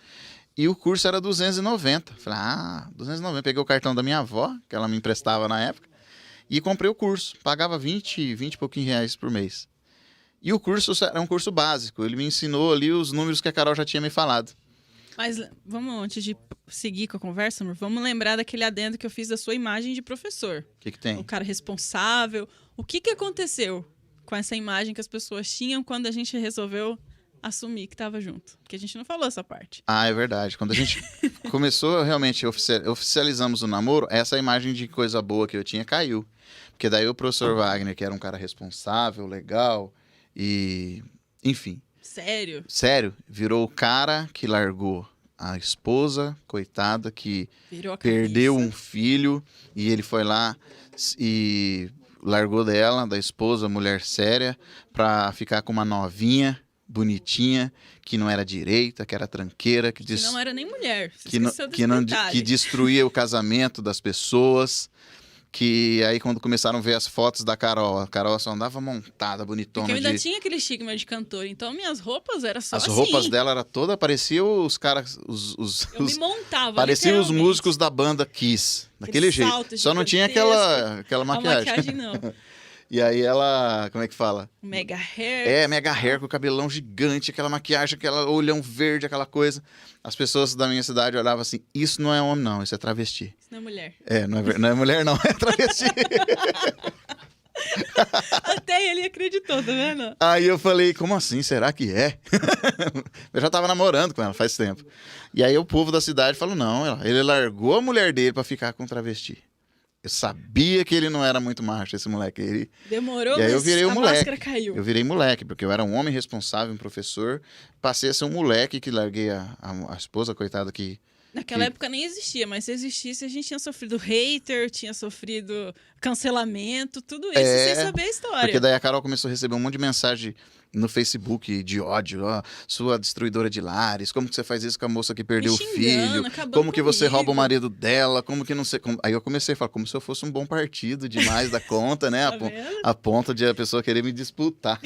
E o curso era R$290. Falei: R$290. Peguei o cartão da minha avó, que ela me emprestava na época, e comprei o curso. Pagava 20 e pouquinho reais por mês. E o curso era um curso básico. Ele me ensinou ali os números que a Carol já tinha me falado. Mas vamos, antes de seguir com a conversa, amor, vamos lembrar daquele adendo que eu fiz da sua imagem de professor. O que tem? O cara responsável. O que aconteceu com essa imagem que as pessoas tinham quando a gente resolveu assumir que estava junto? Porque a gente não falou essa parte. É verdade. Quando a gente começou, realmente, oficializamos o namoro, essa imagem de coisa boa que eu tinha caiu. Porque daí o professor Wagner, que era um cara responsável, legal e... enfim. Sério, virou o cara que largou a esposa, coitada, que perdeu um filho, e ele foi lá e largou dela, da esposa, mulher séria, pra ficar com uma novinha, bonitinha, que não era direita, que era tranqueira, que não era nem mulher. Você que, não, esqueceu desse que, não, detalhe. que destruía o casamento das pessoas. Que aí quando começaram a ver as fotos da Carol, a Carol só andava montada, bonitona. Porque eu ainda tinha aquele estigma de cantora, então minhas roupas eram só assim. As roupas dela era toda, parecia os caras, Eu me montava, parecia os literalmente. músicos da banda Kiss, daquele jeito. salto Só não tinha gigantesco. aquela A maquiagem. maquiagem não. E aí ela, como é que fala? Mega hair. Mega hair, com o cabelão gigante, aquela maquiagem, aquela olhão verde, aquela coisa. As pessoas da minha cidade olhavam assim, isso não é homem não, isso é travesti. Isso não é mulher. Não é mulher não, é travesti. Até ele acreditou, tá vendo? Aí eu falei, como assim? Será que é? Eu já tava namorando com ela faz tempo. E aí o povo da cidade falou, não, ele largou a mulher dele pra ficar com travesti. Eu sabia que ele não era muito macho, esse moleque. Demorou, E aí eu mas virei a um moleque. máscara caiu. Eu virei moleque, porque eu era um homem responsável, um professor. Passei a ser um moleque que larguei a esposa, coitada, que... Naquela época nem existia, mas se existisse, a gente tinha sofrido hater, tinha sofrido cancelamento, tudo isso sem saber a história. Porque daí a Carol começou a receber um monte de mensagem no Facebook de ódio, ó, sua destruidora de lares, como que você faz isso com a moça que perdeu o filho, como que você rouba o marido dela, como que não sei... Aí eu comecei a falar, como se eu fosse um bom partido demais da conta, né? Tá vendo? A ponto de a pessoa querer me disputar.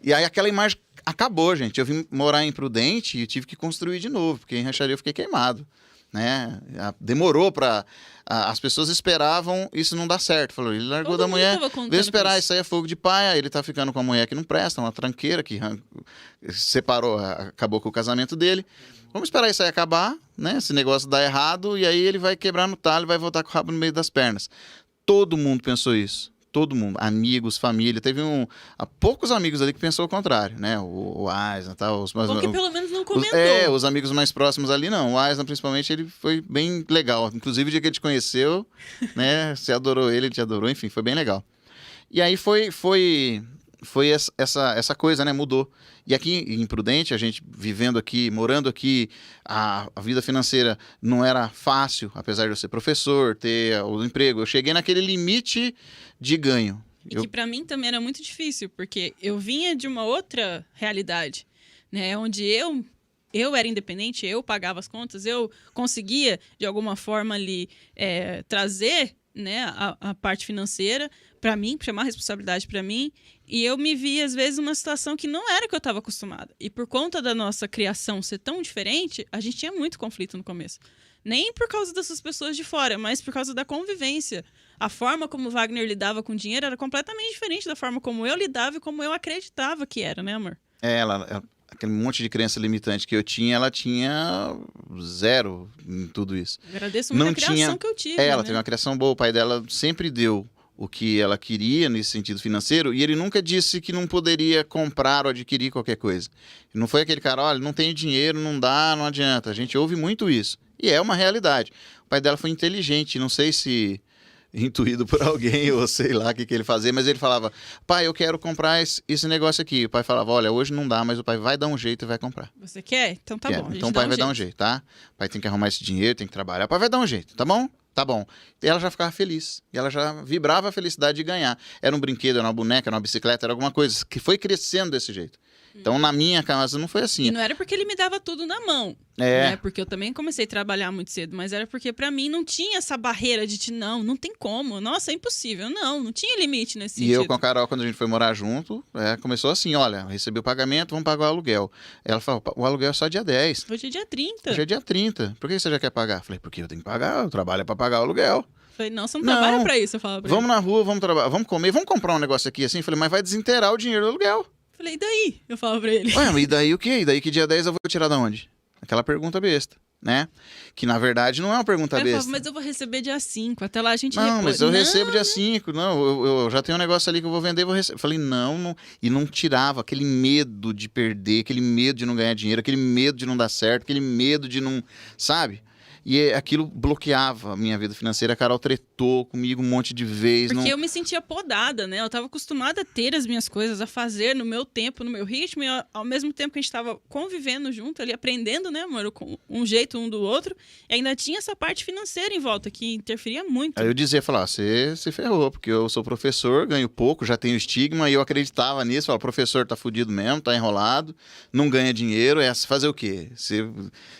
E aí aquela imagem acabou, gente. Eu vim morar em Prudente e tive que construir de novo, porque em Rancharia eu fiquei queimado, né? Demorou pra... As pessoas esperavam isso não dar certo. Falou, ele largou da mulher, veio esperar, isso aí é fogo de palha, ele tá ficando com a mulher que não presta, uma tranqueira que separou, acabou com o casamento dele. Vamos esperar isso aí acabar, né? Esse negócio dar errado, e aí ele vai quebrar no talho, vai voltar com o rabo no meio das pernas. Todo mundo pensou isso. Todo mundo, amigos, família. Teve poucos amigos ali que pensou o contrário, né? O Aisna e tal. Ou que pelo menos não comentou. Os amigos mais próximos ali não. O Aisna, principalmente, ele foi bem legal. Inclusive, o dia que ele te conheceu, né? Você adorou ele te adorou. Enfim, foi bem legal. E aí foi essa coisa, né? Mudou. E aqui em Prudente, a gente vivendo aqui, morando aqui, a vida financeira não era fácil, apesar de eu ser professor, ter o emprego. Eu cheguei naquele limite de ganho. E que pra mim também era muito difícil, porque eu vinha de uma outra realidade, né? Onde eu era independente, eu pagava as contas, eu conseguia, de alguma forma ali, trazer, né, a parte financeira para mim, chamar a responsabilidade para mim, e eu me vi, às vezes, numa situação que não era que eu estava acostumada. E por conta da nossa criação ser tão diferente, a gente tinha muito conflito no começo. Nem por causa dessas pessoas de fora, mas por causa da convivência. A forma como o Wagner lidava com dinheiro era completamente diferente da forma como eu lidava e como eu acreditava que era, né, amor? Aquele monte de crença limitante que eu tinha, ela tinha zero em tudo isso. Agradeço muito a criação que eu tive. Ela né? teve uma criação boa, o pai dela sempre deu o que ela queria nesse sentido financeiro, e ele nunca disse que não poderia comprar ou adquirir qualquer coisa. Não foi aquele cara, olha, não tem dinheiro, não dá, não adianta. A gente ouve muito isso. E é uma realidade. O pai dela foi inteligente, não sei se intuído por alguém ou sei lá o que ele fazia, mas ele falava, pai, eu quero comprar esse negócio aqui. O pai falava, olha, hoje não dá, mas o pai vai dar um jeito e vai comprar. Você quer? Então tá bom. Então o pai vai dar um jeito, tá? O pai tem que arrumar esse dinheiro, tem que trabalhar. O pai vai dar um jeito, tá bom? Tá bom. E ela já ficava feliz. E ela já vibrava a felicidade de ganhar. Era um brinquedo, era uma boneca, era uma bicicleta, era alguma coisa que foi crescendo desse jeito. Então, na minha casa não foi assim. E não era porque ele me dava tudo na mão. Né? Porque eu também comecei a trabalhar muito cedo. Mas era porque, pra mim, não tinha essa barreira de não tem como. Nossa, é impossível. Não tinha limite nesse sentido. E eu com a Carol, quando a gente foi morar junto, começou assim, olha, recebi o pagamento, vamos pagar o aluguel. Ela falou, o aluguel é só dia 10. Hoje é dia 30. Hoje é dia 30. Por que você já quer pagar? Eu falei, porque eu tenho que pagar, eu trabalho pra pagar o aluguel. Falei, não, você não trabalha pra isso, eu falava pra vamos na rua, vamos trabalhar, vamos comer, vamos comprar um negócio aqui assim. Eu falei, mas vai desinteirar o dinheiro do aluguel. Falei, e daí? Eu falava pra ele. Ué, e daí o quê? E daí que dia 10 eu vou tirar da onde? Aquela pergunta besta, né? Que na verdade não é uma pergunta besta. Falava, mas eu vou receber dia 5, até lá a gente Não, mas eu recebo dia 5, não, eu já tenho um negócio ali que eu vou vender, vou receber. Falei, não, e não tirava aquele medo de perder, aquele medo de não ganhar dinheiro, aquele medo de não dar certo, aquele medo de não, sabe? E aquilo bloqueava a minha vida financeira. A Carol tretou comigo um monte de vezes. Porque eu me sentia podada, né? Eu tava acostumada a ter as minhas coisas, a fazer no meu tempo, no meu ritmo, e ao mesmo tempo que a gente tava convivendo junto ali, aprendendo, né, amor? Com um jeito um do outro, e ainda tinha essa parte financeira em volta, que interferia muito. Aí eu dizia, falar, você se ferrou, porque eu sou professor, ganho pouco, já tenho estigma, e eu acreditava nisso, falava, professor tá fudido mesmo, tá enrolado, não ganha dinheiro, fazer o quê?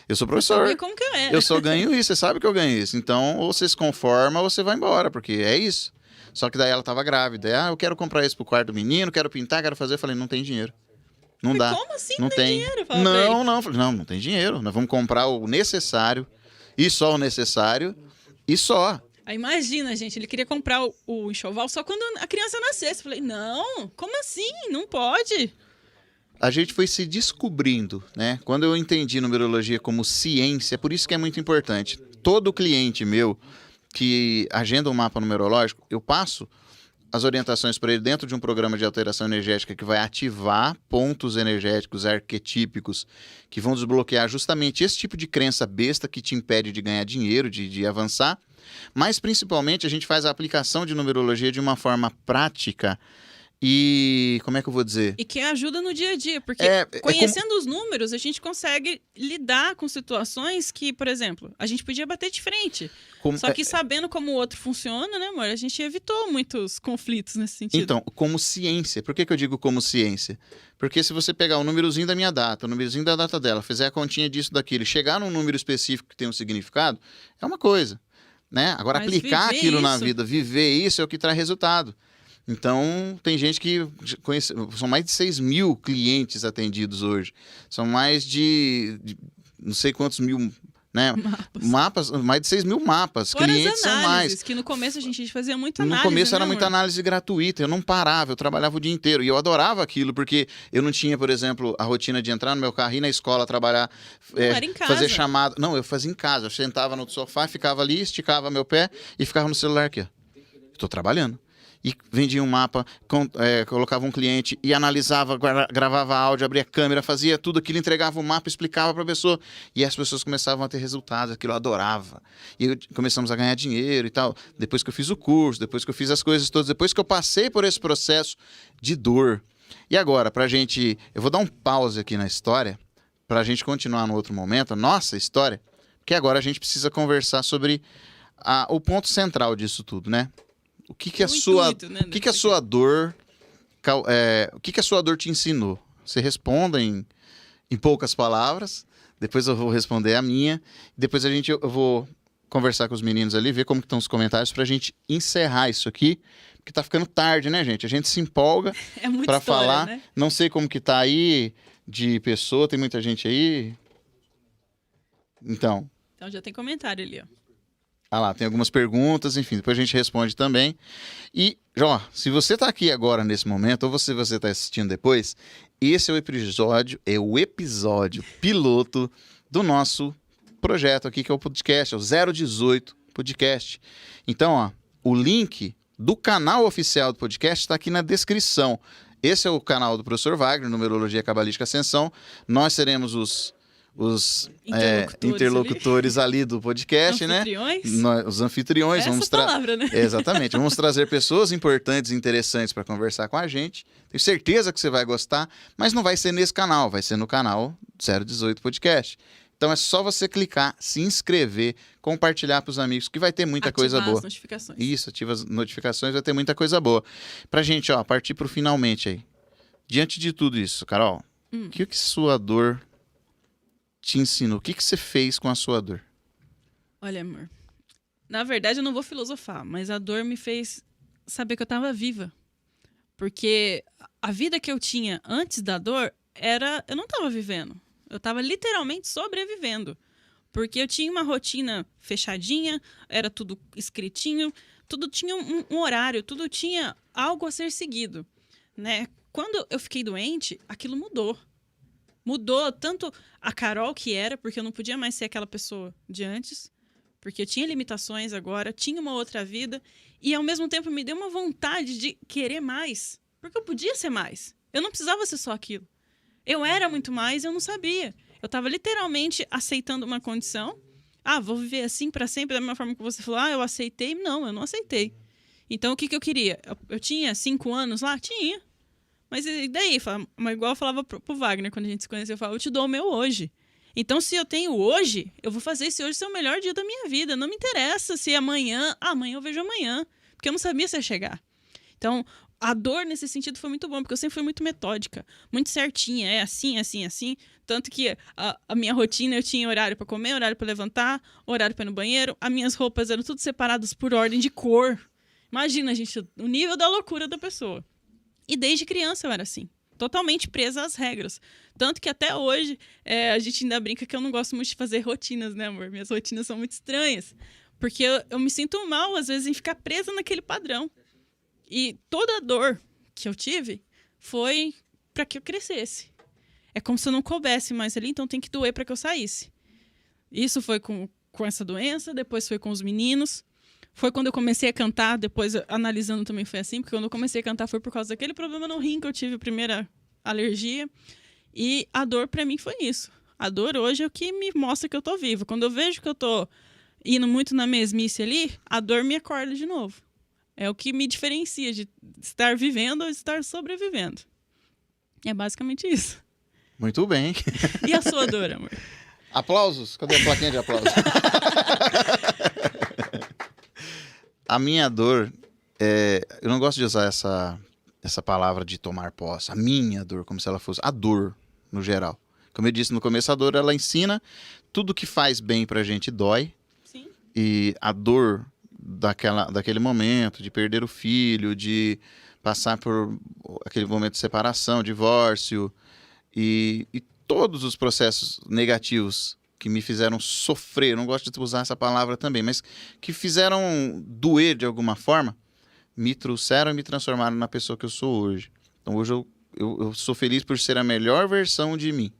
Eu sou professor, E como que é? eu só ganho isso, você sabe que eu ganho isso, então ou você se conforma ou você vai embora, porque é isso. Só que daí ela tava grávida, eu quero comprar isso pro quarto do menino, quero pintar, quero fazer, eu falei, não tem dinheiro. Não dá. Como assim não tem dinheiro? Não, falei, não tem dinheiro, nós vamos comprar o necessário, e só o necessário, e só. Aí imagina, gente, ele queria comprar o enxoval só quando a criança nascesse. Eu falei, não, como assim? Não pode. A gente foi se descobrindo, né? Quando eu entendi numerologia como ciência, por isso que é muito importante. Todo cliente meu que agenda um mapa numerológico, eu passo as orientações para ele dentro de um programa de alteração energética que vai ativar pontos energéticos arquetípicos que vão desbloquear justamente esse tipo de crença besta que te impede de ganhar dinheiro, de avançar. Mas, principalmente, a gente faz a aplicação de numerologia de uma forma prática e... como é que eu vou dizer? E que ajuda no dia a dia, porque conhecendo os números, a gente consegue lidar com situações que, por exemplo, a gente podia bater de frente. Só que sabendo como o outro funciona, né, amor? A gente evitou muitos conflitos nesse sentido. Então, como ciência. Por que eu digo como ciência? Porque se você pegar o númerozinho da minha data, o númerozinho da data dela, fizer a continha disso, daquilo, chegar num número específico que tem um significado, é uma coisa. Né? Agora, mas aplicar aquilo na vida, viver isso é o que traz resultado. Então, tem gente que conhece, são mais de 6 mil clientes atendidos hoje. São mais de não sei quantos mil, né? Mapas, mais de 6 mil mapas. Fora clientes são mais. Que no começo a gente fazia muita análise. No começo era né, muita análise gratuita, eu não parava, eu trabalhava o dia inteiro. E eu adorava aquilo, porque eu não tinha, por exemplo, a rotina de entrar no meu carro, ir na escola, trabalhar, era em casa. fazer chamada. Não, eu fazia em casa. Eu sentava no sofá, ficava ali, esticava meu pé e ficava no celular aqui. Estou trabalhando. E vendia um mapa, colocava um cliente e analisava, gravava áudio, abria a câmera, fazia tudo aquilo, entregava o mapa, explicava para a pessoa. E as pessoas começavam a ter resultados, aquilo eu adorava. E começamos a ganhar dinheiro e tal. Depois que eu fiz o curso, depois que eu fiz as coisas todas, depois que eu passei por esse processo de dor. E agora, pra gente... Eu vou dar um pause aqui na história, pra gente continuar no outro momento, a nossa história, porque agora a gente precisa conversar sobre o ponto central disso tudo, né? O que a sua dor, o que a sua dor te ensinou? Você responda em poucas palavras, depois eu vou responder a minha, depois eu vou conversar com os meninos ali, ver como que estão os comentários pra gente encerrar isso aqui, porque tá ficando tarde, né, gente? A gente se empolga pra falar, né? Não sei como que tá aí de pessoa, tem muita gente aí? Então já tem comentário ali, ó. Ah lá, tem algumas perguntas, enfim, depois a gente responde também. E, ó, se você tá aqui agora nesse momento, ou se você tá assistindo depois, esse é o episódio piloto do nosso projeto aqui, que é o podcast, é o 018 Podcast. Então, ó, o link do canal oficial do podcast está aqui na descrição. Esse é o canal do Professor Wagner, Numerologia Cabalística Ascensão. Nós seremos os interlocutores ali do podcast, anfitriões? Né? Os anfitriões. Palavra, né? Exatamente. Vamos trazer pessoas importantes e interessantes para conversar com a gente. Tenho certeza que você vai gostar, mas não vai ser nesse canal, vai ser no canal 018 Podcast. Então é só você clicar, se inscrever, compartilhar para os amigos, que vai ter muita coisa boa. Ativar as notificações. Isso, ativa as notificações, vai ter muita coisa boa. Pra gente, ó, partir pro finalmente aí. Diante de tudo isso, Carol, o que sua dor te ensinou? O que você fez com a sua dor? Olha, amor, na verdade eu não vou filosofar, mas a dor me fez saber que eu estava viva. Porque a vida que eu tinha antes da dor eu não estava vivendo. Eu estava literalmente sobrevivendo. Porque eu tinha uma rotina fechadinha, era tudo escritinho, tudo tinha um horário, tudo tinha algo a ser seguido, né? Quando eu fiquei doente, aquilo mudou. Mudou tanto a Carol que era, porque eu não podia mais ser aquela pessoa de antes, porque eu tinha limitações agora, tinha uma outra vida, e ao mesmo tempo me deu uma vontade de querer mais, porque eu podia ser mais. Eu não precisava ser só aquilo. Eu era muito mais e eu não sabia. Eu estava literalmente aceitando uma condição, vou viver assim pra sempre, da mesma forma que você falou, eu aceitei. Não, eu não aceitei. Então, o que eu queria? Eu tinha 5 anos lá? Tinha. Mas e daí? Mas igual eu falava pro Wagner, quando a gente se conheceu, eu falava, eu te dou o meu hoje. Então, se eu tenho hoje, eu vou fazer esse hoje ser o melhor dia da minha vida. Não me interessa se amanhã eu vejo amanhã. Porque eu não sabia se ia chegar. Então, a dor nesse sentido foi muito bom, porque eu sempre fui muito metódica, muito certinha, é assim, assim, assim. Tanto que a minha rotina, eu tinha horário para comer, horário para levantar, horário para ir no banheiro. As minhas roupas eram tudo separadas por ordem de cor. Imagina, gente, o nível da loucura da pessoa. E desde criança eu era assim, totalmente presa às regras. Tanto que até hoje a gente ainda brinca que eu não gosto muito de fazer rotinas, né, amor? Minhas rotinas são muito estranhas. Porque eu me sinto mal, às vezes, em ficar presa naquele padrão. E toda a dor que eu tive foi para que eu crescesse. É como se eu não coubesse mais ali, então tem que doer para que eu saísse. Isso foi com essa doença, depois foi com os meninos. Foi quando eu comecei a cantar, depois analisando também foi assim, porque quando eu comecei a cantar foi por causa daquele problema no rim que eu tive, a primeira alergia. E a dor para mim foi isso. A dor hoje é o que me mostra que eu tô viva. Quando eu vejo que eu tô indo muito na mesmice ali, a dor me acorda de novo. É o que me diferencia de estar vivendo ou de estar sobrevivendo. É basicamente isso. Muito bem. E a sua dor, amor? Aplausos? Cadê a plaquinha de aplausos? A minha dor, eu não gosto de usar essa palavra de tomar posse. A minha dor, como se ela fosse a dor, no geral. Como eu disse no começo, a dor, ela ensina tudo que faz bem pra gente dói. Sim. E a dor daquele momento, de perder o filho, de passar por aquele momento de separação, divórcio, e todos os processos negativos que me fizeram sofrer, eu não gosto de usar essa palavra também, mas que fizeram doer de alguma forma, me trouxeram e me transformaram na pessoa que eu sou hoje. Então hoje eu sou feliz por ser a melhor versão de mim.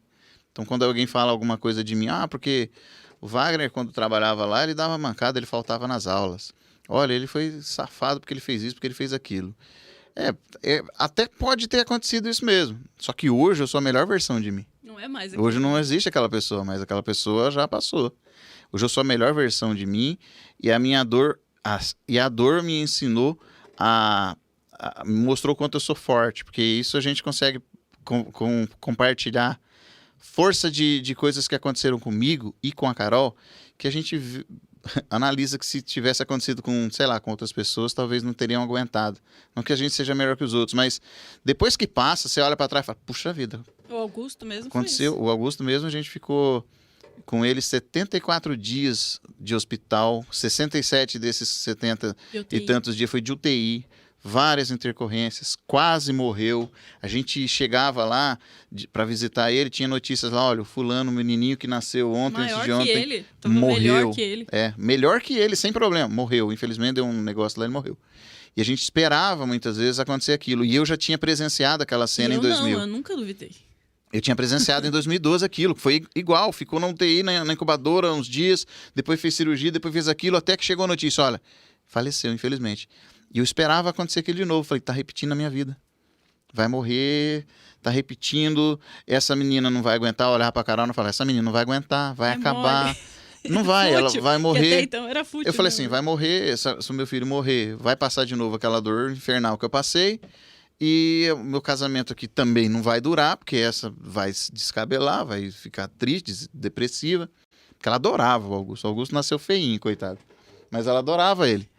Então quando alguém fala alguma coisa de mim, porque o Wagner, quando trabalhava lá, ele dava mancada, ele faltava nas aulas. Olha, ele foi safado porque ele fez isso, porque ele fez aquilo. Até pode ter acontecido isso mesmo. Só que hoje eu sou a melhor versão de mim. Não é mais. Hoje não existe aquela pessoa, mas aquela pessoa já passou. Hoje eu sou a melhor versão de mim e a minha dor, a dor me ensinou me mostrou o quanto eu sou forte, porque isso a gente consegue compartilhar força de coisas que aconteceram comigo e com a Carol, que a gente analisa que se tivesse acontecido com, sei lá, com outras pessoas, talvez não teriam aguentado. Não que a gente seja melhor que os outros, mas depois que passa, você olha pra trás e fala, puxa vida. O Augusto mesmo aconteceu. Foi isso. O Augusto mesmo, a gente ficou com ele 74 dias de hospital, 67 desses 70 e tantos dias foi de UTI, várias intercorrências, quase morreu. A gente chegava lá para visitar ele, tinha notícias lá, olha, o fulano, o menininho que nasceu ontem, antes de ontem, ele. morreu. Melhor que ele. Melhor que ele, sem problema, morreu. Infelizmente deu um negócio lá, ele morreu. E a gente esperava muitas vezes acontecer aquilo. E eu já tinha presenciado aquela cena em 2000. Eu nunca duvidei. Eu tinha presenciado em 2012 aquilo, que foi igual, ficou na UTI, na incubadora uns dias, depois fez cirurgia, depois fez aquilo, até que chegou a notícia, olha, faleceu, infelizmente. E eu esperava acontecer aquilo de novo. Falei, tá repetindo a minha vida. Vai morrer, tá repetindo. Essa menina não vai aguentar. Olhar pra Carol e falar, essa menina não vai aguentar, vai acabar. Mole. Não vai, ela vai morrer. Até então era fútil, eu falei assim, vai morrer, se o meu filho morrer, vai passar de novo aquela dor infernal que eu passei. E o meu casamento aqui também não vai durar, porque essa vai se descabelar, vai ficar triste, depressiva. Porque ela adorava o Augusto. O Augusto nasceu feinho, coitado. Mas ela adorava ele.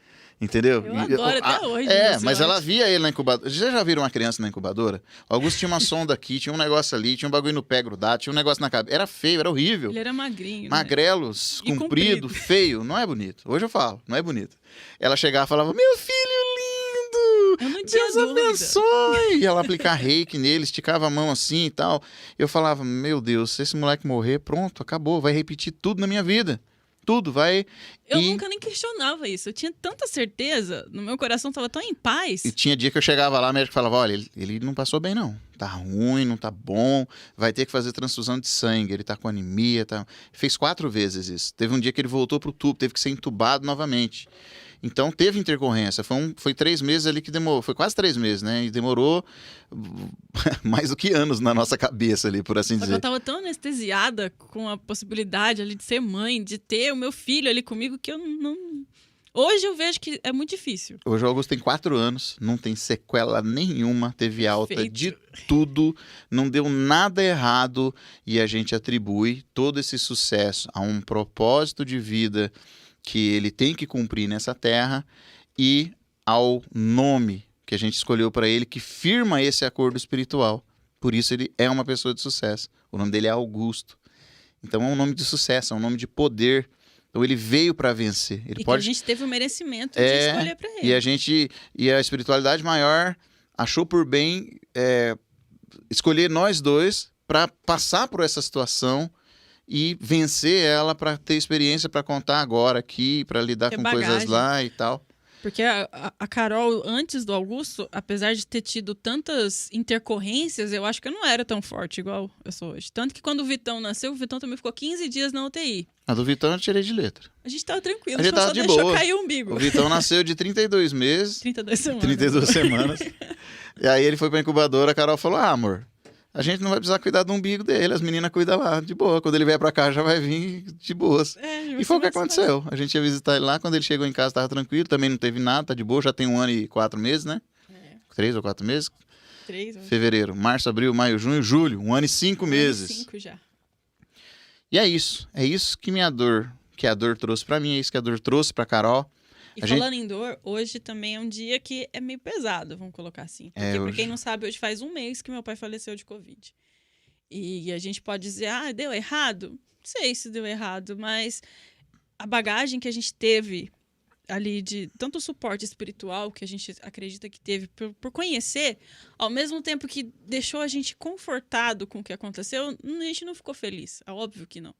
Entendeu? Eu adoro até hoje. Mas ela via ele na incubadora. Vocês já viram uma criança na incubadora? O Augusto tinha uma sonda aqui, tinha um negócio ali, tinha um bagulho no pé grudado, tinha um negócio na cabeça. Era feio, era horrível. Ele era magrinho. Magrelo, né? comprido, feio. Não é bonito. Hoje eu falo, não é bonito. Ela chegava e falava, meu filho lindo! Eu não tinha Deus dúvida. abençoe! E ela aplicava reiki nele, esticava a mão assim e tal. Eu falava, meu Deus, se esse moleque morrer, pronto, acabou. Vai repetir tudo na minha vida. Tudo, vai... Eu nunca nem questionava isso. Eu tinha tanta certeza, no meu coração estava tão em paz. E tinha dia que eu chegava lá, o médico falava, olha, ele não passou bem não. Tá ruim, não tá bom, vai ter que fazer transfusão de sangue, ele tá com anemia, tá... Fez 4 vezes isso. Teve um dia que ele voltou pro tubo, teve que ser entubado novamente. Então teve intercorrência. Foi 3 meses ali que demorou. Foi quase 3 meses, né? E demorou mais do que anos na nossa cabeça ali, por assim Só que dizer. eu tava tão anestesiada com a possibilidade ali de ser mãe, de ter o meu filho ali comigo, que eu não... Hoje eu vejo que é muito difícil. Hoje o Augusto tem 4 anos, não tem sequela nenhuma, teve alta Perfeito. de tudo, não deu nada errado e a gente atribui todo esse sucesso a um propósito de vida que ele tem que cumprir nessa terra e ao nome que a gente escolheu para ele que firma esse acordo espiritual. Por isso ele é uma pessoa de sucesso. O nome dele é Augusto. Então é um nome de sucesso, é um nome de poder. Então ele veio para vencer. Ele E pode... que a gente teve o merecimento de escolher pra ele. E a espiritualidade maior achou por bem escolher nós dois para passar por essa situação e vencer ela, para ter experiência para contar agora aqui, para lidar Ter com coisas bagagem. lá e tal. Porque a Carol, antes do Augusto, apesar de ter tido tantas intercorrências, eu acho que eu não era tão forte igual eu sou hoje. Tanto que quando o Vitão nasceu, o Vitão também ficou 15 dias na UTI. A do Vitão eu tirei de letra. A gente tava tranquilo, A gente só tava de deixou boa. cair o umbigo. O Vitão nasceu de 32 meses, 32 semanas. 32 semanas. E aí ele foi pra incubadora, a Carol falou, amor, a gente não vai precisar cuidar do umbigo dele, as meninas cuidam lá, de boa. Quando ele vier pra cá, já vai vir de boas. E foi o que aconteceu. A gente ia visitar ele lá, quando ele chegou em casa, tava tranquilo, também não teve nada, tá de boa, já tem 1 ano e 4 meses, né? 3 ou 4 meses? 3, Fevereiro, março, abril, maio, junho, julho, 1 ano e 5 meses. 5 já. E é isso que a dor trouxe pra mim, é isso que a dor trouxe pra Carol. E A falando em dor, hoje também é um dia que é meio pesado, vamos colocar assim. Porque, pra hoje. quem não sabe, hoje faz 1 mês que meu pai faleceu de Covid. E a gente pode dizer, deu errado? Não sei se deu errado, mas a bagagem que a gente teve ali de tanto suporte espiritual que a gente acredita que teve por conhecer, ao mesmo tempo que deixou a gente confortado com o que aconteceu, a gente não ficou feliz. É óbvio que não.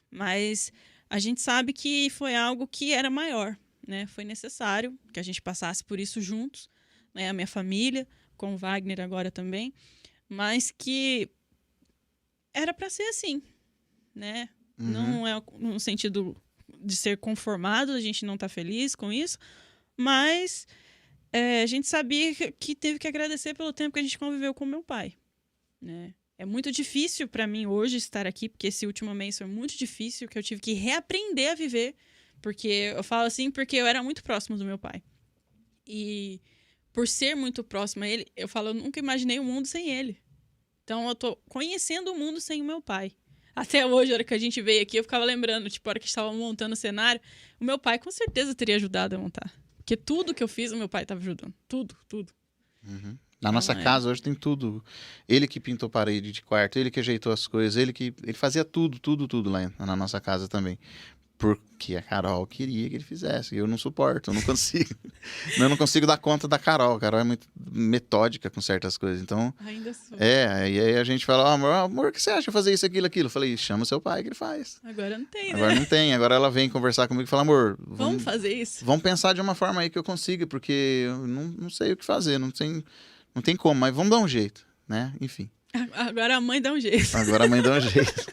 Mas a gente sabe que foi algo que era maior, né? Foi necessário que a gente passasse por isso juntos, né? A minha família, com o Wagner agora também, mas que era para ser assim, né? Não é no sentido de ser conformado, a gente não tá feliz com isso, mas a gente sabia que teve que agradecer pelo tempo que a gente conviveu com meu pai, né? É muito difícil para mim hoje estar aqui, porque esse último mês foi muito difícil, que eu tive que reaprender a viver, porque eu falo assim porque eu era muito próximo do meu pai. E por ser muito próximo a ele, eu falo, eu nunca imaginei o mundo sem ele. Então eu tô conhecendo o mundo sem o meu pai. Até hoje, a hora que a gente veio aqui, eu ficava lembrando, tipo, a hora que estava montando o cenário, o meu pai com certeza teria ajudado a montar. Porque tudo que eu fiz, o meu pai estava ajudando. Tudo. Na nossa casa hoje tem tudo. Ele que pintou parede de quarto, ele que ajeitou as coisas, ele fazia tudo lá na nossa casa também. Porque a Carol queria que ele fizesse. E eu não suporto, eu não consigo. Eu não consigo dar conta da Carol. A Carol é muito metódica com certas coisas. Então, Ainda sou. aí a gente fala, amor, o que você acha de fazer isso, aquilo? Eu falei, chama seu pai que ele faz. Agora não tem, né? Agora não tem. Agora ela vem conversar comigo e fala, amor, Vamos fazer isso? vamos pensar de uma forma aí que eu consiga, porque eu não sei o que fazer, não tem como, mas vamos dar um jeito, né? Enfim. Agora a mãe dá um jeito. Agora a mãe dá um jeito.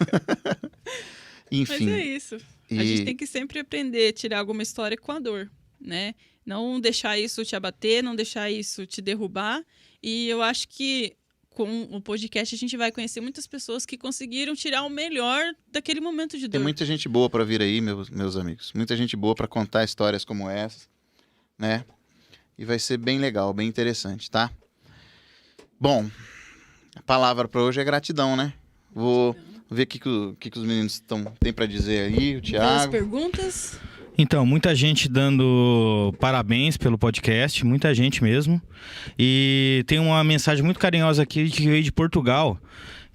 Enfim. Mas é isso. A gente tem que sempre aprender a tirar alguma história com a dor, né? Não deixar isso te abater, não deixar isso te derrubar. E eu acho que com o podcast a gente vai conhecer muitas pessoas que conseguiram tirar o melhor daquele momento de dor. Tem muita gente boa pra vir aí, meus amigos. Muita gente boa pra contar histórias como essa, né? E vai ser bem legal, bem interessante, tá? Bom, a palavra pra hoje é gratidão, né? Vou ver o que os meninos têm pra dizer aí, o As Thiago. perguntas? Então, muita gente dando parabéns pelo podcast, muita gente mesmo. E tem uma mensagem muito carinhosa aqui que veio de Portugal,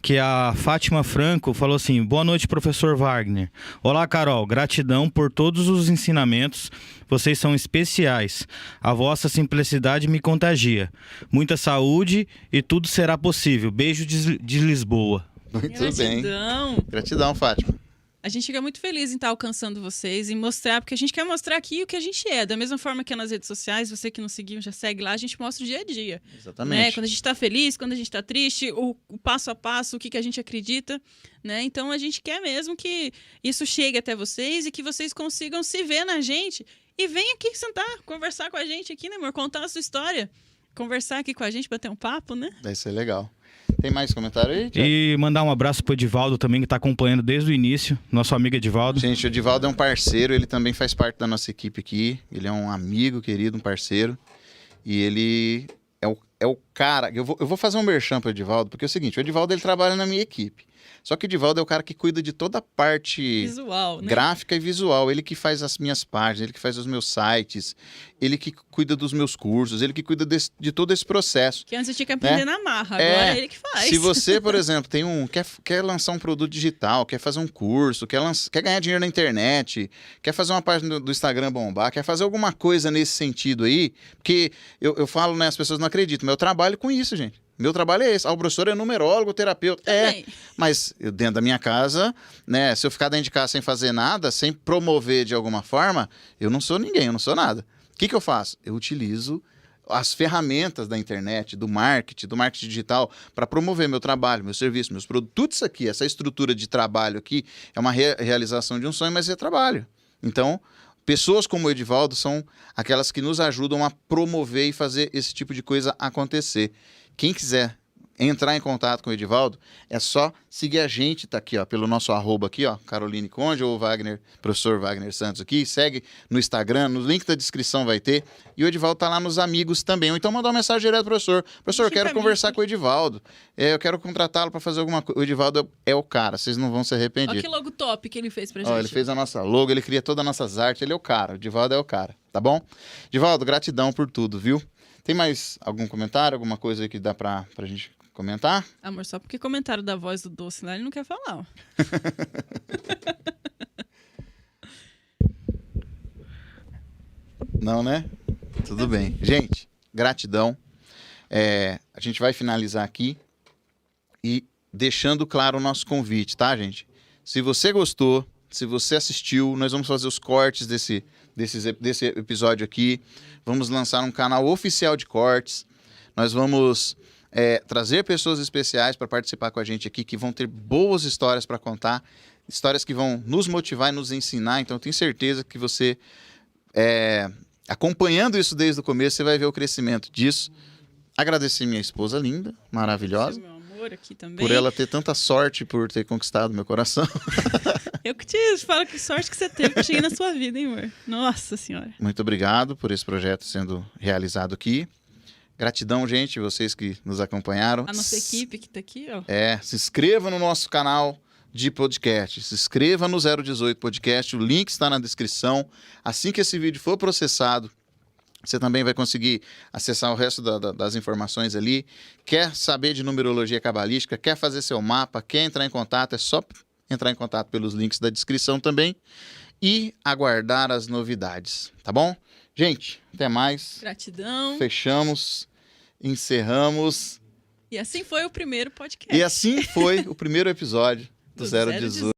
que a Fátima Franco falou assim: boa noite, professor Wagner. Olá, Carol, gratidão por todos os ensinamentos, vocês são especiais. A vossa simplicidade me contagia. Muita saúde e tudo será possível. Beijo de Lisboa. Muito bem. Gratidão. Gratidão, Fátima. A gente fica muito feliz em estar alcançando vocês e mostrar, porque a gente quer mostrar aqui o que a gente é. Da mesma forma que é nas redes sociais, você que não seguiu, já segue lá, a gente mostra o dia a dia. Exatamente. Né? Quando a gente tá feliz, quando a gente tá triste, o passo a passo, o que a gente acredita, né? Então a gente quer mesmo que isso chegue até vocês e que vocês consigam se ver na gente E vem aqui sentar, conversar com a gente aqui, né, amor? Contar a sua história. Conversar aqui com a gente, bater um papo, né? Vai ser legal. Tem mais comentário aí, Thiago? E mandar um abraço pro Edivaldo também, que tá acompanhando desde o início. Nosso amigo Edivaldo. Gente, o Edivaldo é um parceiro, ele também faz parte da nossa equipe aqui. Ele é um amigo querido, um parceiro. E ele é o cara... Eu vou fazer um merchan pro Edivaldo, porque é o seguinte, o Edivaldo ele trabalha na minha equipe. Só que o Edivaldo é o cara que cuida de toda a parte Visual, né? gráfica e visual. Ele que faz as minhas páginas, ele que faz os meus sites, ele que cuida dos meus cursos, ele que cuida de todo esse processo. Que antes eu tinha que aprender na marra, agora é ele que faz. Se você, por exemplo, quer lançar um produto digital, quer fazer um curso, quer ganhar dinheiro na internet, quer fazer uma página do Instagram bombar, quer fazer alguma coisa nesse sentido aí, porque eu falo, né, as pessoas não acreditam, mas eu trabalho com isso, gente. Meu trabalho é esse. O professor é numerólogo, terapeuta. Também. Mas eu, dentro da minha casa, né? Se eu ficar dentro de casa sem fazer nada, sem promover de alguma forma, eu não sou ninguém, eu não sou nada. O que eu faço? Eu utilizo as ferramentas da internet, do marketing digital, para promover meu trabalho, meu serviço, meus produtos. Tudo isso aqui, essa estrutura de trabalho aqui, é uma realização de um sonho, mas é trabalho. Então, pessoas como o Edivaldo são aquelas que nos ajudam a promover e fazer esse tipo de coisa acontecer. Quem quiser entrar em contato com o Edivaldo, é só seguir a gente, tá aqui, ó, pelo nosso @, aqui, ó, Caroline Conde ou Wagner, professor Wagner Santos aqui, segue no Instagram, no link da descrição vai ter, e o Edivaldo tá lá nos amigos também, ou então mandar uma mensagem direto pro professor, eu quero conversar com o Edivaldo, eu quero contratá-lo para fazer alguma coisa, o Edivaldo é o cara, vocês não vão se arrepender. Olha que logo top que ele fez pra gente. Ó, ele fez a nossa logo, ele cria todas as nossas artes, ele é o cara, o Edivaldo é o cara, tá bom? Edivaldo, gratidão por tudo, viu? Tem mais algum comentário, alguma coisa aí que dá pra gente comentar? Amor, só porque comentaram da voz do Doce lá, ele não quer falar, ó. Não, né? Tudo bem. Gente, gratidão. A gente vai finalizar aqui e deixando claro o nosso convite, tá, gente? Se você gostou, se você assistiu, nós vamos fazer os cortes desse episódio aqui. Vamos lançar um canal oficial de cortes. Nós vamos trazer pessoas especiais para participar com a gente aqui, que vão ter boas histórias para contar, histórias que vão nos motivar e nos ensinar. Então, eu tenho certeza que você, acompanhando isso desde o começo, você vai ver o crescimento disso. Agradecer minha esposa linda, maravilhosa, Meu amor aqui também. por ela ter tanta sorte, por ter conquistado meu coração. Eu que te falo que sorte que você teve que eu cheguei na sua vida, hein, amor? Nossa Senhora. Muito obrigado por esse projeto sendo realizado aqui. Gratidão, gente, vocês que nos acompanharam. A nossa equipe que tá aqui, ó. Se inscreva no nosso canal de podcast. Se inscreva no 018 Podcast. O link está na descrição. Assim que esse vídeo for processado, você também vai conseguir acessar o resto das informações ali. Quer saber de numerologia cabalística? Quer fazer seu mapa? Quer entrar em contato? É só entrar em contato pelos links da descrição também. E aguardar as novidades, tá bom? Gente, até mais. Gratidão. Fechamos, encerramos. E assim foi o primeiro podcast. E assim foi o primeiro episódio do Do 018.